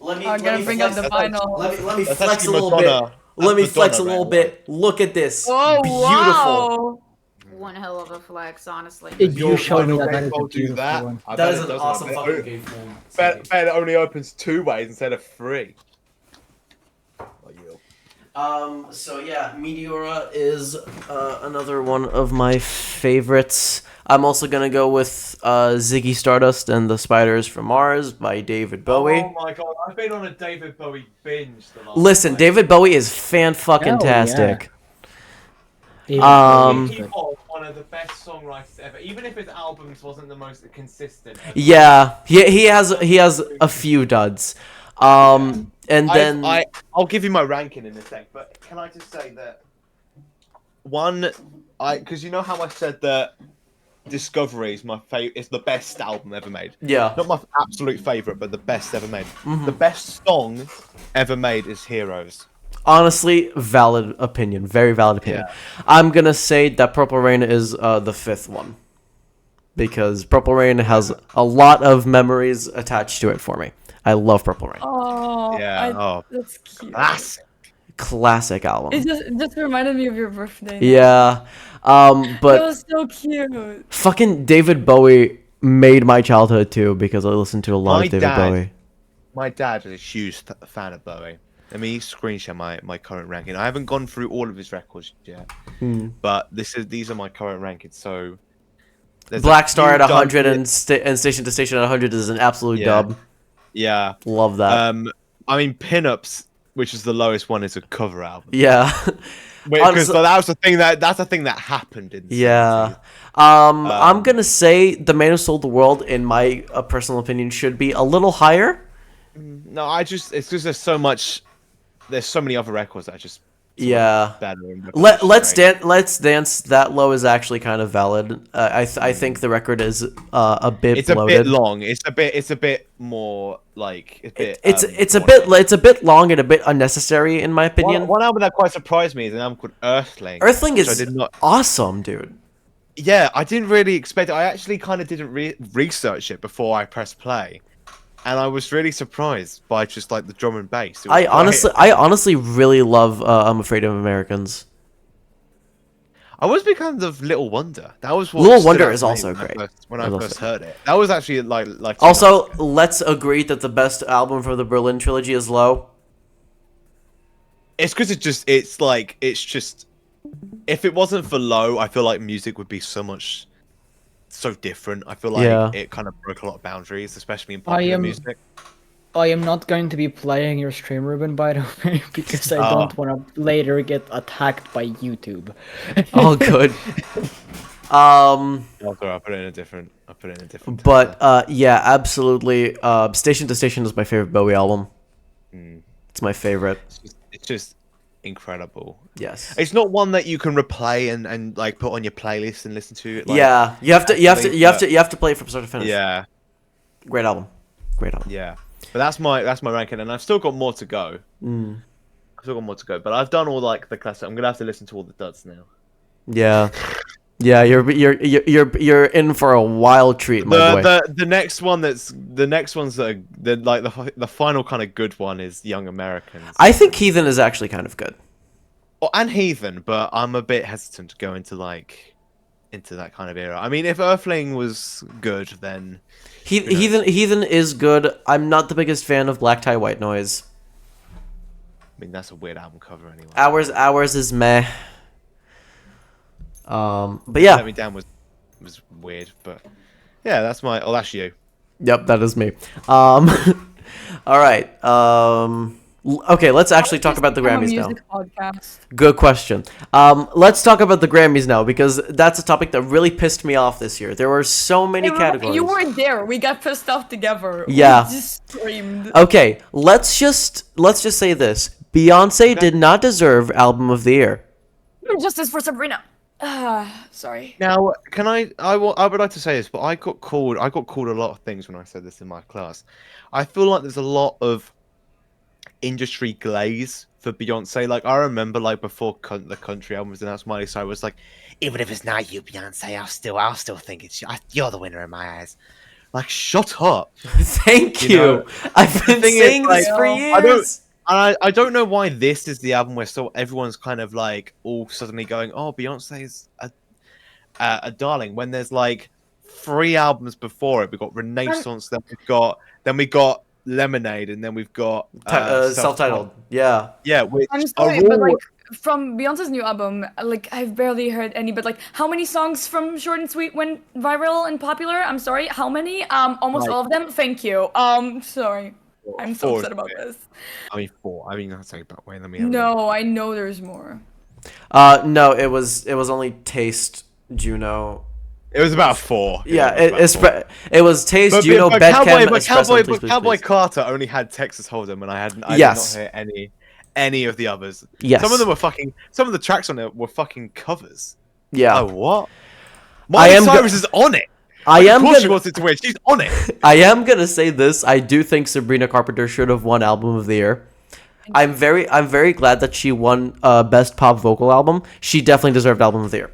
I'm gonna bring up the vinyl. Let me flex a little bit. Let me flex a little bit. Look at this. Oh, Beautiful. wow. One hell of a flex, honestly. You showed me that. That is a I'll do beautiful that. one. I That bet is it an does awesome that. fucking game form. Bet it only opens 2 ways instead of 3. So yeah, Meteora is another one of my favorites. I'm also gonna go with Ziggy Stardust and the Spiders from Mars by David Bowie. Oh my god, I've been on a David Bowie binge the last Listen, David Bowie is fan-fucking-tastic. He was one of the best songwriters ever, even if his albums wasn't the most consistent. Yeah, he has a few duds. And then I'll give you my ranking in a sec, but can I just say that because you know how I said that Discovery is my is the best album ever made. Yeah. Not my absolute favorite, but the best ever made. The best song ever made is Heroes. Honestly, valid opinion. Very valid opinion. Yeah. I'm gonna say that Purple Rain is the 5th one. Because Purple Rain has a lot of memories attached to it for me. I love Purple Rain. Oh, Yeah. that's cute. classic album. It just reminded me of your birthday. Yeah. That But was so cute. fucking David Bowie made my childhood too because I listened to a lot My of David dad- Bowie. My dad is a huge fan of Bowie. Let me screen share my current ranking. I haven't gone through all of his records yet, but these are my current rankings. So there's Black Star at few 100 done- and Station to Station at 100 is an absolute Yeah. dub. yeah. Love that. I mean, Pinups, which is the lowest one, is a cover album. Yeah. Because Honestly- that's the thing that happened in the Yeah. 70s. I'm gonna say The Man Who Sold the World, in my personal opinion, should be a little higher. No, it's just there's so many other records that are just Yeah. better. And Let's Dance. That low is actually kind of valid. I think the record is a bit It's a bloated. bit long. It's a bit more like It's a bit long and a bit unnecessary in my opinion. One album that quite surprised me is an album called Earthling. Earthling which is I did not. awesome, dude. Yeah, I didn't really expect it. I actually kind of didn't research it before I pressed play, and I was really surprised by just like the drum and bass. It was I honestly really love I'm Afraid of Americans. I was big fan of Little Wonder. That was what Little stood Wonder out is to me also when great. When I I love first it. heard it, that was actually like. 2 Also, months ago. let's agree that the best album from the Berlin trilogy is Low. It's because it's just. If it wasn't for Low, I feel like music would be so different. I feel like Yeah. it kind of broke a lot of boundaries, especially in popular am- music. I am not going to be playing your stream, Ruben, by the way, because I don't want to later get attacked by YouTube. All good. I'll put it in a different. But yeah, absolutely. Station to Station is my favorite Bowie album. It's my favorite. It's just incredible. Yes. It's not one that you can replay and like put on your playlist and listen to. Like, Yeah, you have to play it from start to finish. Yeah, Great album. Great album. yeah. But that's my ranking, and I've still got more to go. I've still got more to go, but I've done all like the classic. I'm gonna have to listen to all the duds now. Yeah. Yeah, you're in for a wild treat, my boy. The next one's that are like the final kind of good one is Young Americans. I think Heathen is actually kind of good. Oh, and Heathen, but I'm a bit hesitant to go into that kind of era. I mean, if Earthling was good, then Heathen is good. I'm not the biggest fan of Black Tie White Noise. I mean that's a weird album cover anyway. Ours is meh. But yeah. Let Me Down was weird, but yeah, that's you. Yep, that is me. All right. Okay, let's actually talk about the Grammys now. Podcast. Good question. Let's talk about the Grammys now because that's a topic that really pissed me off this year. There were so many categories. You weren't there. We got pissed off together. Yeah. We just screamed. Okay, let's just say this. Beyonce did not deserve Album of the Year. Justice for Sabrina. Sorry. Now, I would like to say this, but I got called a lot of things when I said this in my class. I feel like there's a lot of industry glaze for Beyonce. Like I remember, like before the country album was announced, Miley Cyrus was like, "Even if it's not you, Beyonce, I'll still think it's you. You're the winner in my eyes." Like, shut up. Thank you. You know, I've been thing is, saying this like, for years. I don't know why this is the album where everyone's kind of like all suddenly going, "Oh, Beyonce's a darling," when there's like 3 albums before it. We got Renaissance, then we got Lemonade, and then we've got Self-titled. Yeah. Yeah, which I'm are sorry, but all- like from Beyonce's new album, like I've barely heard any. But like, how many songs from Short and Sweet went viral and popular? I'm sorry, how many? Almost all of them. Thank you. Sorry, I'm so 4 upset about this. I mean 4. I mean that's like, but wait, let me. Have a look. No, I know there's more. No, it was only Taste, Juno. It was about 4. Yeah, was about 4. it was Taste, Juno, but Bedchem, Espresso, Please, Please, Cowboy Please. Carter only had Texas Hold'em, and I Yes. did not hear any of the others. Yes. Some of them were some of the tracks on it were fucking covers. Yeah. Oh, what? I Miley am Cyrus is on it. I am Of course she gonna, wants it to win. She's on it. I am gonna say this. I do think Sabrina Carpenter should have won Album of the Year. I'm very glad that she won Best Pop Vocal Album. She definitely deserved Album of the Year.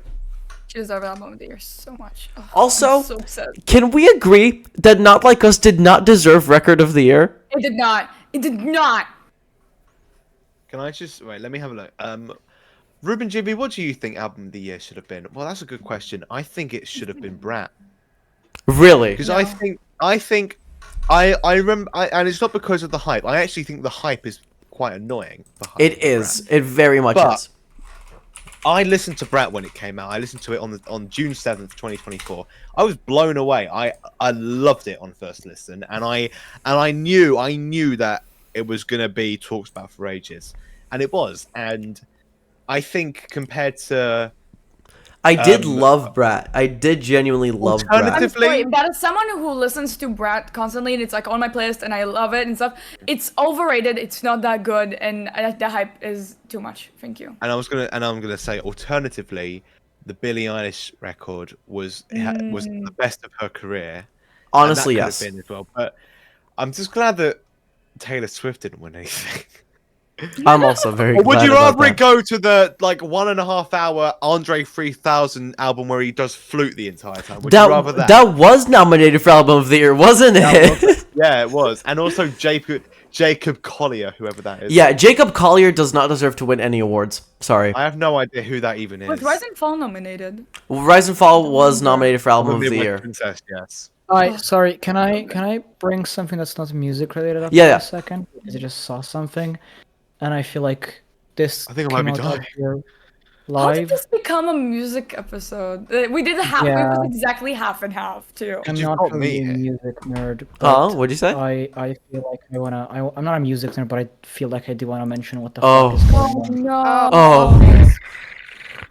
She deserved album of the year so much. Oh, Also, I'm so upset. can we agree that Not Like Us did not deserve Record of the Year? It did not. It did not. Can I just wait? Let me have a look. Ruben, Jimmy, what do you think album of the year should have been? Well, that's a good question. I think it should have been Brat. Really? Because I remember, and it's not because of the hype. I actually think the hype is quite annoying. It is. It very much is. I listened to Brat when it came out. I listened to it on June 7th, 2024. I was blown away. I loved it on first listen, and I knew that it was gonna be talked about for ages, and it was. And I think compared to I did love Brat. I did genuinely love Brat. I'm sorry, but as someone who listens to Brat constantly and it's like on my playlist and I love it and stuff, it's overrated. It's not that good, and the hype is too much. Thank you. And I'm gonna say alternatively, the Billie Eilish record was the best of her career. Honestly, and that yes. could have been as well. But I'm just glad that Taylor Swift didn't win anything. I'm also very glad Would you about rather it that. go to the 1.5 hour Andre 3000 album where he does flute the entire time? Would you rather that? That was nominated for album of the year, wasn't it? Yeah, it was. And also Jacob Collier, whoever that is. Yeah, Jacob Collier does not deserve to win any awards. Sorry. I have no idea who that even is. Was Rise and Fall nominated? Rise and Fall was nominated for album of the year. Princess, yes. Sorry, can I bring something that's not music related up Yeah, for yeah. a second? Because I just saw something, and I feel like this I think I might be came out dying. here How did live. this become a music episode? We did half. We Yeah. was exactly half and half too. I'm You've not got really a me. music nerd. Huh? but What'd you say? I feel like I'm not a music nerd, but I feel like I do want to mention what the Oh. fuck is going on. No. Oh.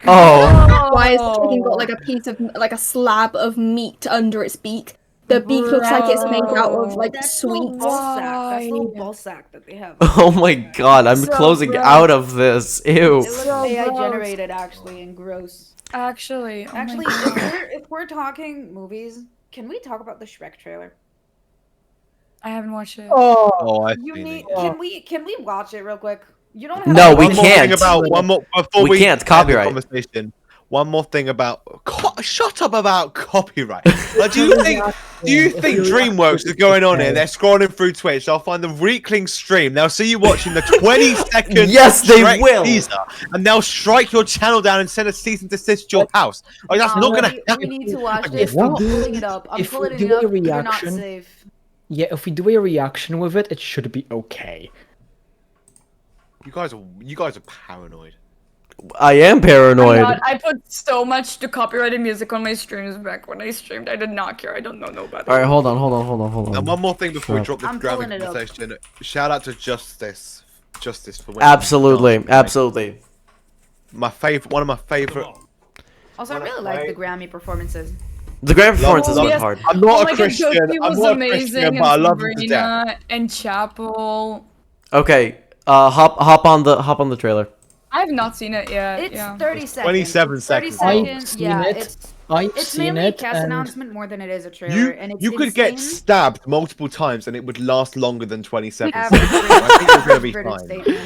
Oh. Why is the chicken got like a piece of like a slab of meat under its beak? The beak looks like it's made out of like sweets. That's a little ball sack that they have. Oh my god, I'm So closing gross. out of this. Ew. It looks So AI gross. generated actually and gross. Actually, oh my Actually, God. if we're talking movies, can we talk about the Shrek trailer? I haven't watched it. Oh, I've You seen need it. can we watch it real quick? You don't have No, to we watch One more it. can't. thing about one more before We we can't, end the copyright. conversation. One more thing about shut up about copyright. Like, do you think DreamWorks is going on here? They're scrolling through Twitch. They'll find the REEKLINGS stream. They'll see you watching the 20-second Yes, they Shrek will. teaser, and they'll strike your channel down and send a cease and desist to your house. Like, that's not gonna We happen. need to watch If this. we I'm do- pulling it up. I'm if we pulling do it up. a You're not reaction- safe. Yeah, if we do a reaction with it, it should be okay. You guys are paranoid. I am I'm paranoid. not- I put so much to copyrighted music on my streams back when I streamed. I did not care. I don't know no better. Alright, hold on. And one more thing before we Sure. drop this I'm graphic pulling it up. conversation. Shout out to Justice for winning. Absolutely, absolutely. One of my favorite. Also, I really like the Grammy performances. The grand performances love- were yes. hard. I'm not Oh a my God, Christian. Josie I'm was not a amazing, Christian, and but I love him to death. Sabrina and Chapel. Okay, hop on the trailer. I have not seen it yet. It's yeah. 30 seconds. 27 It's 30 seconds. seconds. I've Yeah, seen it. I've it's seen mainly a it, cast and announcement more than it is a trailer, and it's You could get insane. stabbed multiple times and it would last longer than 27 Average seconds. I think you're gonna be British fine. statement.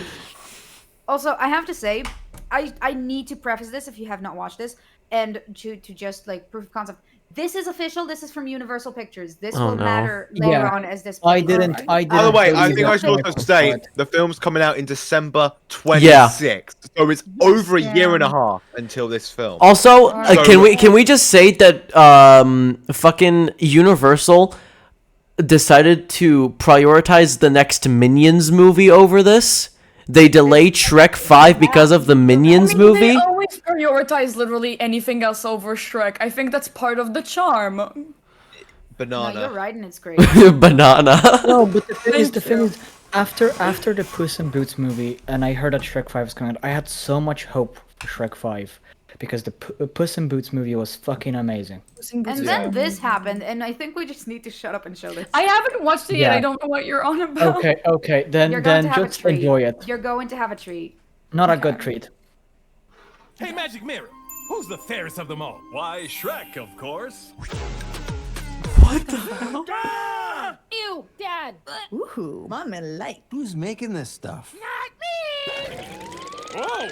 Also, I have to say, I need to preface this if you have not watched this, and to just like proof of concept. This is official. This is from Universal Pictures. This Oh, will no. matter later Yeah. on as this. I plays didn't. out. I didn't. By the way, I believe think I that should also part. say the film's coming out in December 26th, so it's over a year and a half until this film. Also, So- can we just say that fucking Universal decided to prioritize the next Minions movie over this? They delayed Shrek 5 because of the Minions movie? They always prioritize literally anything else over Shrek. I think that's part of the charm. No, Banana. you're right, and it's great. Banana. No, but the thing is, Thank you. after the Puss in Boots movie, and I heard that Shrek 5 is coming out, I had so much hope for Shrek 5 because the Puss in Boots movie was fucking amazing. And then this happened, and I think we just need to shut up and show this. I haven't watched it yet. Yeah. I don't know what you're on about. Okay, then You're going to have just a treat. enjoy it. You're going to have a treat. Not a good treat. Hey, Magic Mirror, who's the fairest of them all? Why, Shrek, of course. What the hell? Ew, Dad. Ooh, Mama like. Who's making this stuff? Whoa!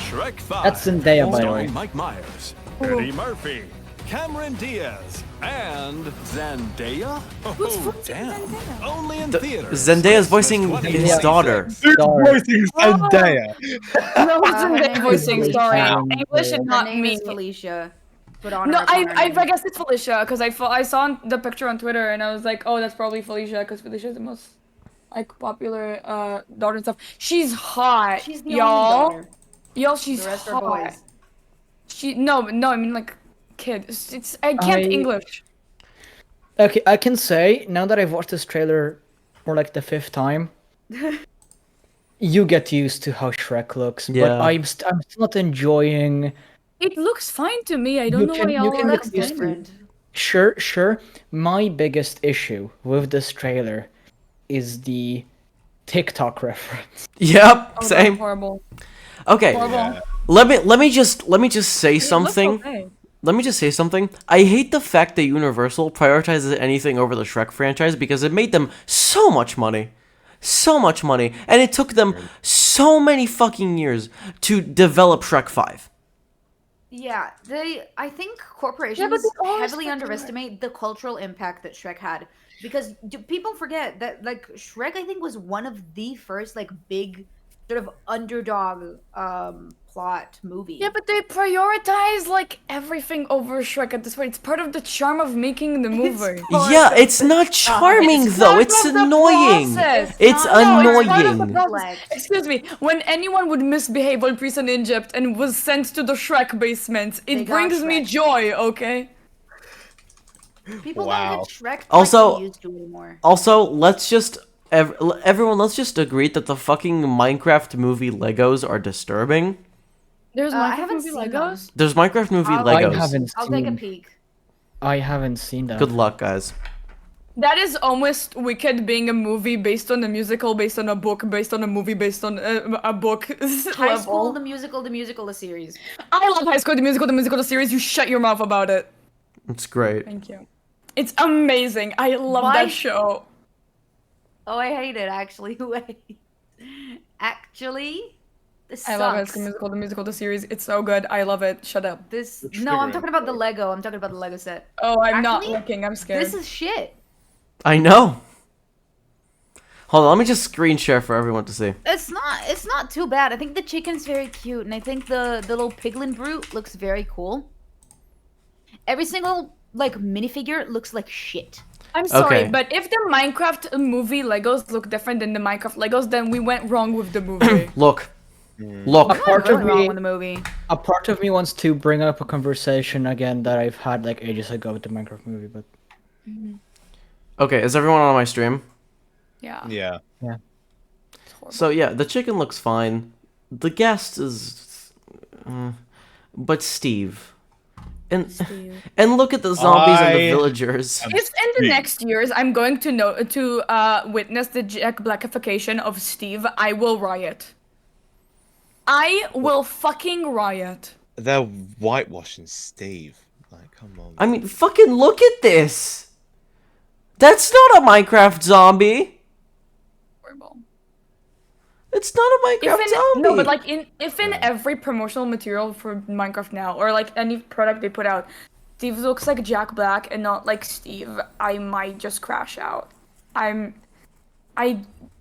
Shrek 5. That's Zendaya, by the way. Starring Mike Myers, Eddie Murphy, Cameron Diaz, And Zendaya? Who's Oh, voicing damn. Zendaya? Only in theaters. Zendaya's Christmas voicing his 2026. daughter. Who's Daughter. voicing Zendaya? No, her Zendaya name is voicing. Felicia. Sorry, Um, English is her Her not name me. is Felicia. Put on No, her upon her I name. guess it's Felicia because I saw the picture on Twitter and I was like, oh, that's probably Felicia because Felicia's the most like popular daughter and stuff. She's hot, She's the y'all. only daughter. Y'all, she's The rest are hot. boys. No, I mean like kid. I can't English. Okay, I can say now that I've watched this trailer for like the 5th time, you get used to how Shrek looks. But Yeah. I'm still not enjoying. It looks fine to me. I You don't know can- why you y'all can are get Looks used to- different. Sure. My biggest issue with this trailer is the TikTok reference. Yep, Oh, that's same. horrible. Okay, Horrible. let me just say It looks something. okay. Let me just say something. I hate the fact that Universal prioritizes anything over the Shrek franchise because it made them so much money. So much money. And it took them so many fucking years to develop Shrek 5. Yeah, I think Yeah, corporations but they always heavily fucking underestimate the cultural impact that Shrek had because people forget that like Shrek I think was one of the first like big sort of underdog plot movie. Yeah, but they prioritize like everything over Shrek at this point. It's part of the charm of making the movie. Yeah, it's not charming It's though. part It's of the annoying. process. It's No, it's part of the annoying. process. Excuse me. When anyone would misbehave while prison in Egypt and was sent to the Shrek basement, They it got brings me Shrek. joy. Okay. People Wow. don't get Shrek Also- like they used to anymore. Also, let's just everyone, let's just agree that the fucking Minecraft movie Legos are disturbing. There's I Minecraft haven't movie seen Legos. There's Minecraft movie I Legos. I'll take a peek. I haven't seen that. Good luck, guys. That is almost Wicked being a movie based on a musical, based on a book, based on a movie, based on a book. High School level. the musical, the series. I love High School the musical, the series. You shut your mouth about it. It's great. Thank you. It's amazing. I love Why- that show. Oh, I hate it actually. Wait. Actually, this I love High sucks. School the musical, the series. It's so good. I love it. Shut up. This Which no, I'm figure? talking about the Lego. I'm talking about the Lego set. Oh, I'm not Actually, looking. I'm scared. This is shit. I know. Hold on, let me just screen share for everyone to see. It's not too bad. I think the chicken's very cute, and I think the little piglin brute looks very cool. Every single like minifigure looks like shit. I'm sorry, Okay. but if the Minecraft movie Legos look different than the Minecraft Legos, then we went wrong with the movie. Look. A Look. part Really of wrong me, with the movie. a part of me wants to bring up a conversation again that I've had like ages ago with the Minecraft movie, but Okay, is everyone on my stream? Yeah. Yeah. It's horrible. So yeah, the chicken looks fine. The guest is, but Steve, and look at the zombies and the I- villagers. If in the next years I'm going to witness the Jack Blackification of Steve, I will riot. I will fucking riot. They're whitewashing Steve. Like, come on. I mean, fucking look at this. That's not a Minecraft zombie. Horrible. It's not a Minecraft zombie. No, but like if in every promotional material for Minecraft now, or like any product they put out, Steve looks like Jack Black and not like Steve, I might just crash out.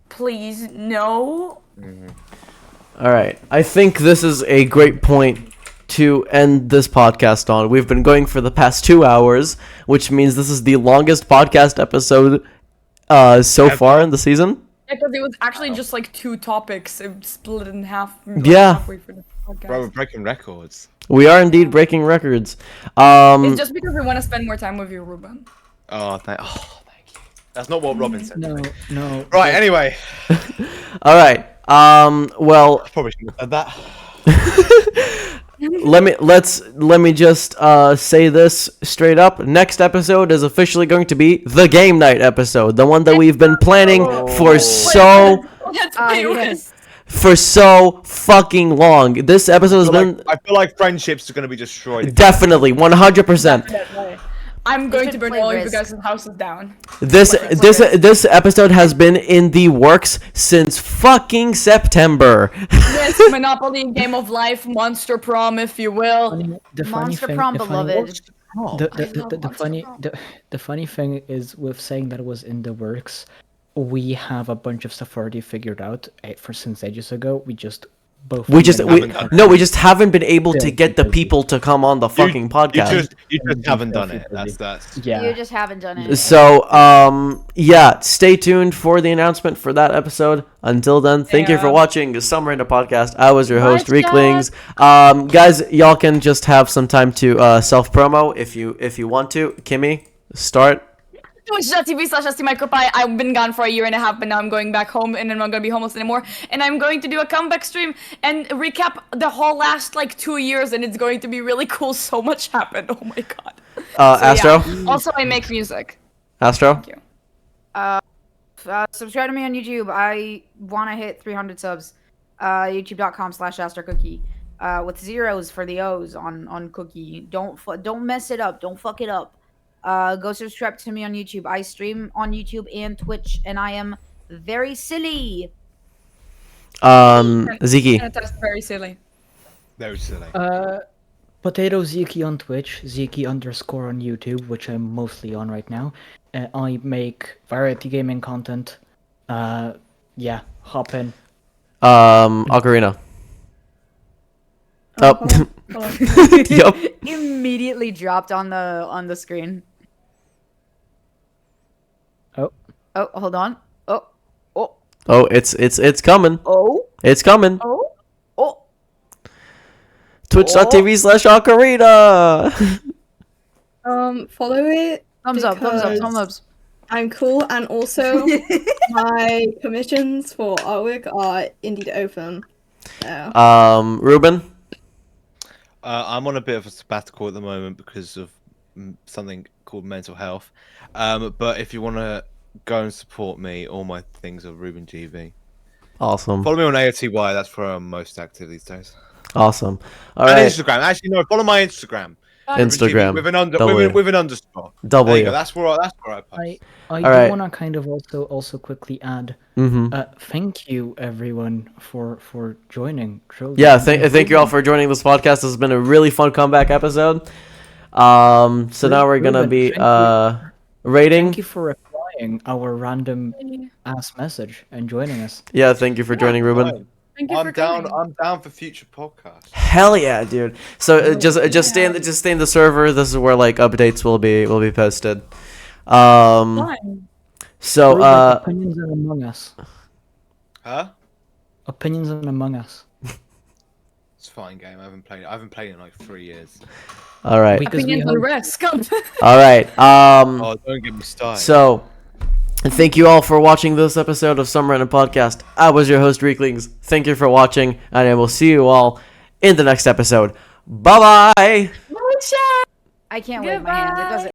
Please, no. All right, I think this is a great point to end this podcast on. We've been going for the past 2 hours, which means this is the longest podcast episode so far in the season. Because it was actually just like 2 topics split in half. like, Yeah. halfway through the podcast. Bro, we're breaking records. We are indeed breaking records. It's just because we want to spend more time with you, Ruben. Oh, thank you. That's not what Robin said. no. Right, anyway. All right. Well, Probably shouldn't have said that. let me just say this straight up. Next episode is officially going to be the game night episode, the one that we've been planning for so Let's Ah, do it. yes. for so fucking long. This episode has been I feel like friendships are going to be destroyed. definitely 100%. I'm going should to burn play all of you Risk. guys' houses down. This episode has been in the works since fucking September. Yes, Monopoly, Game of Life, Monster Prom, if you will. The funny Monster thing, Prom the funny- beloved. The funny thing is with saying that it was in the works, we have a bunch of stuff already figured out since ages ago. We just we just haven't been able to get the people to come on the fucking podcast. You just haven't done it. That's You just haven't done it. So yeah, stay tuned for the announcement for that episode. Until then, thank you for watching Summer in the Podcast. I was your host, Reeklings. Guys, y'all can just have some time to self promo if you want to. Kimmy, start. Twitch.tv/STMicropie. I've been gone for a year and a half, but now I'm going back home and I'm not going to be homeless anymore. And I'm going to do a comeback stream and recap the whole last 2 years, and it's going to be really cool. So much happened. Oh my god. Astro? Yeah. Also, I make music. Astro? Thank you. Subscribe to me on YouTube. I want to hit 300 subs. YouTube.com/AstroCookie. With zeros for the O's on Cookie. Don't mess it up. Don't fuck it up. Go subscribe to me on YouTube. I stream on YouTube and Twitch, and I am very silly. ZEEKI. That's very silly. very silly. Potato ZEEKI on Twitch, ZEEKI _on YouTube, which I'm mostly on right now. I make variety gaming content. Yeah, hop in. OCAREENA. Oh. Yep. Immediately dropped on the screen. Oh, hold on. Oh, it's coming. Oh. It's coming. Oh. Twitch.tv/OCAREENA. Follow it. Thumbs up. I'm cool, and also my permissions for artwork are indeed open. Reuben. I'm on a bit of a sabbatical at the moment because of something called mental health. But if you want to go and support me, all my things are Ruben GV. Awesome. Follow me on AOTY. That's where I'm most active these days. Awesome. All and right. Instagram. Actually, no. Follow my Instagram. Instagram. With an underscore. W. There you go. That's where I post. I All right. want to kind of also quickly add, thank you everyone for joining. Truly. Yeah, thank you all for joining this podcast. This has been a really fun comeback episode. So now we're gonna be rating. Thank you for replying our random ass message and joining us. Yeah, thank you for joining, Ruben. I'm down for future podcasts. Hell yeah, dude! So just stay in the server. This is where updates will be posted. So opinions on Among Us. Huh? Opinions on Among Us. It's a fine game. I haven't played it in 3 years. All right. Opinions on risk. All right. Oh, don't get me started. So, thank you all for watching this episode of Summer in a Podcast. I was your host, Reeklings. Thank you for watching, and I will see you all in the next episode. Bye bye. I can't wave my hands. It doesn't.